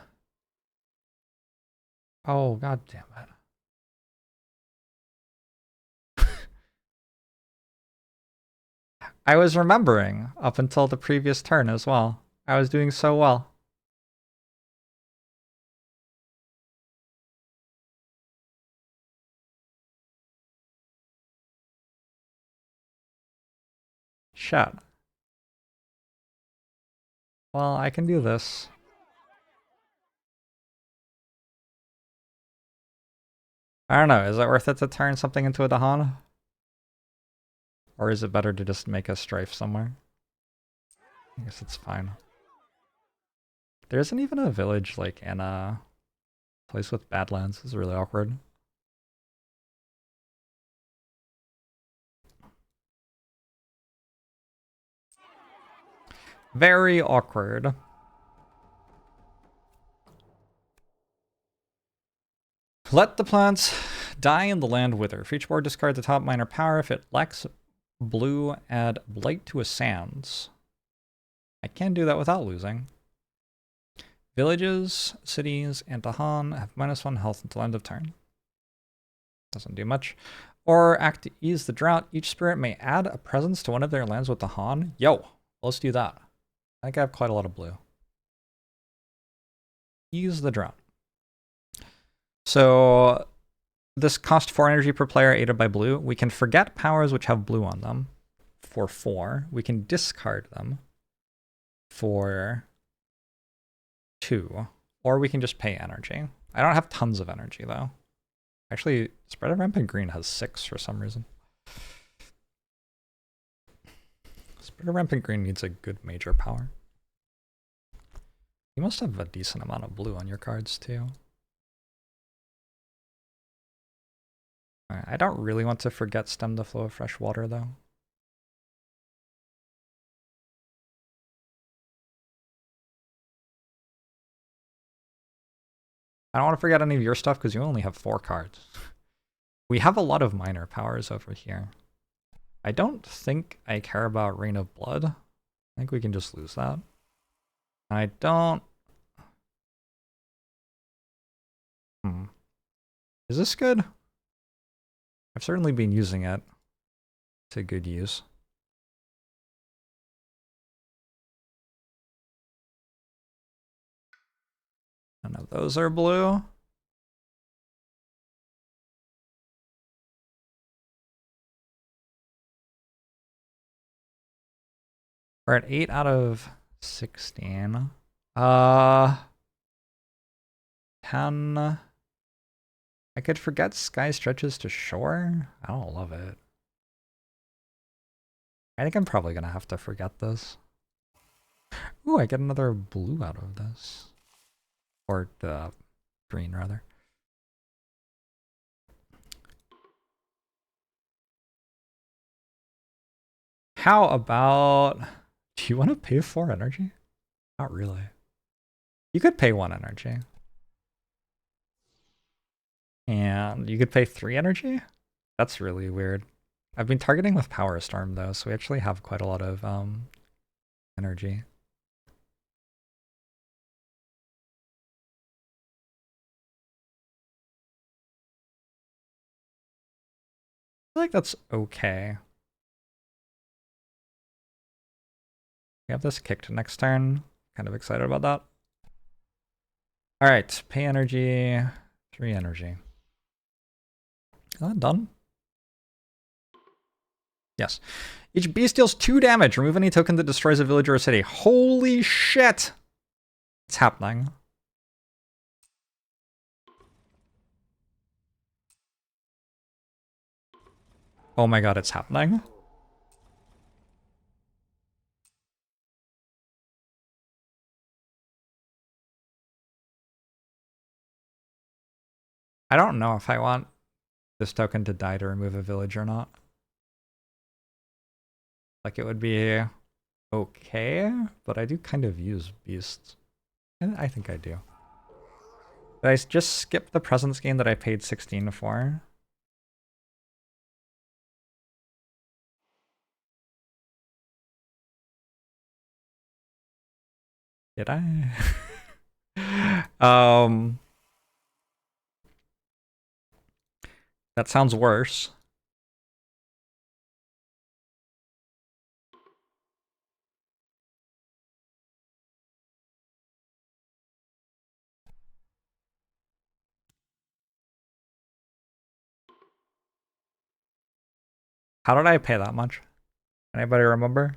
Oh, god damn it. I was remembering up until the previous turn as well. I was doing so well. Shit. Well, I can do this. I don't know, is it worth it to turn something into a Dahan? Or is it better to just make a strife somewhere? I guess it's fine. There isn't even a village like in a place with badlands. This is really awkward. Very awkward. Let the plants die and the land wither. For each board, discard the top minor power. If it lacks blue, add blight to a sands. I can do that without losing. Villages, cities, and Dahan have -1 health until end of turn. Doesn't do much. Or act to ease the drought. Each spirit may add a presence to one of their lands with Dahan. Yo, let's do that. I think I have quite a lot of blue. Ease the drought. So this costs 4 energy per player aided by blue. We can forget powers which have blue on them for 4. We can discard them for 2. Or we can just pay energy. I don't have tons of energy though. Actually, Spread of Rampant Green has 6 for some reason. Spread of Rampant Green needs a good major power. You must have a decent amount of blue on your cards too. Right, I don't really want to forget Stem the Flow of Fresh Water though. I don't want to forget any of your stuff because you only have 4 cards. We have a lot of minor powers over here. I don't think I care about Rain of Blood. I think we can just lose that. I don't... Is this good? I've certainly been using it to good use. None of those are blue. We're at 8 out of 16. 10. I could forget Sky Stretches to Shore. I don't love it. I think I'm probably gonna have to forget this. Ooh, I get another blue out of this. Or green, rather. How about... Do you want to pay 4 energy? Not really. You could pay 1 energy. And you could pay 3 energy? That's really weird. I've been targeting with Power Storm though, so we actually have quite a lot of energy. I feel like that's okay. We have this kicked next turn. Kind of excited about that. Alright, pay energy, 3 energy. Is that done? Yes. Each beast deals 2 damage. Remove any token that destroys a village or a city. Holy shit! It's happening. Oh my god, it's happening. I don't know if I want this token to die to remove a village or not. Like, it would be okay, but I do kind of use beasts. And I think I do. Did I just skip the presence gain that I paid 16 for? Did I? That sounds worse. How did I pay that much? Anybody remember?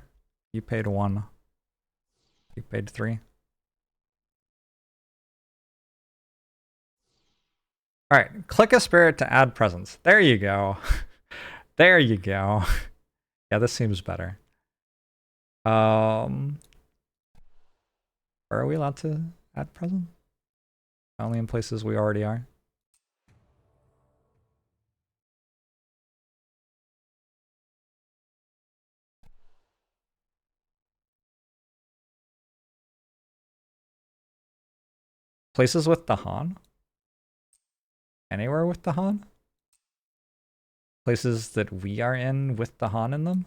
You paid 1. You paid 3. Alright, click a spirit to add presence. There you go. There you go. Yeah, this seems better. Where are we allowed to add presence? Only in places we already are. Places with the Han? Anywhere with the Han? Places that we are in with the Han in them?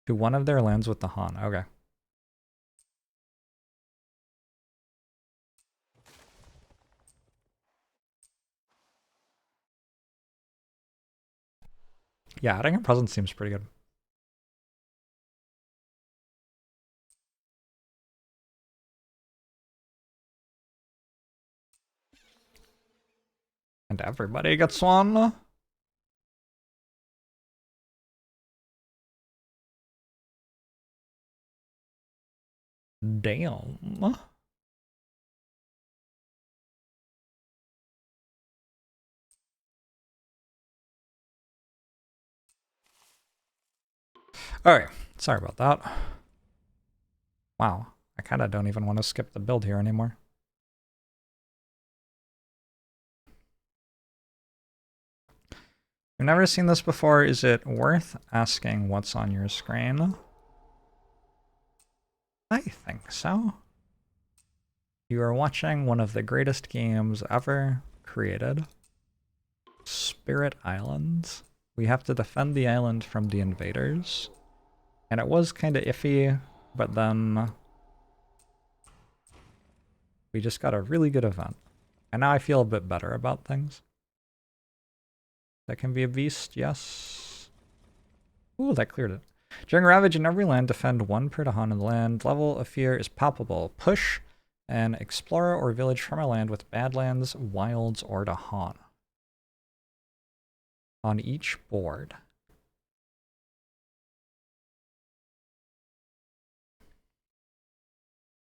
To one of their lands with the Han. Okay. Yeah, adding a presence seems pretty good. And everybody gets one. Damn. Alright, sorry about that. Wow, I kind of don't even want to skip the build here anymore. You've never seen this before. Is it worth asking what's on your screen? I think so. You are watching one of the greatest games ever created. Spirit Islands. We have to defend the island from the invaders. And it was kind of iffy, but then we just got a really good event. And now I feel a bit better about things. That can be a beast, yes. Ooh, that cleared it. During Ravage in every land, defend 1 per Han in the land. Level of fear is palpable. Push an explorer or village from a land with badlands, wilds, or Han on each board.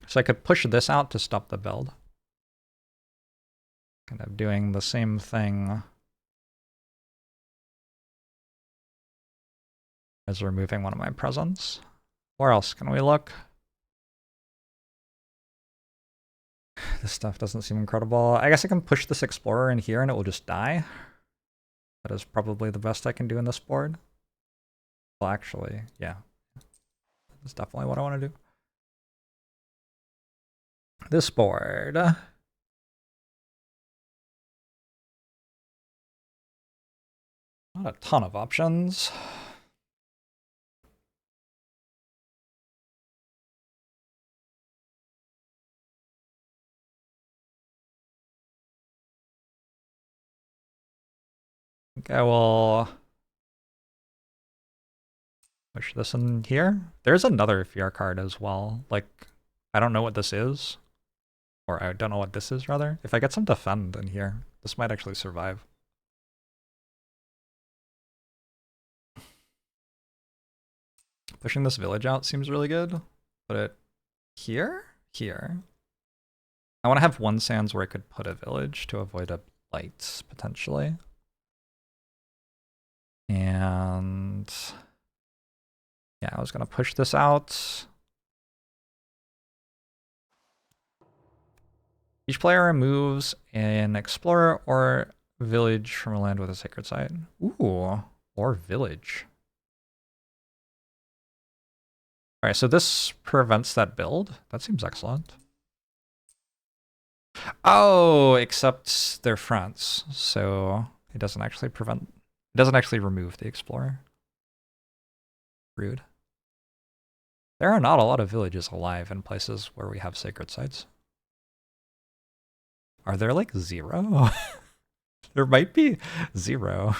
So I could push this out to stop the build. Kind of doing the same thing as removing one of my presents. Where else can we look? This stuff doesn't seem incredible. I guess I can push this explorer in here and it will just die. That is probably the best I can do in this board. Well, actually, yeah. That's definitely what I want to do. This board. Not a ton of options. I think I will push this in here. There's another fear card as well. Like, I don't know what this is. Or I don't know what this is, rather. If I get some defend in here, this might actually survive. Pushing this village out seems really good. Put it here? Here. I want to have one sands where I could put a village to avoid a blight, potentially. And yeah, I was going to push this out. Each player removes an explorer or village from a land with a sacred site. Ooh, or village. All right, so this prevents that build. That seems excellent. Oh, except they're fronts, so it doesn't actually prevent. It doesn't actually remove the explorer. Rude. There are not a lot of villages alive in places where we have sacred sites. Are there like 0? There might be 0.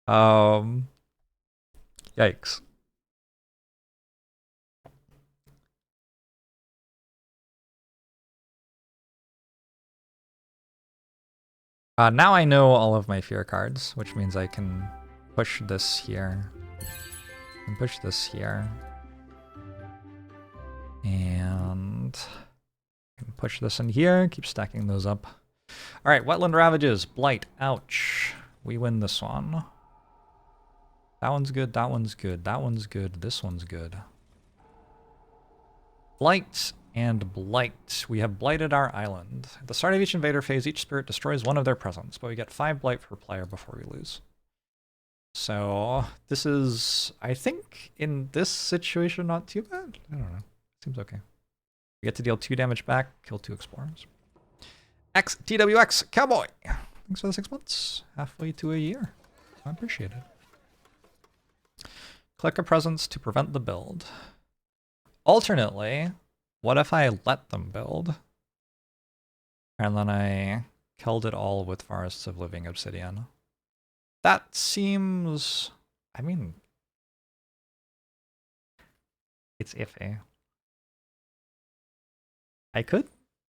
Yikes. Now I know all of my fear cards, which means I can push this here. And push this here. And I can push this in here, keep stacking those up. Alright, Wetland Ravages, Blight, ouch. We win this one. That one's good, that one's good, that one's good, this one's good. Blight and Blight. We have blighted our island. At the start of each invader phase, each spirit destroys one of their presence, but we get 5 blight per player before we lose. So this is, I think, in this situation, not too bad. I don't know. Seems okay. We get to deal 2 damage back, kill 2 explorers. TWX Cowboy. Thanks for the 6 months. Halfway to a year. I appreciate it. Click a presence to prevent the build. Alternately, what if I let them build? And then I killed it all with Forests of Living Obsidian. That seems... I mean... it's iffy. I could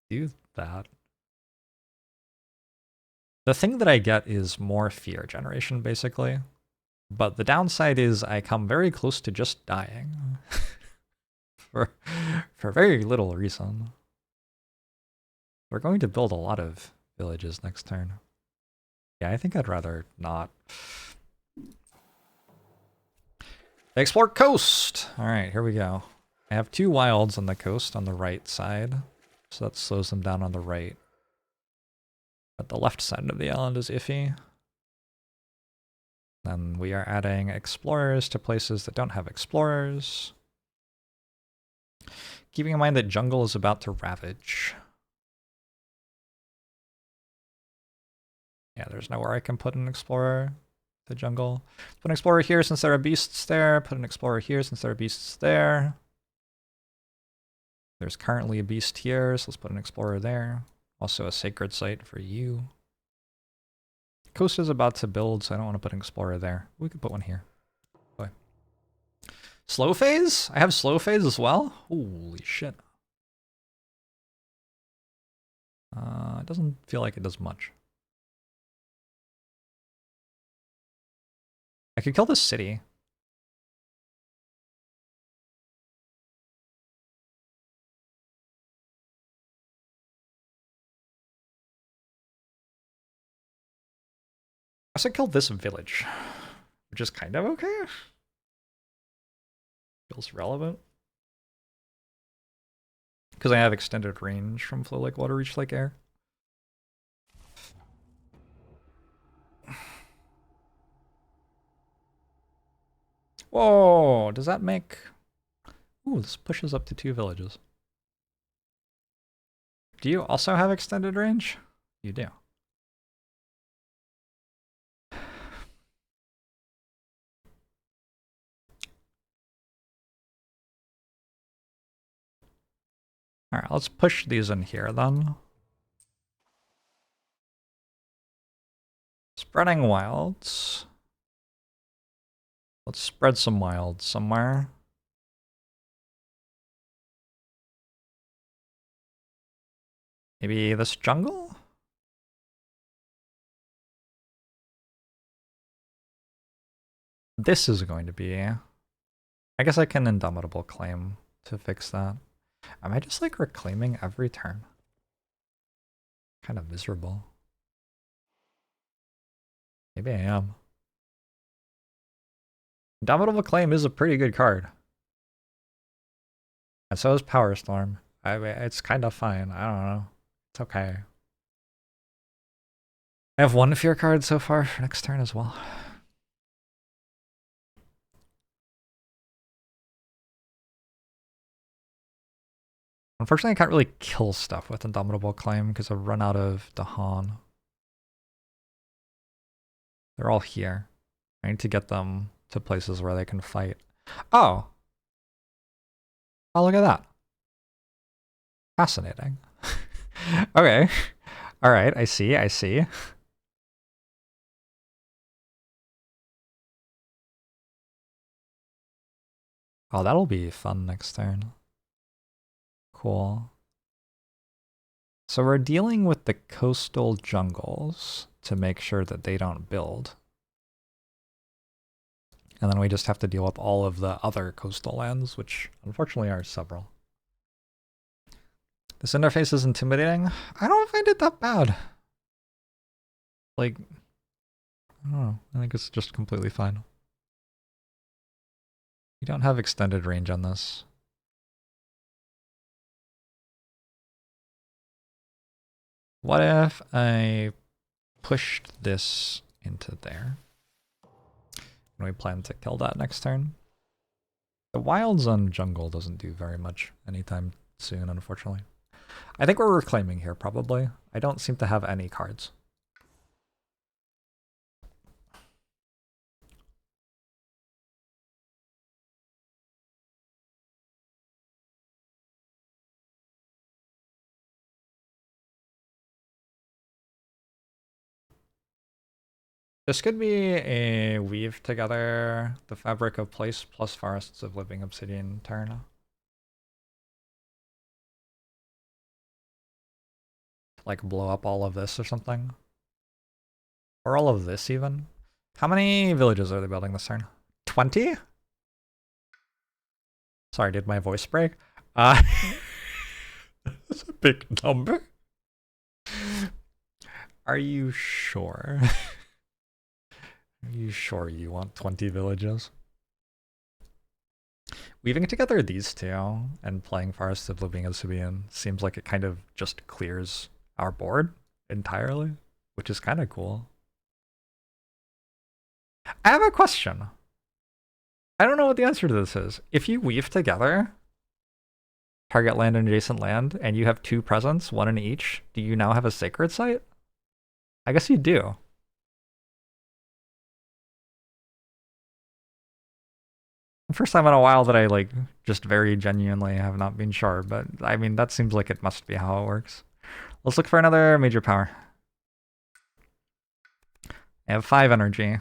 do that. The thing that I get is more fear generation, basically. But the downside is I come very close to just dying. for very little reason. We're going to build a lot of villages next turn. Yeah, I think I'd rather not. They explore coast! Alright, here we go. I have 2 wilds on the coast on the right side. So that slows them down on the right. But the left side of the island is iffy. Then we are adding explorers to places that don't have explorers. Keeping in mind that jungle is about to ravage. Yeah, there's nowhere I can put an explorer. The jungle. Put an explorer here since there are beasts there. Put an explorer here since there are beasts there. There's currently a beast here, so let's put an explorer there. Also a sacred site for you. Coast is about to build, so I don't want to put an explorer there. We could put one here. Boy. Slow phase? I have slow phase as well? Holy shit. It doesn't feel like it does much. I could kill this city. I also killed this village, which is kind of okay. Feels relevant. Because I have extended range from Flow Like Water, Reach Like Air. Whoa, does that make... Ooh, this pushes up to 2 villages. Do you also have extended range? You do. Alright, let's push these in here then. Spreading wilds. Let's spread some wilds somewhere. Maybe this jungle? This is going to be... I guess I can Indomitable Claim to fix that. Am I just like reclaiming every turn? Kind of miserable. Maybe I am. Indomitable Claim is a pretty good card. And so is Power Storm. I mean, it's kind of fine. I don't know. It's okay. I have one fear card so far for next turn as well. Unfortunately, I can't really kill stuff with Indomitable Claim because I've run out of Dahan. They're all here. I need to get them to places where they can fight. Oh! Oh, look at that. Fascinating. Okay. Alright, I see, I see. Oh, that'll be fun next turn. Cool. So we're dealing with the coastal jungles to make sure that they don't build. And then we just have to deal with all of the other coastal lands, which unfortunately are several. This interface is intimidating. I don't find it that bad. Like, I don't know. I think it's just completely fine. You don't have extended range on this. What if I pushed this into there? And we plan to kill that next turn. The wilds on jungle doesn't do very much anytime soon, unfortunately. I think we're reclaiming here, probably. I don't seem to have any cards. This could be a weave together the Fabric of Place plus Forests of Living Obsidian turn. Like blow up all of this or something. Or all of this even. How many villages are they building this turn? 20? Sorry, did my voice break? That's a big number. Are you sure? Are you sure you want 20 villages? Weaving together these two and playing Forest of Living Obsidian seems like it kind of just clears our board entirely, which is kind of cool. I have a question. I don't know what the answer to this is. If you weave together target land and adjacent land, and you have 2 presents, 1 in each, do you now have a sacred site? I guess you do. First time in a while that I like just very genuinely have not been sure, but I mean that seems like it must be how it works. Let's look for another major power. I have 5 energy.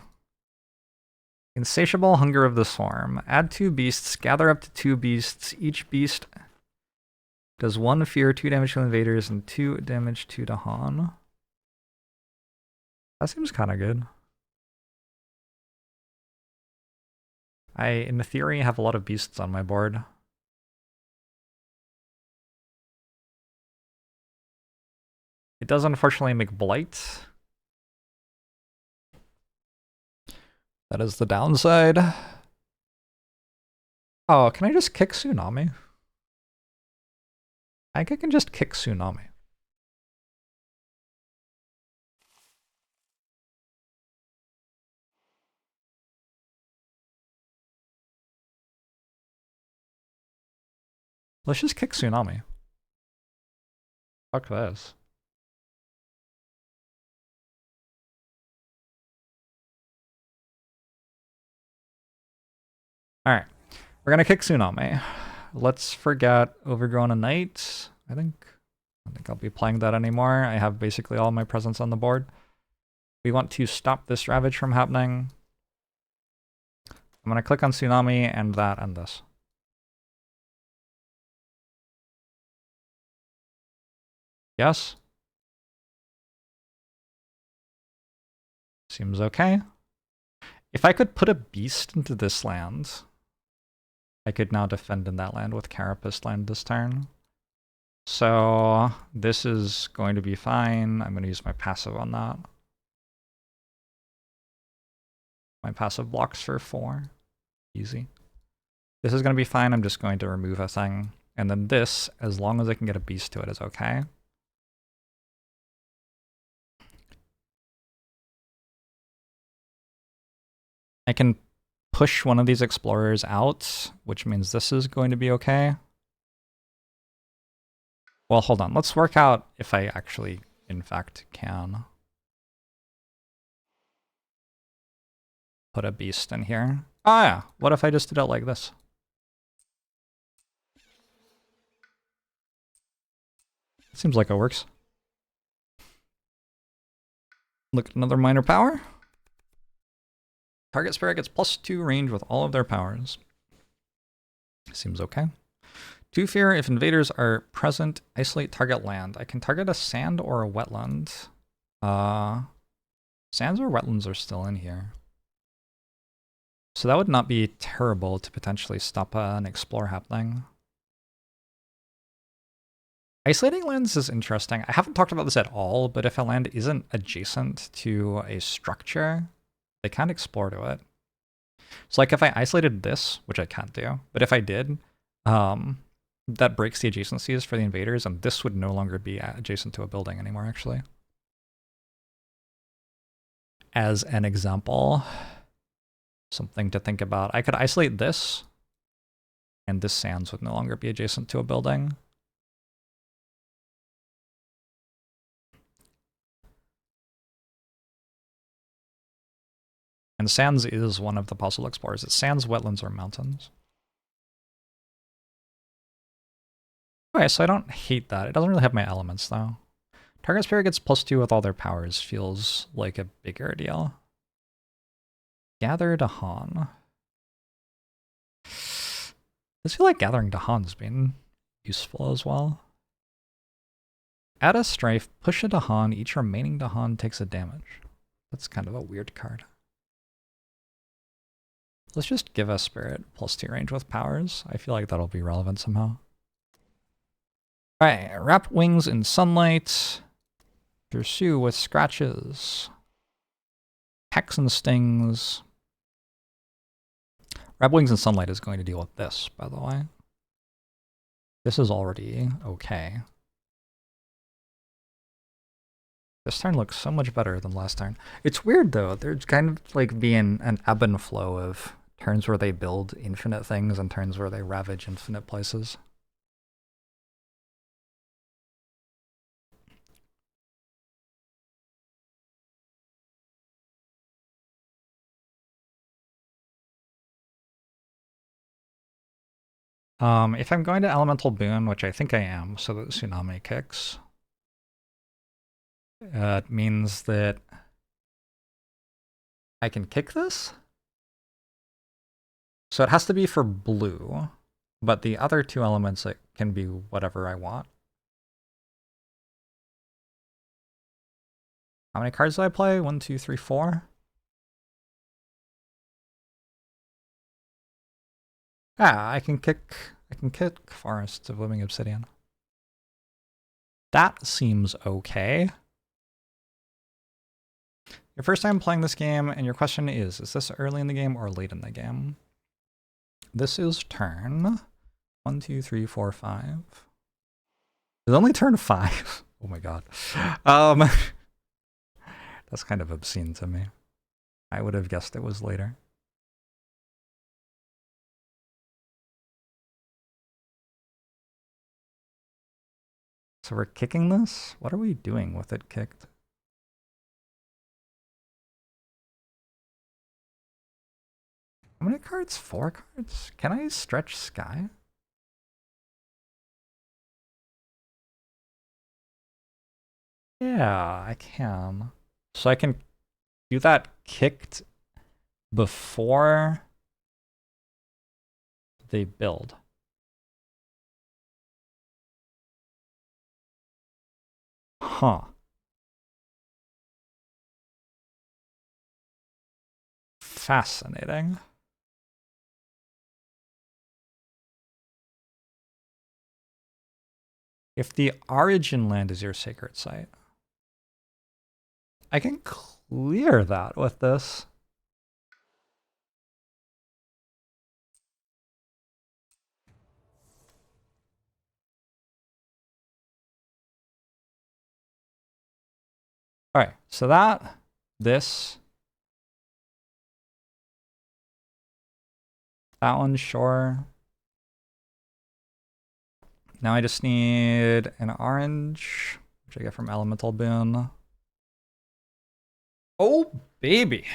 Insatiable Hunger of the Swarm. Add 2 beasts, gather up to 2 beasts. Each beast does 1 fear, 2 damage to invaders, and 2 damage to Dahan. That seems kind of good. I, in theory, have a lot of beasts on my board. It does unfortunately make Blight. That is the downside. Oh, can I just kick Tsunami? I think I can just kick Tsunami. Let's just kick Tsunami. Fuck this. Alright. We're gonna kick Tsunami. Let's forget Overgrown a Knight. I don't think I'll be playing that anymore. I have basically all my presents on the board. We want to stop this Ravage from happening. I'm gonna click on Tsunami and that and this. Yes? Seems okay. If I could put a beast into this land, I could now defend in that land with Carapace land this turn. So this is going to be fine. I'm going to use my passive on that. My passive blocks for 4. Easy. This is going to be fine. I'm just going to remove a thing. And then this, as long as I can get a beast to it, is okay. I can push one of these explorers out, which means this is going to be okay. Well, hold on. Let's work out if I actually, in fact, can put a beast in here. Oh yeah, what if I just did it like this? Seems like it works. Look at another minor power. Target spirit gets +2 range with all of their powers. Seems okay. 2 fear, if invaders are present, isolate target land. I can target a sand or a wetland. Sands or wetlands are still in here. So that would not be terrible to potentially stop an explore happening. Isolating lands is interesting. I haven't talked about this at all, but if a land isn't adjacent to a structure, they can't explore to it. So like if I isolated this, which I can't do, but if I did, that breaks the adjacencies for the invaders, and this would no longer be adjacent to a building anymore, actually. As an example, something to think about. I could isolate this, and this sands would no longer be adjacent to a building. And sands is one of the possible explorers. It's sands, wetlands, or mountains. Okay, so I don't hate that. It doesn't really have my elements, though. Target spirit gets +2 with all their powers. Feels like a bigger deal. Gather Dahan. I feel like gathering Dahan's been useful as well. Add a strife, push a Dahan, each remaining Dahan takes a damage. That's kind of a weird card. Let's just give a spirit +2 range with powers. I feel like that'll be relevant somehow. Alright, wrap wings in sunlight. Pursue with scratches. Hacks and stings. Wrap wings in sunlight is going to deal with this, by the way. This is already okay. This turn looks so much better than last turn. It's weird though, there's kind of like being an ebb and flow of turns where they build infinite things and turns where they ravage infinite places. If I'm going to Elemental Boon, which I think I am, so that Tsunami kicks, it means that I can kick this? So it has to be for blue, but the other 2 elements, it can be whatever I want. How many cards do I play? 1, 2, 3, 4? Yeah, I can kick Forests of Living Obsidian. That seems okay. Your first time playing this game, and your question is this early in the game or late in the game? This is turn 1, 2, 3, 4, 5. It's only turn 5. Oh my god. That's kind of obscene to me. I would have guessed it was later. So we're kicking this? What are we doing with it kicked? How many cards? 4 cards? Can I stretch Sky? Yeah, I can. So I can do that kicked before they build. Huh. Fascinating. If the origin land is your sacred site, I can clear that with this. Alright, so this, that one, sure. Now I just need an orange, which I get from Elemental Boon. Oh, baby.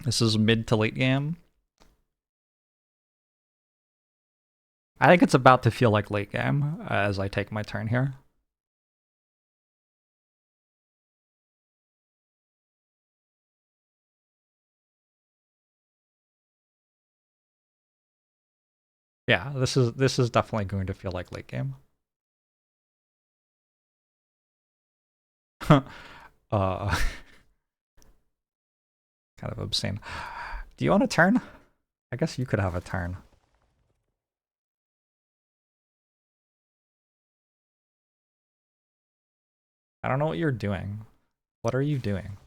This is mid to late game. I think it's about to feel like late game as I take my turn here. Yeah, this is definitely going to feel like late game. Kind of obscene. Do you want a turn? I guess you could have a turn. I don't know what you're doing. What are you doing?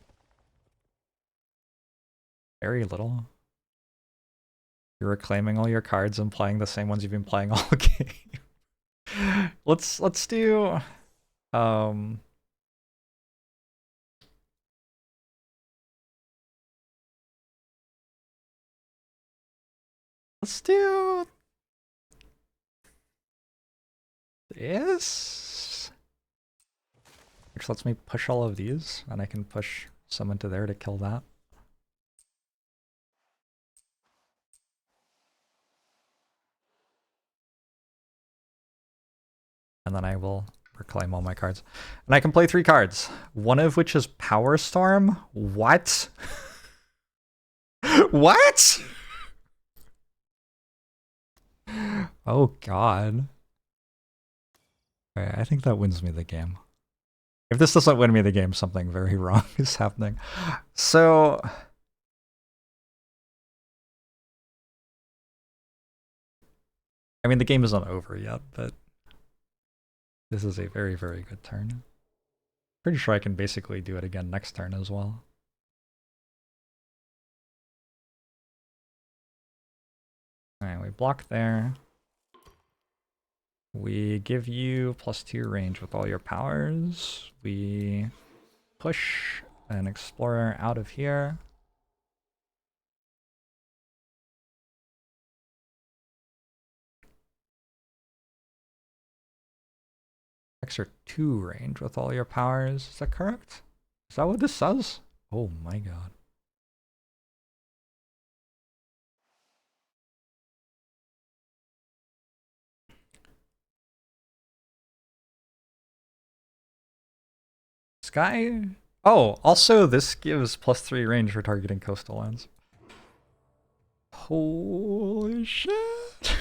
Very little. You're reclaiming all your cards and playing the same ones you've been playing all game. Let's do let's do this. Which lets me push all of these, and I can push some into there to kill that. And then I will reclaim all my cards. And I can play 3 cards, one of which is Power Storm. What? What? Oh god. Alright, I think that wins me the game. If this doesn't win me the game, something very wrong is happening. So I mean, the game isn't over yet, but this is a very, very good turn. Pretty sure I can basically do it again next turn as well. Alright, we block there. We give you +2 range with all your powers. We push an explorer out of here. Extra 2 range with all your powers. Is that correct? Is that what this says? Oh my god. Sky? Oh, also this gives +3 range for targeting coastal lands. Holy shit.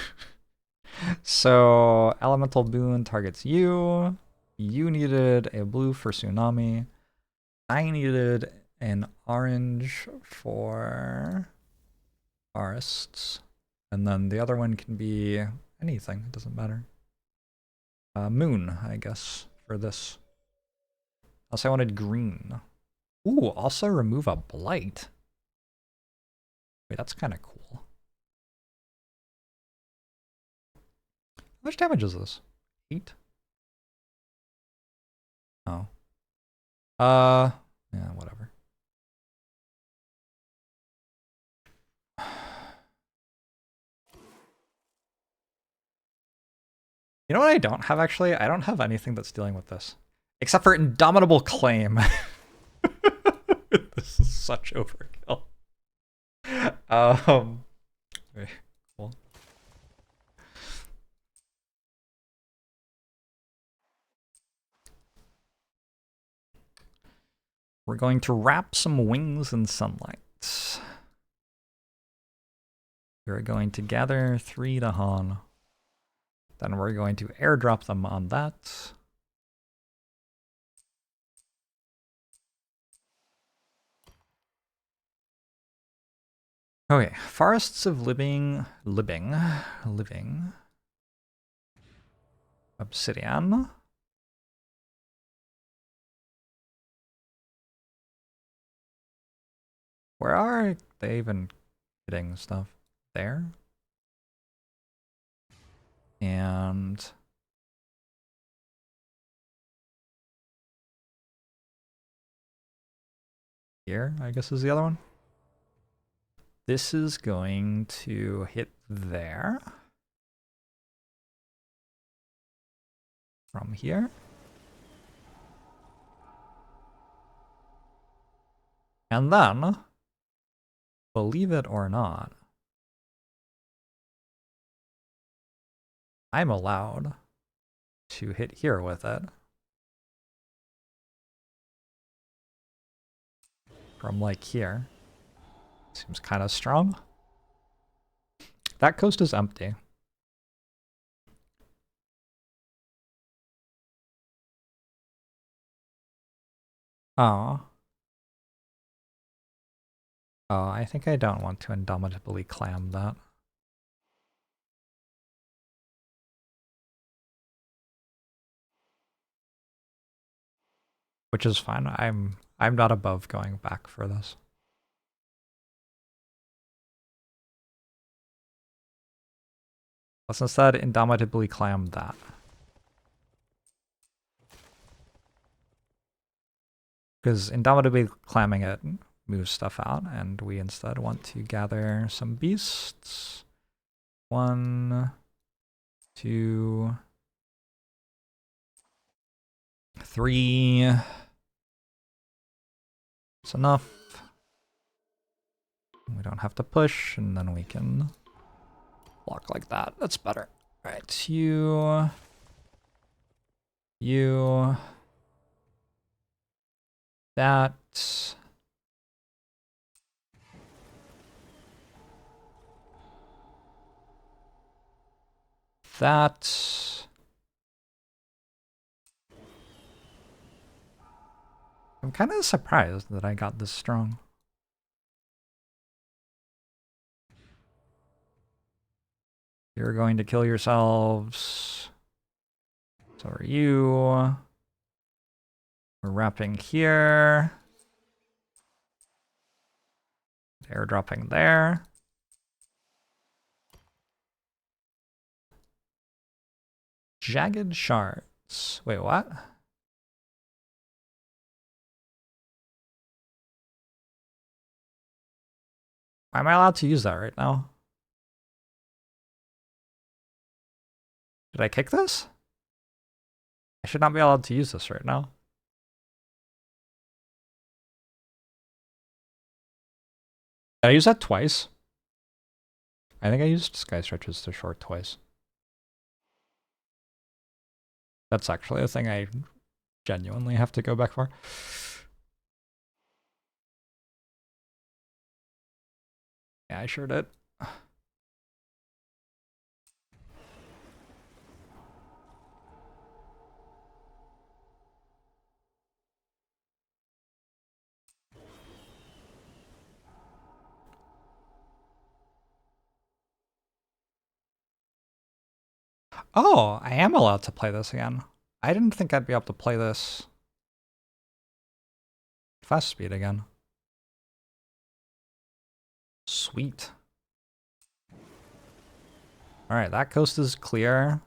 So, Elemental Boon targets you. You needed a blue for Tsunami. I needed an orange for forests. And then the other one can be anything, it doesn't matter. Moon, I guess, for this. Also, I wanted green. Ooh, also remove a blight. Wait, that's kind of cool. How much damage is this? 8? Oh. Yeah, whatever. You know what I don't have, actually? I don't have anything that's dealing with this. Except for Indomitable Claim. This is such overkill. Very cool. We're going to wrap some wings in sunlight. We're going to gather 3 to Han. Then we're going to airdrop them on that. Okay, Forests of Living. Obsidian. Where are they even hitting stuff? There? And here, I guess is the other one. This is going to hit there. From here. And then, believe it or not, I'm allowed to hit here with it. From like here. Seems kind of strong. That coast is empty. Oh. Oh, I think I don't want to indomitably clam that. Which is fine. I'm not above going back for this. Let's instead indomitably clam that. Because indomitably clamming it moves stuff out, and we instead want to gather some beasts. 1, 2, 3. It's enough. We don't have to push, and then we can block like that. That's better. All right, you, that. That. I'm kind of surprised that I got this strong. You're going to kill yourselves. So are you. We're wrapping here. Airdropping there. Jagged shards. Wait, what? Why am I allowed to use that right now? Did I kick this? I should not be allowed to use this right now. Did I use that twice? I think I used Sky Stretches to short twice. That's actually a thing I genuinely have to go back for. Yeah, I sure did. Oh, I am allowed to play this again. I didn't think I'd be able to play this fast speed again. Sweet. All right, that coast is clear.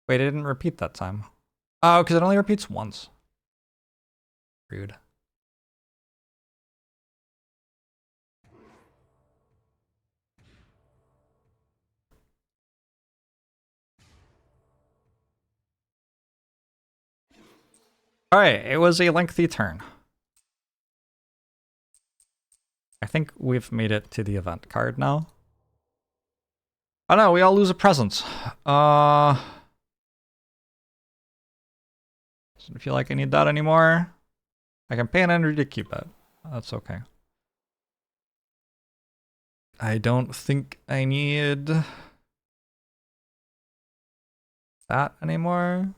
Wait, it didn't repeat that time. Oh, because it only repeats once. Rude. All right, it was a lengthy turn. I think we've made it to the event card now. Oh no, we all lose a presence. Doesn't feel like I need that anymore. I can pay an energy to keep it. That's okay. I don't think I need that anymore.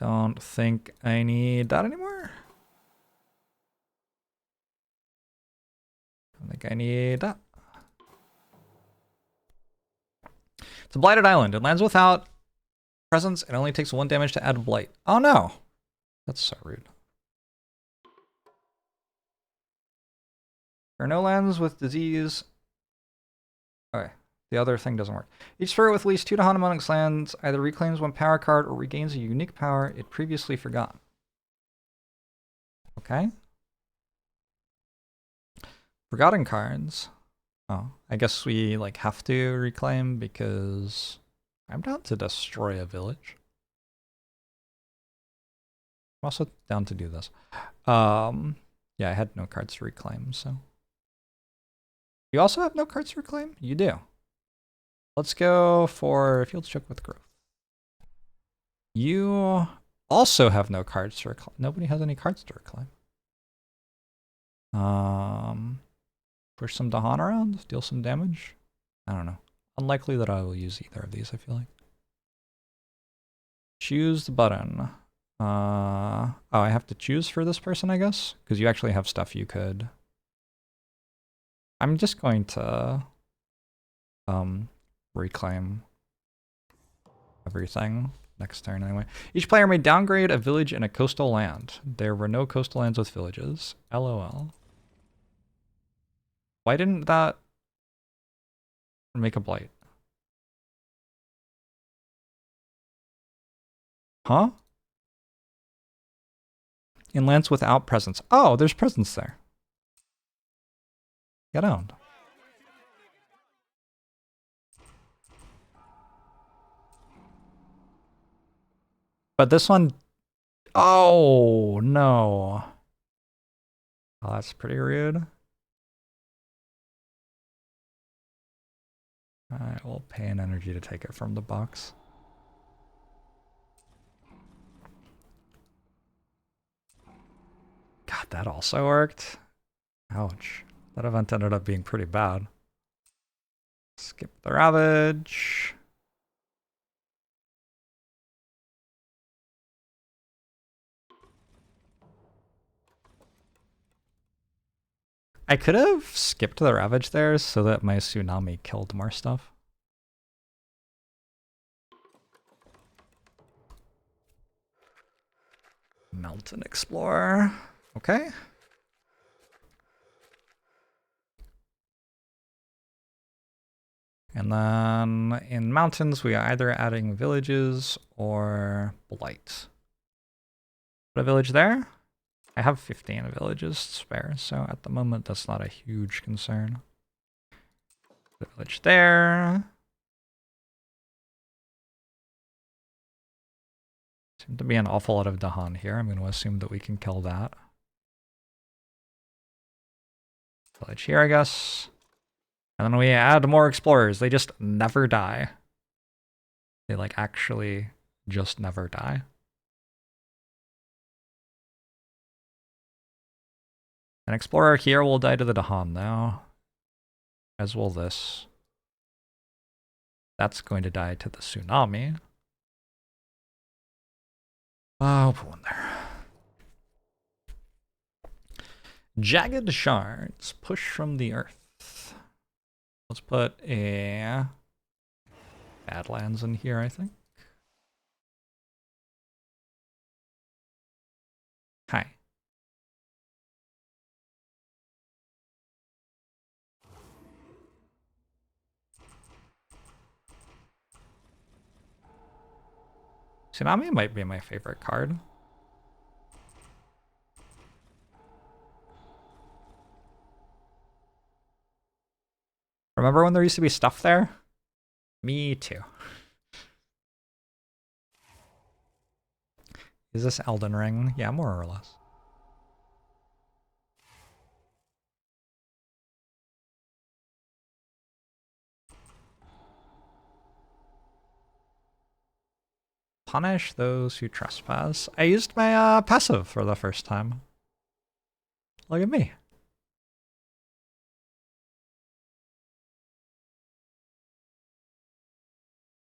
Don't think I need that anymore. Don't think I need that. It's a blighted island. It lands without presence. It only takes 1 damage to add blight. Oh no! That's so rude. There are no lands with disease. Okay. The other thing doesn't work. Each spirit with at least 2 Dahan among its lands either reclaims 1 power card or regains a unique power it previously forgot. Okay. Forgotten cards. Oh, I guess we like have to reclaim because I'm down to destroy a village. I'm also down to do this. Yeah, I had no cards to reclaim, so. You also have no cards to reclaim? You do. Let's go for Fields Choke with Growth. You also have no cards to reclaim. Nobody has any cards to reclaim. Push some Dahan around, deal some damage. I don't know. Unlikely that I will use either of these, I feel like. Choose the button. Oh, I have to choose for this person, I guess? Because you actually have stuff you could. I'm just going to reclaim everything next turn anyway. Each player may downgrade a village in a coastal land. There were no coastal lands with villages. LOL. Why didn't that make a blight? Huh? In lands without presence. Oh, there's presence there. Get owned. But this one... Oh, no. Oh, that's pretty rude. I will pay an energy to take it from the box. God, that also worked. Ouch. That event ended up being pretty bad. Skip the Ravage. I could have skipped the Ravage there so that my Tsunami killed more stuff. Mountain Explorer. Okay. And then in mountains, we are either adding villages or blight. Put a village there. I have 15 villages spare, so at the moment that's not a huge concern. Put a village there. Seem to be an awful lot of Dahan here. I'm going to assume that we can kill that. Village here, I guess. And then we add more explorers. They just never die. They like actually just never die. An explorer here will die to the Dahan now. As will this. That's going to die to the Tsunami. I'll put one there. Jagged Shards. Push from the earth. Let's put a Badlands in here, I think. Hi. Tsunami might be my favorite card. Remember when there used to be stuff there? Me too. Is this Elden Ring? Yeah, more or less. Punish those who trespass. I used my passive for the first time. Look at me.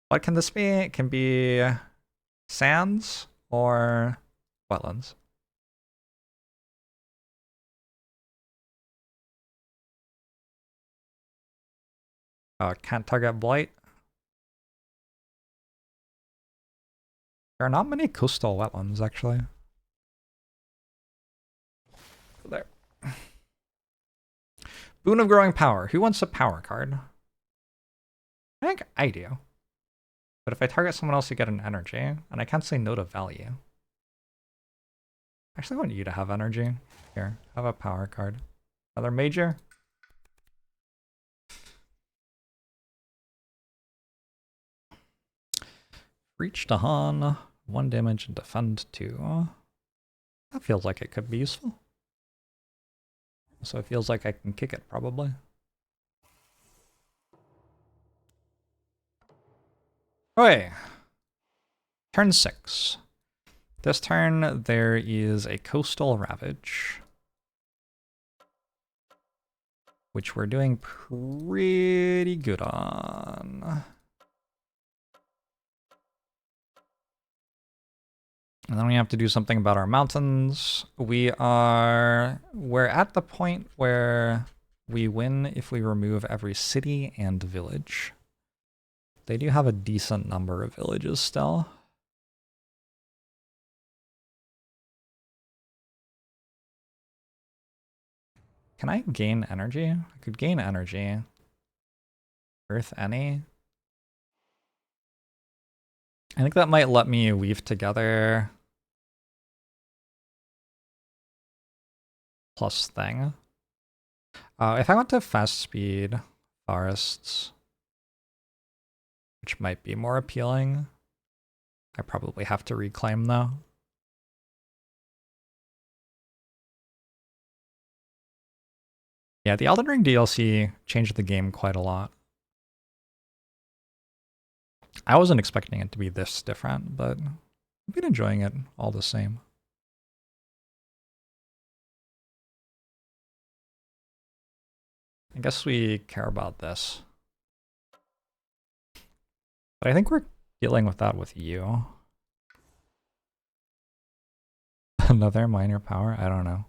What can this be? It can be sands or wetlands. Can't target blight. There are not many coastal wetlands, actually. There. Boon of Growing Power. Who wants a power card? I think I do. But if I target someone else, you get an energy, and I can't say no to value. Actually, I want you to have energy. Here, have a power card. Another major. Reach to Han, 1 damage and defend 2. That feels like it could be useful. So it feels like I can kick it, probably. Okay. Turn 6. This turn, there is a Coastal Ravage, which we're doing pretty good on. And then we have to do something about our mountains. We're at the point where we win if we remove every city and village. They do have a decent number of villages still. Can I gain energy? I could gain energy. Earth any? I think that might let me weave together plus thing. If I went to fast speed forests, which might be more appealing, I probably have to reclaim though. Yeah, the Elden Ring DLC changed the game quite a lot. I wasn't expecting it to be this different, but I've been enjoying it all the same. I guess we care about this. But I think we're dealing with that with you. Another minor power? I don't know.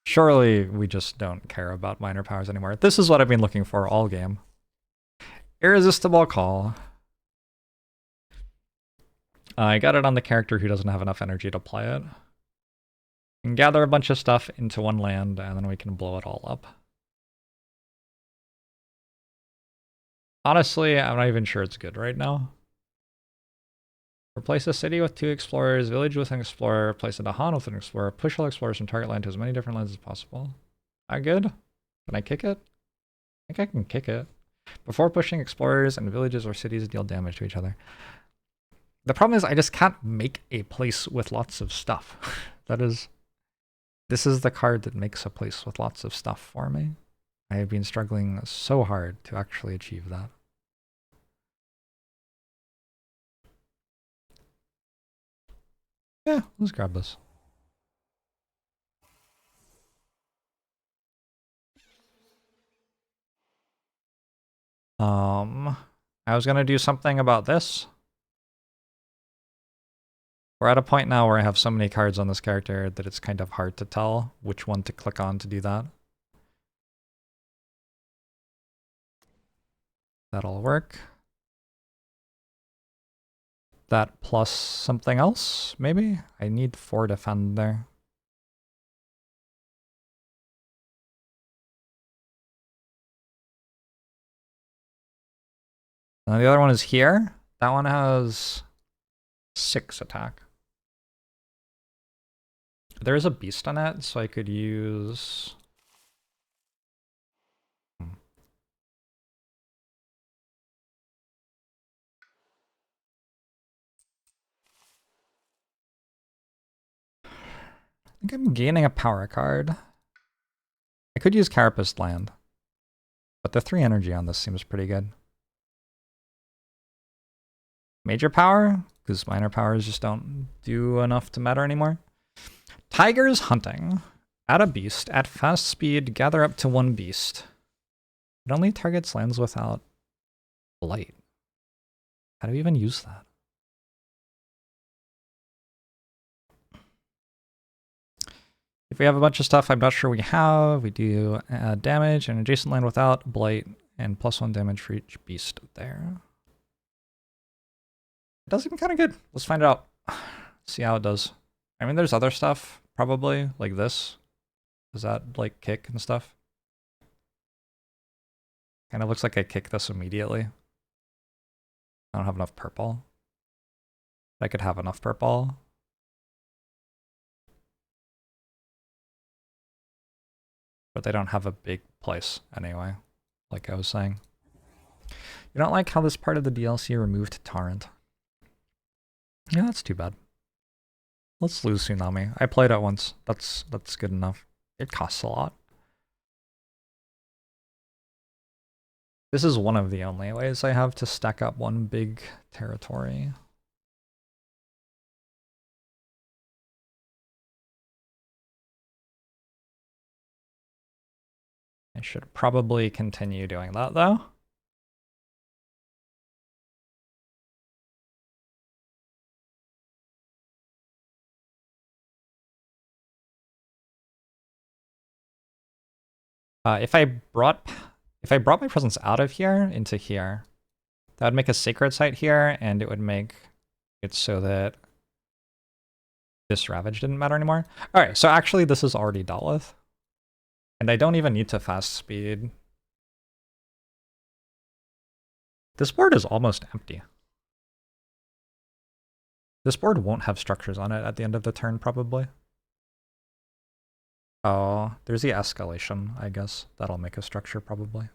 Surely we just don't care about minor powers anymore. This is what I've been looking for all game. Irresistible Call. I got it on the character who doesn't have enough energy to play it. We can gather a bunch of stuff into one land, and then we can blow it all up. Honestly, I'm not even sure it's good right now. Replace a city with 2 explorers, village with an explorer, replace a Han with an explorer, push all explorers from target land to as many different lands as possible. That good? Can I kick it? I think I can kick it. Before pushing, explorers and villages or cities deal damage to each other. The problem is I just can't make a place with lots of stuff. This is the card that makes a place with lots of stuff for me. I have been struggling so hard to actually achieve that. Yeah, let's grab this. I was gonna do something about this. We're at a point now where I have so many cards on this character that it's kind of hard to tell which one to click on to do that. That'll work. That plus something else, maybe? I need 4 defend there. And the other one is here. That one has 6 attack. There is a beast on it, so I could use... I think I'm gaining a power card. I could use Carapace Land, but the 3 energy on this seems pretty good. Major power, because minor powers just don't do enough to matter anymore. Tiger's Hunting. Add a beast. At fast speed, gather up to 1 beast. It only targets lands without blight. How do we even use that? If we have a bunch of stuff I'm not sure we have, we do add damage and adjacent land without blight and +1 damage for each beast there. It does seem kind of good. Let's find out. See how it does. I mean, there's other stuff, probably, like this. Does that, like, kick and stuff? Kind of looks like I kick this immediately. I don't have enough purple. I could have enough purple. But they don't have a big place anyway, like I was saying. You don't like how this part of the DLC removed Torrent? Yeah, that's too bad. Let's lose Tsunami. I played it once. That's good enough. It costs a lot. This is one of the only ways I have to stack up one big territory. I should probably continue doing that though. If I brought my presence out of here into here, that would make a sacred site here, and it would make it so that this ravage didn't matter anymore. Alright, so actually this is already dealt with. And I don't even need to fast speed. This board is almost empty. This board won't have structures on it at the end of the turn, probably. Oh, there's the escalation, I guess. That'll make a structure, probably.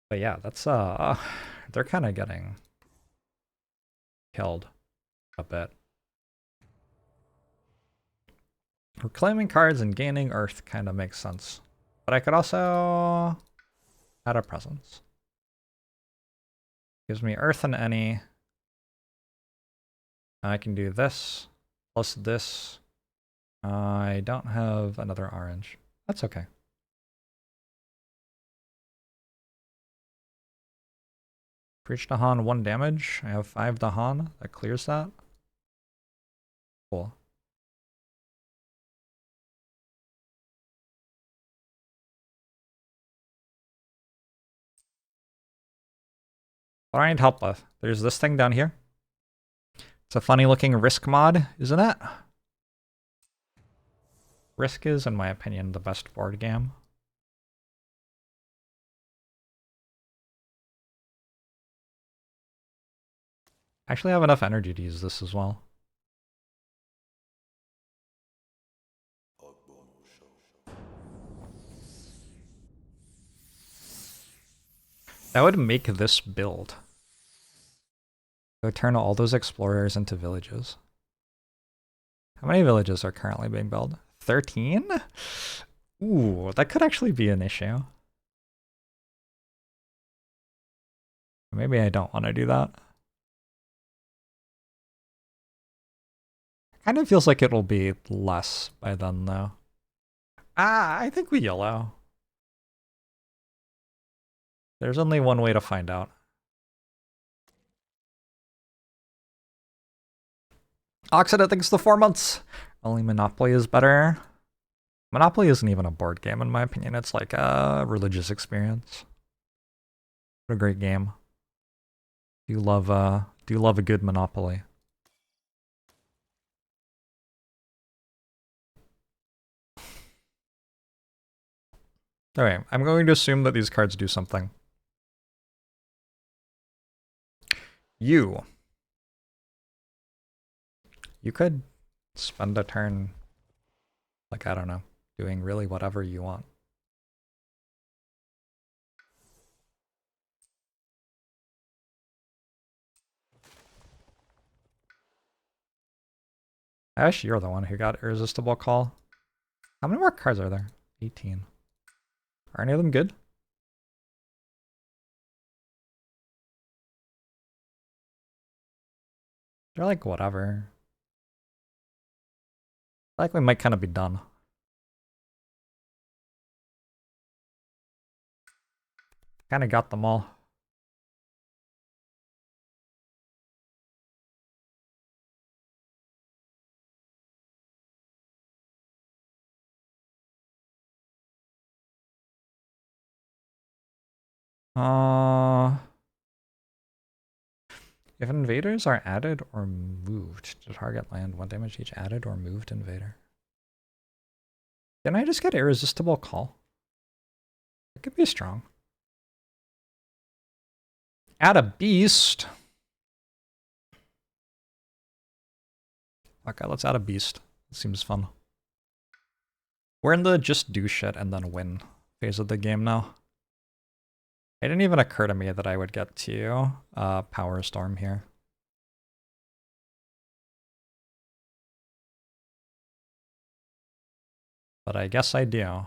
But yeah, that's, they're kind of getting killed a bit. Reclaiming cards and gaining Earth kind of makes sense. But I could also add a presence. Gives me Earth and any. I can do this, plus this. I don't have another orange. That's okay. Preach Dahan 1 damage. I have 5 Dahan. That clears that. Cool. What do I need help with? There's this thing down here. It's a funny looking Risk mod, isn't it? Risk is, in my opinion, the best board game. I actually have enough energy to use this as well. That would make this build. Go turn all those explorers into villages. How many villages are currently being built? 13? Ooh, that could actually be an issue. Maybe I don't want to do that. Kind of feels like it'll be less by then, though. I think we YOLO. There's only one way to find out. Oxida thinks the 4 months. Only Monopoly is better. Monopoly isn't even a board game, in my opinion. It's like a religious experience. What a great game. Do love a good Monopoly. Alright, I'm going to assume that these cards do something. You could spend a turn, like, I don't know, doing really whatever you want. Ash, you're the one who got Irresistible Call. How many more cards are there? 18. Are any of them good? They're like, whatever. I like we might kind of be done. Kind of got them all. If invaders are added or moved to target land, 1 damage each added or moved invader. Didn't I just get Irresistible Call? could be strong. Add a beast. Okay, let's add a beast. It seems fun. We're in the just do shit and then win phase of the game now. It didn't even occur to me that I would get to Power Storm here. But I guess I do.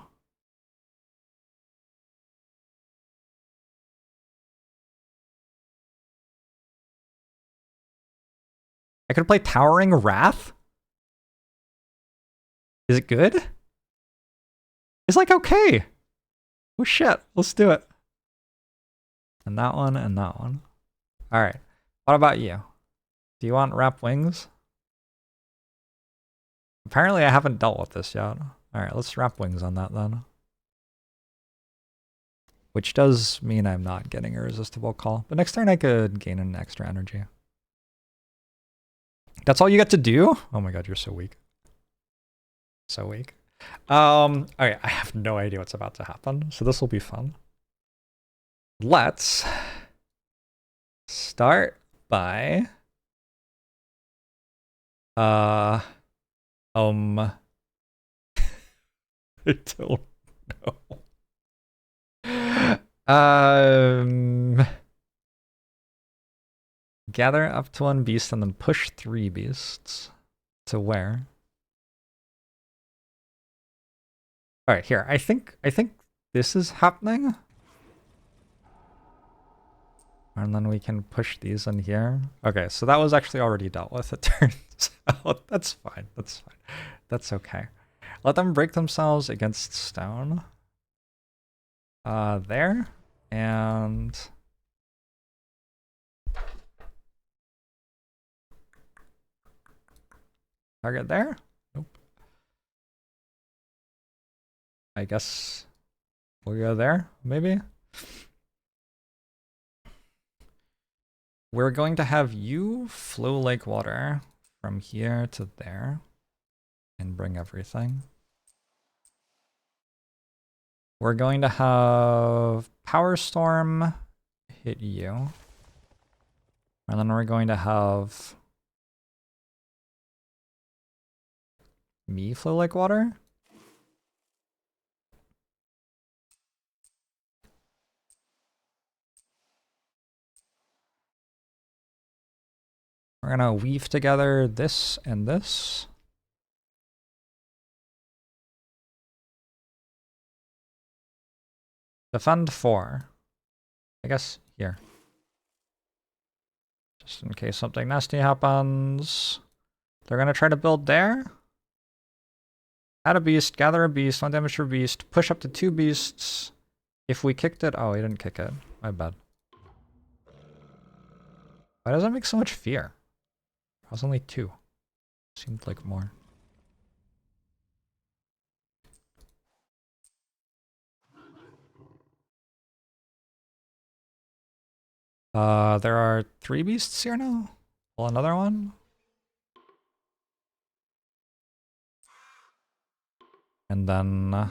I could play Towering Wrath? Is it good? It's like okay. Oh shit, let's do it. And that one and that one. Alright. What about you? Do you want Wrap Wings? Apparently I haven't dealt with this yet. Alright, let's Wrap Wings on that then. Which does mean I'm not getting Irresistible Call. But next turn I could gain an extra energy. That's all you get to do? Oh my god, you're so weak. So weak. Alright, I have no idea what's about to happen, so this will be fun. Let's start by I don't know. Gather up to 1 beast and then push 3 beasts. To where? Alright, here. I think this is happening. And then we can push these in here. Okay, so that was actually already dealt with, it turns out. That's fine. That's fine. That's okay. Let them break themselves against stone. There. And target there? Nope. I guess we'll go there, maybe? We're going to have you flow like water from here to there and bring everything. We're going to have Power Storm hit you. And then we're going to have me flow like water. We're gonna weave together this and this. Defend 4. I guess here. Just in case something nasty happens. They're gonna try to build there. Add a beast, gather a beast, 1 damage per beast, push up to 2 beasts. If we kicked it, oh, he didn't kick it. My bad. Why does that make so much fear? I was only 2. Seemed like more. There are 3 beasts here now? Well, another one? And then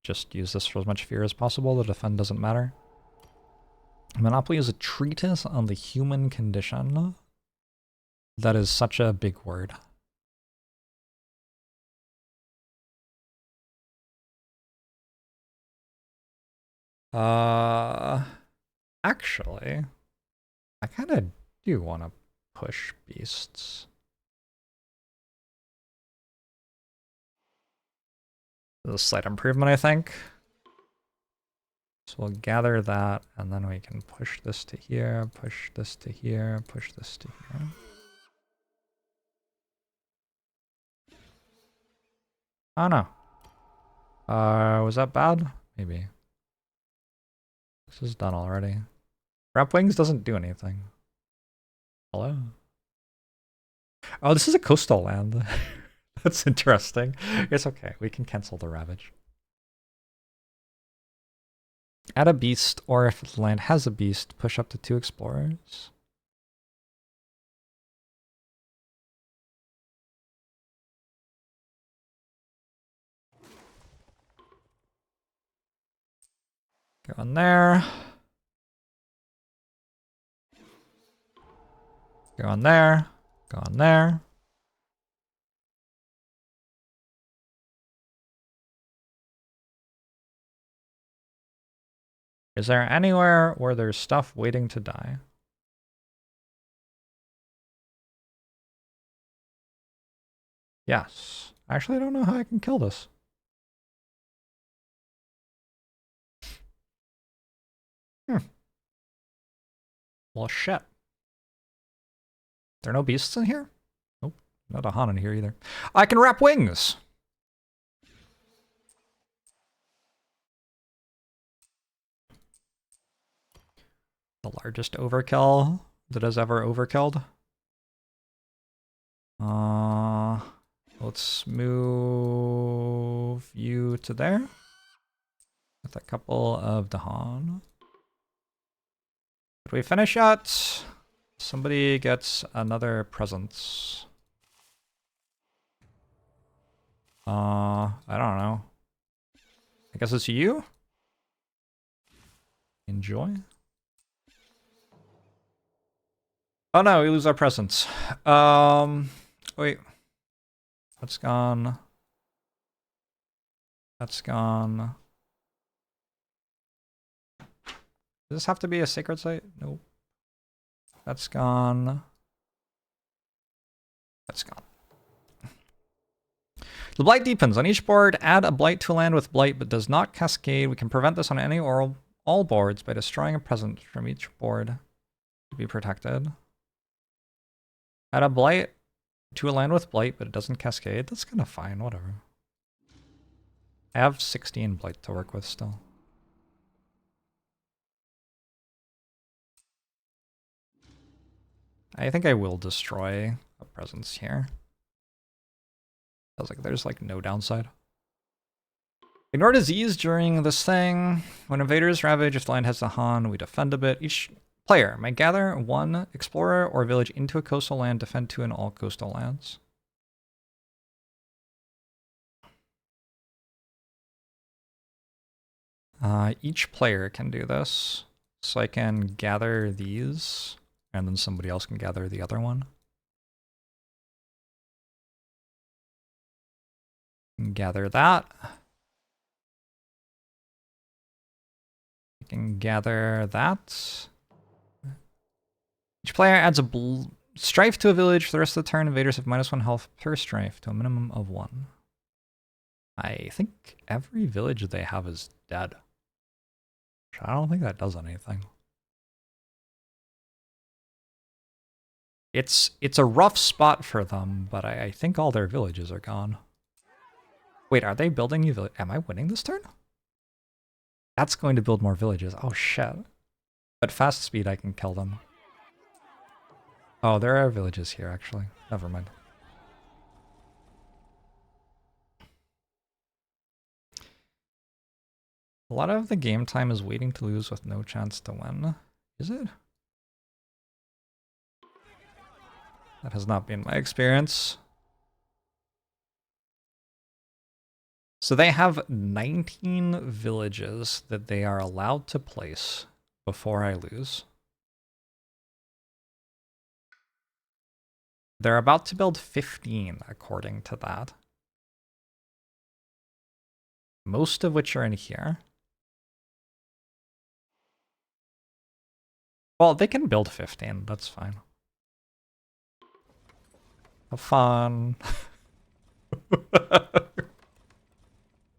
just use this for as much fear as possible. The defend doesn't matter. Monopoly is a treatise on the human condition. That is such a big word. Actually, I kind of do want to push beasts. A slight improvement, I think. So we'll gather that, and then we can push this to here, push this to here, push this to here. Oh no. Was that bad? Maybe. This is done already. Wrap Wings doesn't do anything. Hello? Oh, this is a coastal land. That's interesting. It's okay. We can cancel the Ravage. Add a beast, or if the land has a beast, push up to 2 explorers. Go in there. Go in there. Go in there. Is there anywhere where there's stuff waiting to die? Yes. Actually, I don't know how I can kill this. Well, shit. There are no beasts in here? Nope. Not a Han in here either. I can wrap wings! The largest overkill that has ever overkilled. Let's move you to there. With a couple of the Han. Did we finish yet? Somebody gets another present. I don't know. I guess it's you? Enjoy. Oh no, we lose our presents. Wait. That's gone. That's gone. Does this have to be a sacred site? Nope. That's gone. That's gone. The blight deepens. On each board, add a blight to a land with blight, but does not cascade. We can prevent this on any or all boards by destroying a present from each board to be protected. Add a blight to a land with blight, but it doesn't cascade. That's kind of fine, whatever. I have 16 blight to work with still. I think I will destroy a presence here. Feels like there's like no downside. Ignore disease during this thing. When invaders ravage, if the land has a Han, we defend a bit. Each player may gather one explorer or village into a coastal land, defend 2 in all coastal lands. Each player can do this. So I can gather these, and then somebody else can gather the other one. Gather that. I can gather that. Each player adds a strife to a village. For the rest of the turn, invaders have -1 health per strife to a minimum of 1. I think every village they have is dead. I don't think that does anything. It's a rough spot for them, but I think all their villages are gone. Wait, are they building new villages? Am I winning this turn? That's going to build more villages. Oh shit. But fast speed, I can kill them. Oh, there are villages here, actually. Never mind. A lot of the game time is waiting to lose with no chance to win. Is it? That has not been my experience. So they have 19 villages that they are allowed to place before I lose. They're about to build 15 according to that. Most of which are in here. Well, they can build 15, that's fine. Have fun.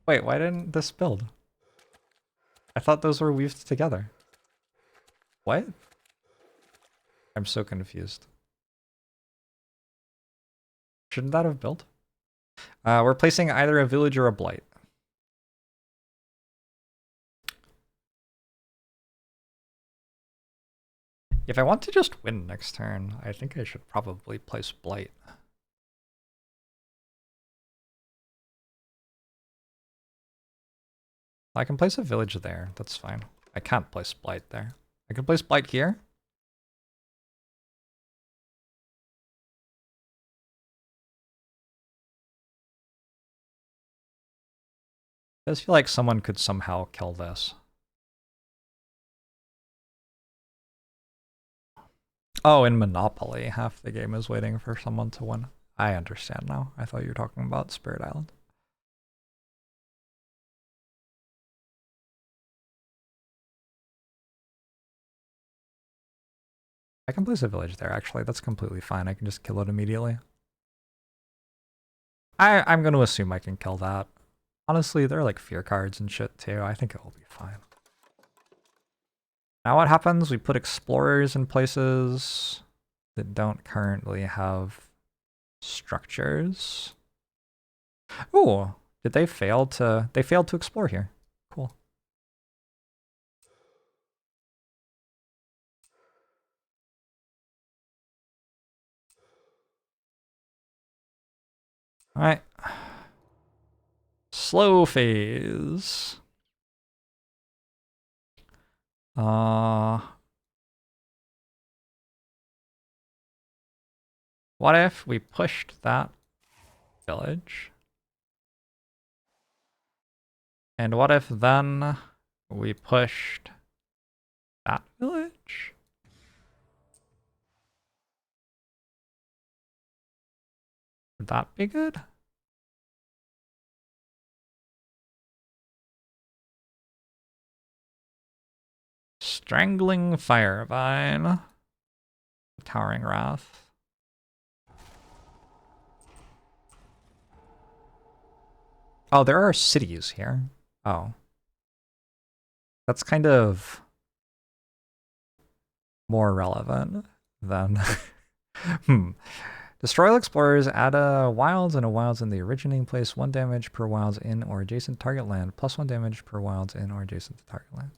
Wait, why didn't this build? I thought those were weaved together. What? I'm so confused. Shouldn't that have built? We're placing either a village or a blight. If I want to just win next turn, I think I should probably place blight. I can place a village there, that's fine. I can't place blight there. I can place blight here. It does feel like someone could somehow kill this. Oh, in Monopoly, half the game is waiting for someone to win. I understand now. I thought you were talking about Spirit Island. I can place a village there, actually. That's completely fine. I can just kill it immediately. I'm going to assume I can kill that. Honestly, they're like fear cards and shit too. I think it will be fine. Now what happens? We put explorers in places that don't currently have structures. Oh, did they fail to... They failed to explore here. Cool. All right. Slow phase. What if we pushed that village? And what if then we pushed that village? Would that be good? Strangling Firevine. Towering Wrath. Oh, there are cities here. Oh. That's kind of more relevant than... Destroy all explorers, add a wilds and a wilds in the originating place, 1 damage per wilds in or adjacent target land, plus 1 damage per wilds in or adjacent to target land.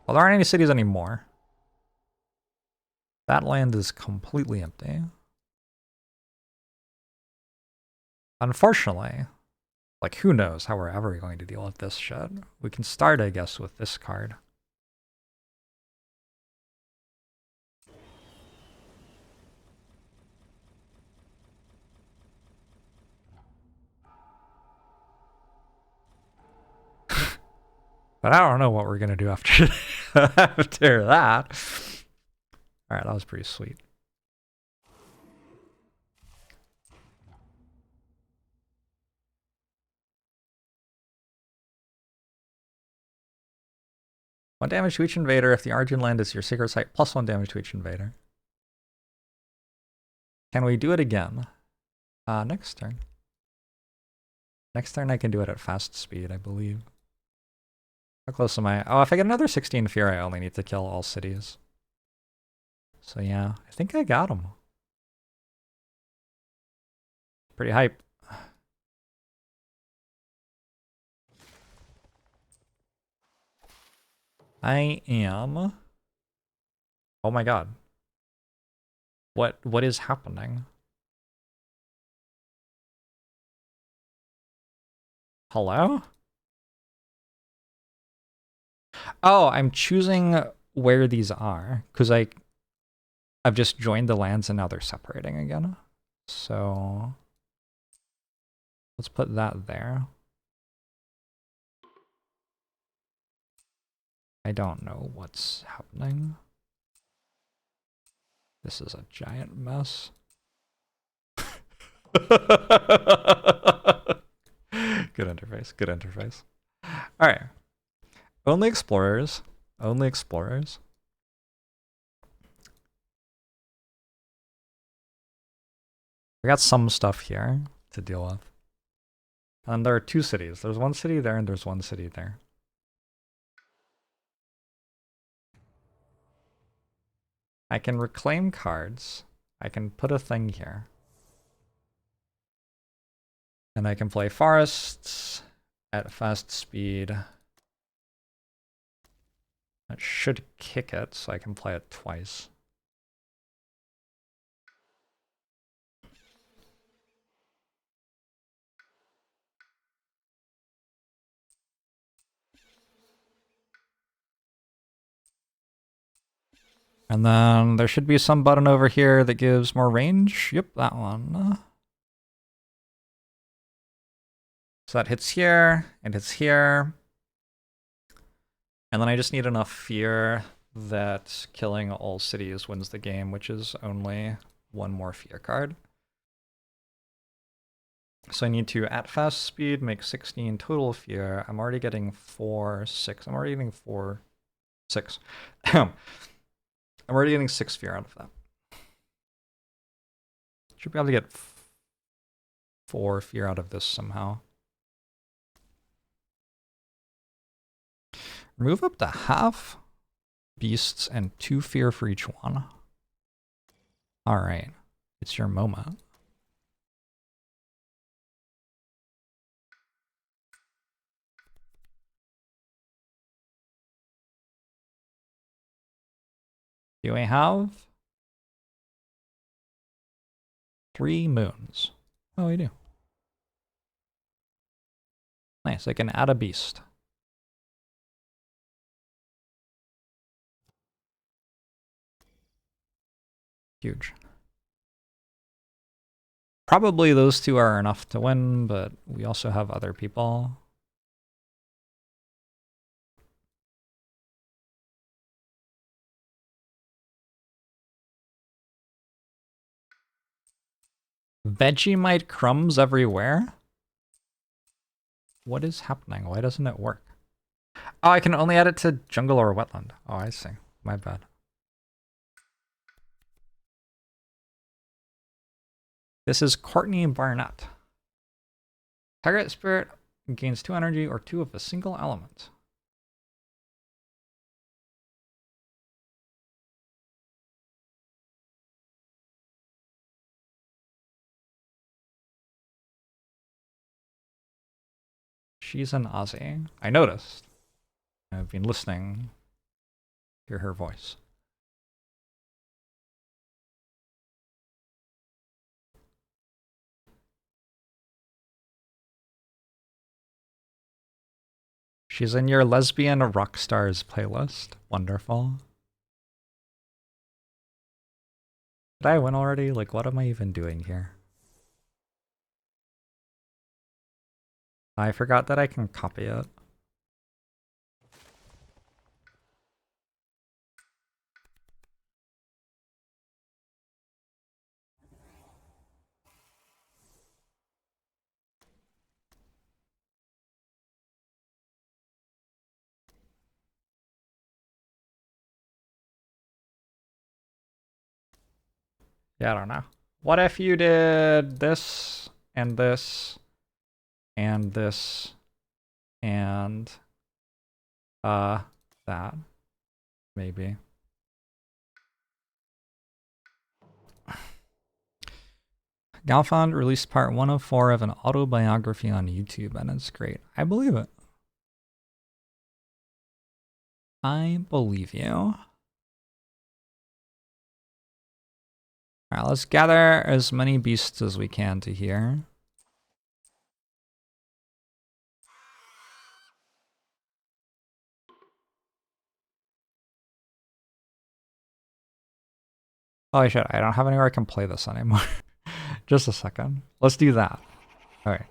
Well, there aren't any cities anymore. That land is completely empty. Unfortunately, like, who knows how we're ever going to deal with this shit. We can start, I guess, with this card. But I don't know what we're going to do after, after that. Alright, that was pretty sweet. One damage to each invader if the origin land is your sacred site, plus 1 damage to each invader. Can we do it again? Next turn. Next turn I can do it at fast speed, I believe. How close am I? Oh, if I get another 16 fear, I only need to kill all cities. So yeah, I think I got him. Pretty hype. I am... Oh my god. What is happening? Hello? Oh, I'm choosing where these are, because I've just joined the lands and now they're separating again. So let's put that there. I don't know what's happening. This is a giant mess. Good interface, good interface. All right. Only explorers. Only explorers. We got some stuff here to deal with. And there are 2 cities. There's 1 city there and there's 1 city there. I can reclaim cards. I can put a thing here. And I can play forests at fast speed. That should kick it, so I can play it twice. And then there should be some button over here that gives more range. Yep, that one. So that hits here, and hits here. And then I just need enough fear that killing all cities wins the game, which is only one more fear card. So I need to, at fast speed, make 16 total fear. I'm already getting 4, 6. I'm already getting 4, 6. I'm already getting 6 fear out of that. Should be able to get 4 fear out of this somehow. Remove up to half beasts and 2 fear for each one. Alright, it's your moment. Do we have 3 moons? Oh, we do. Nice, I can add a beast. Huge. Probably those 2 are enough to win, but we also have other people. Vegemite crumbs everywhere? What is happening? Why doesn't it work? Oh, I can only add it to jungle or wetland. Oh, I see. My bad. This is Courtney Barnett. Target spirit gains 2 energy or 2 of a single element. She's an Aussie. I noticed. I've been listening to her voice. She's in your lesbian rock stars playlist. Wonderful. Did I win already? Like, what am I even doing here? I forgot that I can copy it. Yeah, I don't know. What if you did this and this and this and that? Maybe. Galfond released part 104 of an autobiography on YouTube, and it's great. I believe it. I believe you. Alright, let's gather as many beasts as we can to here. Holy shit, I don't have anywhere I can play this anymore. Just a second. Let's do that. Alright.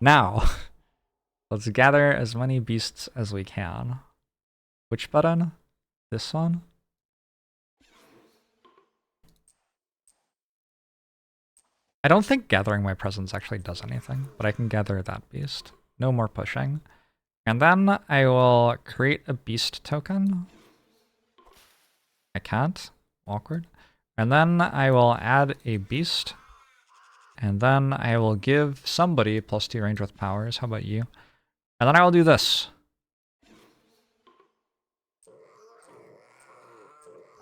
Now, let's gather as many beasts as we can. Which button? This one? I don't think gathering my presence actually does anything, but I can gather that beast. No more pushing. And then I will create a beast token. I can't. Awkward. And then I will add a beast. And then I will give somebody +2 range with powers. How about you? And then I will do this.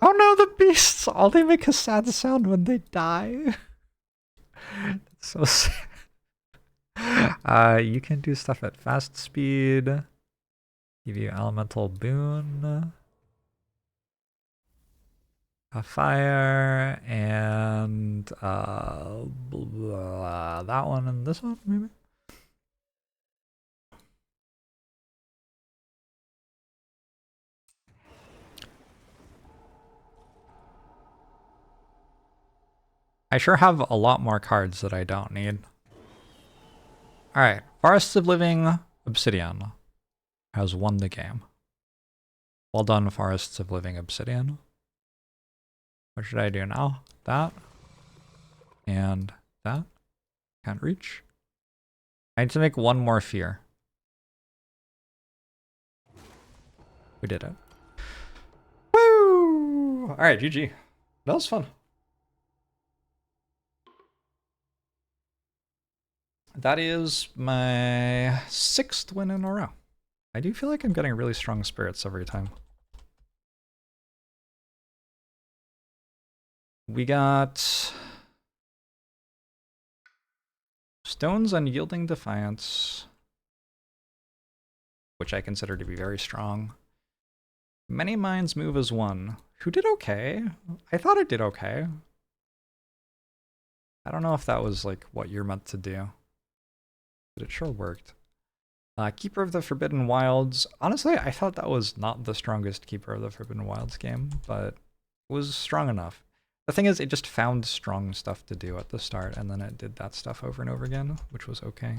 Oh no, the beasts! All they make a sad sound when they die. It's so sad. You can do stuff at fast speed. Give you elemental boon. A fire, and that one and this one, maybe? I sure have a lot more cards that I don't need. Alright, Forests of Living Obsidian has won the game. Well done, Forests of Living Obsidian. What should I do now? That. And that. Can't reach. I need to make one more fear. We did it. Woo! Alright, GG. That was fun. That is my 6th win in a row. I do feel like I'm getting really strong spirits every time. We got Stone's Unyielding Defiance, which I consider to be very strong. Many Minds move as one, who did okay. I thought it did okay. I don't know if that was like what you're meant to do, but it sure worked. Keeper of the Forbidden Wilds. Honestly, I thought that was not the strongest Keeper of the Forbidden Wilds game, but it was strong enough. The thing is, it just found strong stuff to do at the start, and then it did that stuff over and over again, which was okay.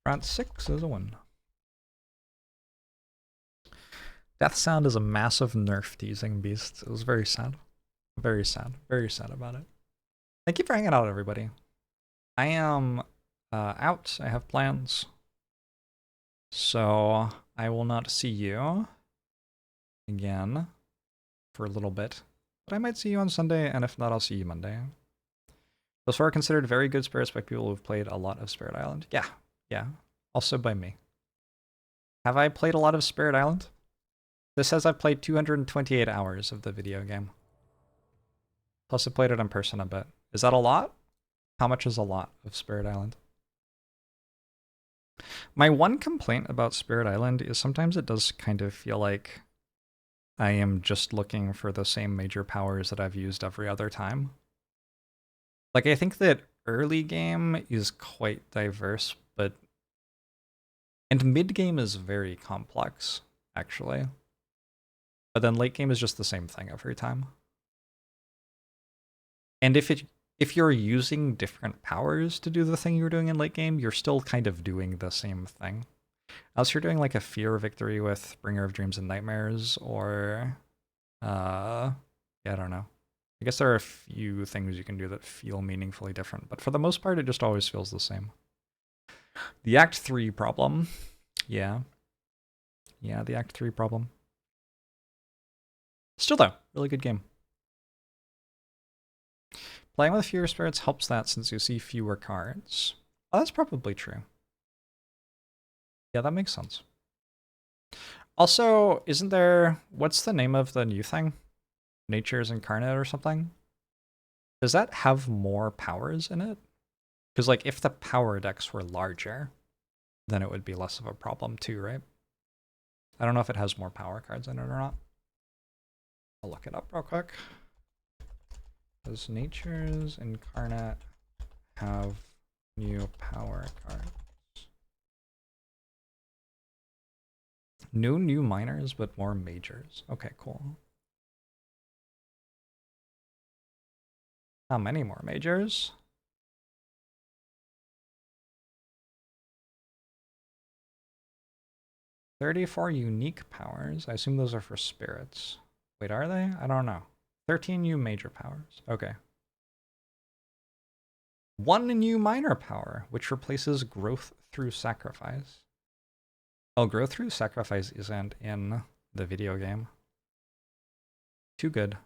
Round 6 is a win. Death Sound is a massive nerf teasing beast. It was very sad. Very sad. Very sad about it. Thank you for hanging out, everybody. I am out. I have plans. So I will not see you again for a little bit. But I might see you on Sunday, and if not, I'll see you Monday. Those four are considered very good spirits by people who've played a lot of Spirit Island. Yeah. Also by me. Have I played a lot of Spirit Island? This says I've played 228 hours of the video game. Plus I played it in person a bit. Is that a lot? How much is a lot of Spirit Island? My one complaint about Spirit Island is sometimes it does kind of feel like I am just looking for the same major powers that I've used every other time. Like, I think that early game is quite diverse, and mid game is very complex, actually. But then late game is just the same thing every time. And if you're using different powers to do the thing you're doing in late game, you're still kind of doing the same thing. Unless you're doing like a fear victory with Bringer of Dreams and Nightmares, or yeah, I don't know. I guess there are a few things you can do that feel meaningfully different, but for the most part, it just always feels the same. The Act 3 problem. Yeah, the Act 3 problem. Still though, really good game. Playing with fewer spirits helps that since you see fewer cards. Oh, that's probably true. Yeah, that makes sense. Also, isn't there... What's the name of the new thing? Nature's Incarnate or something? Does that have more powers in it? Because, like, if the power decks were larger, then it would be less of a problem too, right? I don't know if it has more power cards in it or not. I'll look it up real quick. Does Nature's Incarnate have new power cards? No new minors, but more majors. Okay, cool. How many more majors? $34 unique powers. I assume those are for spirits. Wait, are they? I don't know. 13 new major powers. Okay. 1 new minor power, which replaces Growth Through Sacrifice. Oh, Growth Through Sacrifice isn't in the video game. Too good.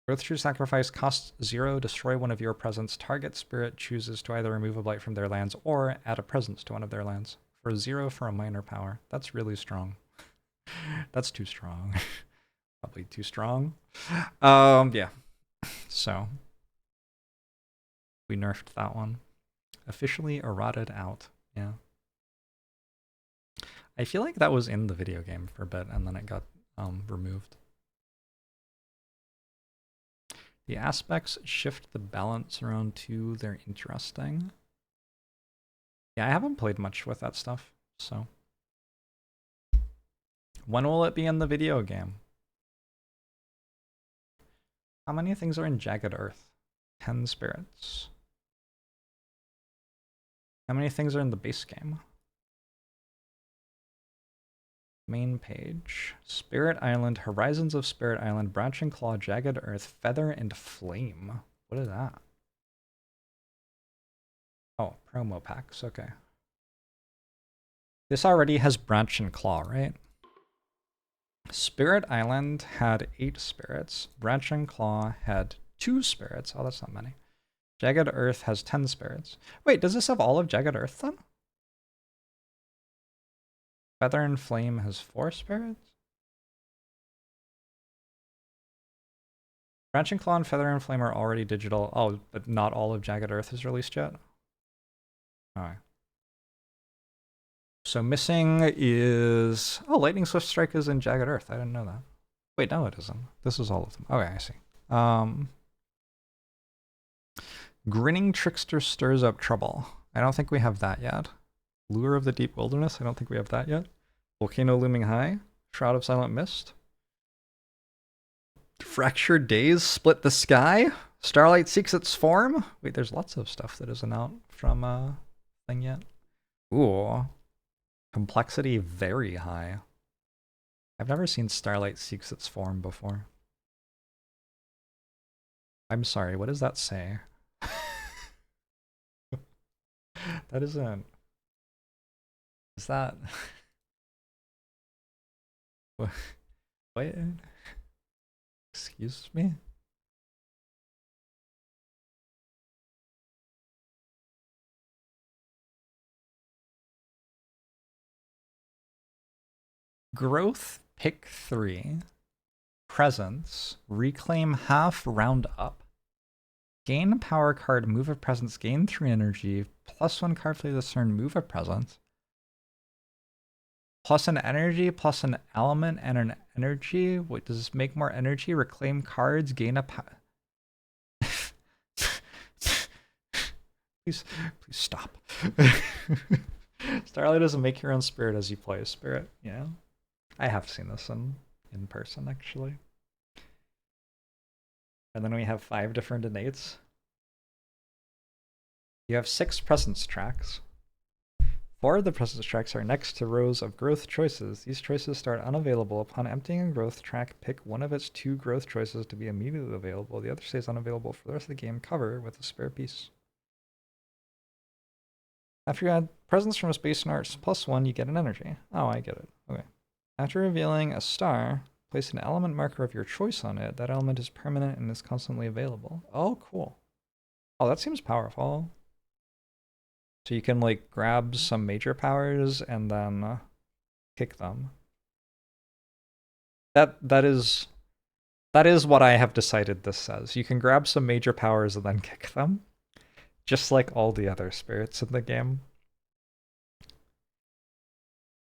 Growth Through Sacrifice costs 0, destroy one of your presence. Target spirit chooses to either remove a blight from their lands or add a presence to one of their lands. For 0 for a minor power. That's really strong. That's too strong. Probably too strong. Yeah. So we nerfed that one. Officially eroded out. Yeah. I feel like that was in the video game for a bit and then it got removed. The aspects shift the balance around too. They're interesting. Yeah, I haven't played much with that stuff, so. When will it be in the video game? How many things are in Jagged Earth? 10 spirits. How many things are in the base game? Main page. Spirit Island, Horizons of Spirit Island, Branching Claw, Jagged Earth, Feather, and Flame. What is that? Oh, promo packs, okay. This already has Branch and Claw, right? Spirit Island had 8 spirits. Branch and Claw had 2 spirits. Oh, that's not many. Jagged Earth has 10 spirits. Wait, does this have all of Jagged Earth then? Feather and Flame has 4 spirits? Branching Claw and Feather and Flame are already digital. Oh, but not all of Jagged Earth is released yet? Alright. So missing is... Oh, Lightning Swift Strike is in Jagged Earth. I didn't know that. Wait, no it isn't. This is all of them. Okay, I see. Grinning Trickster Stirs Up Trouble. I don't think we have that yet. Lure of the Deep Wilderness. I don't think we have that yet. Volcano Looming High. Shroud of Silent Mist. Fractured Days. Split the Sky. Starlight Seeks Its Form. Wait, there's lots of stuff that isn't out from thing yet. Ooh. Complexity very high. I've never seen Starlight Seeks Its Form before. I'm sorry, what does that say? That isn't... Is that... What? Excuse me? Growth, pick 3. Presence, reclaim half, round up. Gain power card, move a presence, gain 3 energy, +1 card play this turn, move a presence. Plus an energy, plus an element, and an energy. Wait, does this make more energy? Reclaim cards, gain a please stop. Starlight doesn't make your own spirit as you play a spirit, yeah. I have seen this in person, actually. And then we have 5 different innates. You have 6 presence tracks. 4 of the presence tracks are next to rows of growth choices. These choices start unavailable. Upon emptying a growth track, pick one of its 2 growth choices to be immediately available. The other stays unavailable for the rest of the game. Cover with a spare piece. After you add presence from a space and arts +1, you get an energy. Oh, I get it. Okay. After revealing a star, place an element marker of your choice on it. That element is permanent and is constantly available. Oh, cool. Oh, that seems powerful. So you can like grab some major powers and then kick them. That is what I have decided this says. You can grab some major powers and then kick them. Just like all the other spirits in the game.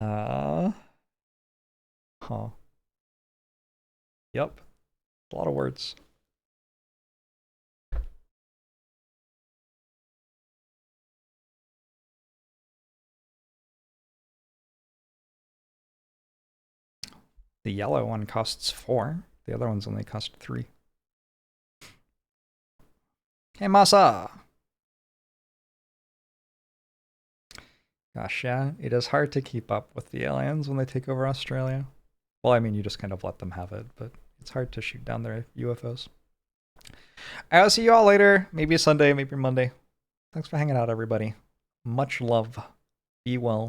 Huh. Yep. A lot of words. The yellow one costs 4. The other ones only cost 3. Hey, Masa! Gosh, yeah, it is hard to keep up with the aliens when they take over Australia. Well, I mean, you just kind of let them have it, but it's hard to shoot down their UFOs. I'll see you all later. Maybe Sunday, maybe Monday. Thanks for hanging out, everybody. Much love. Be well.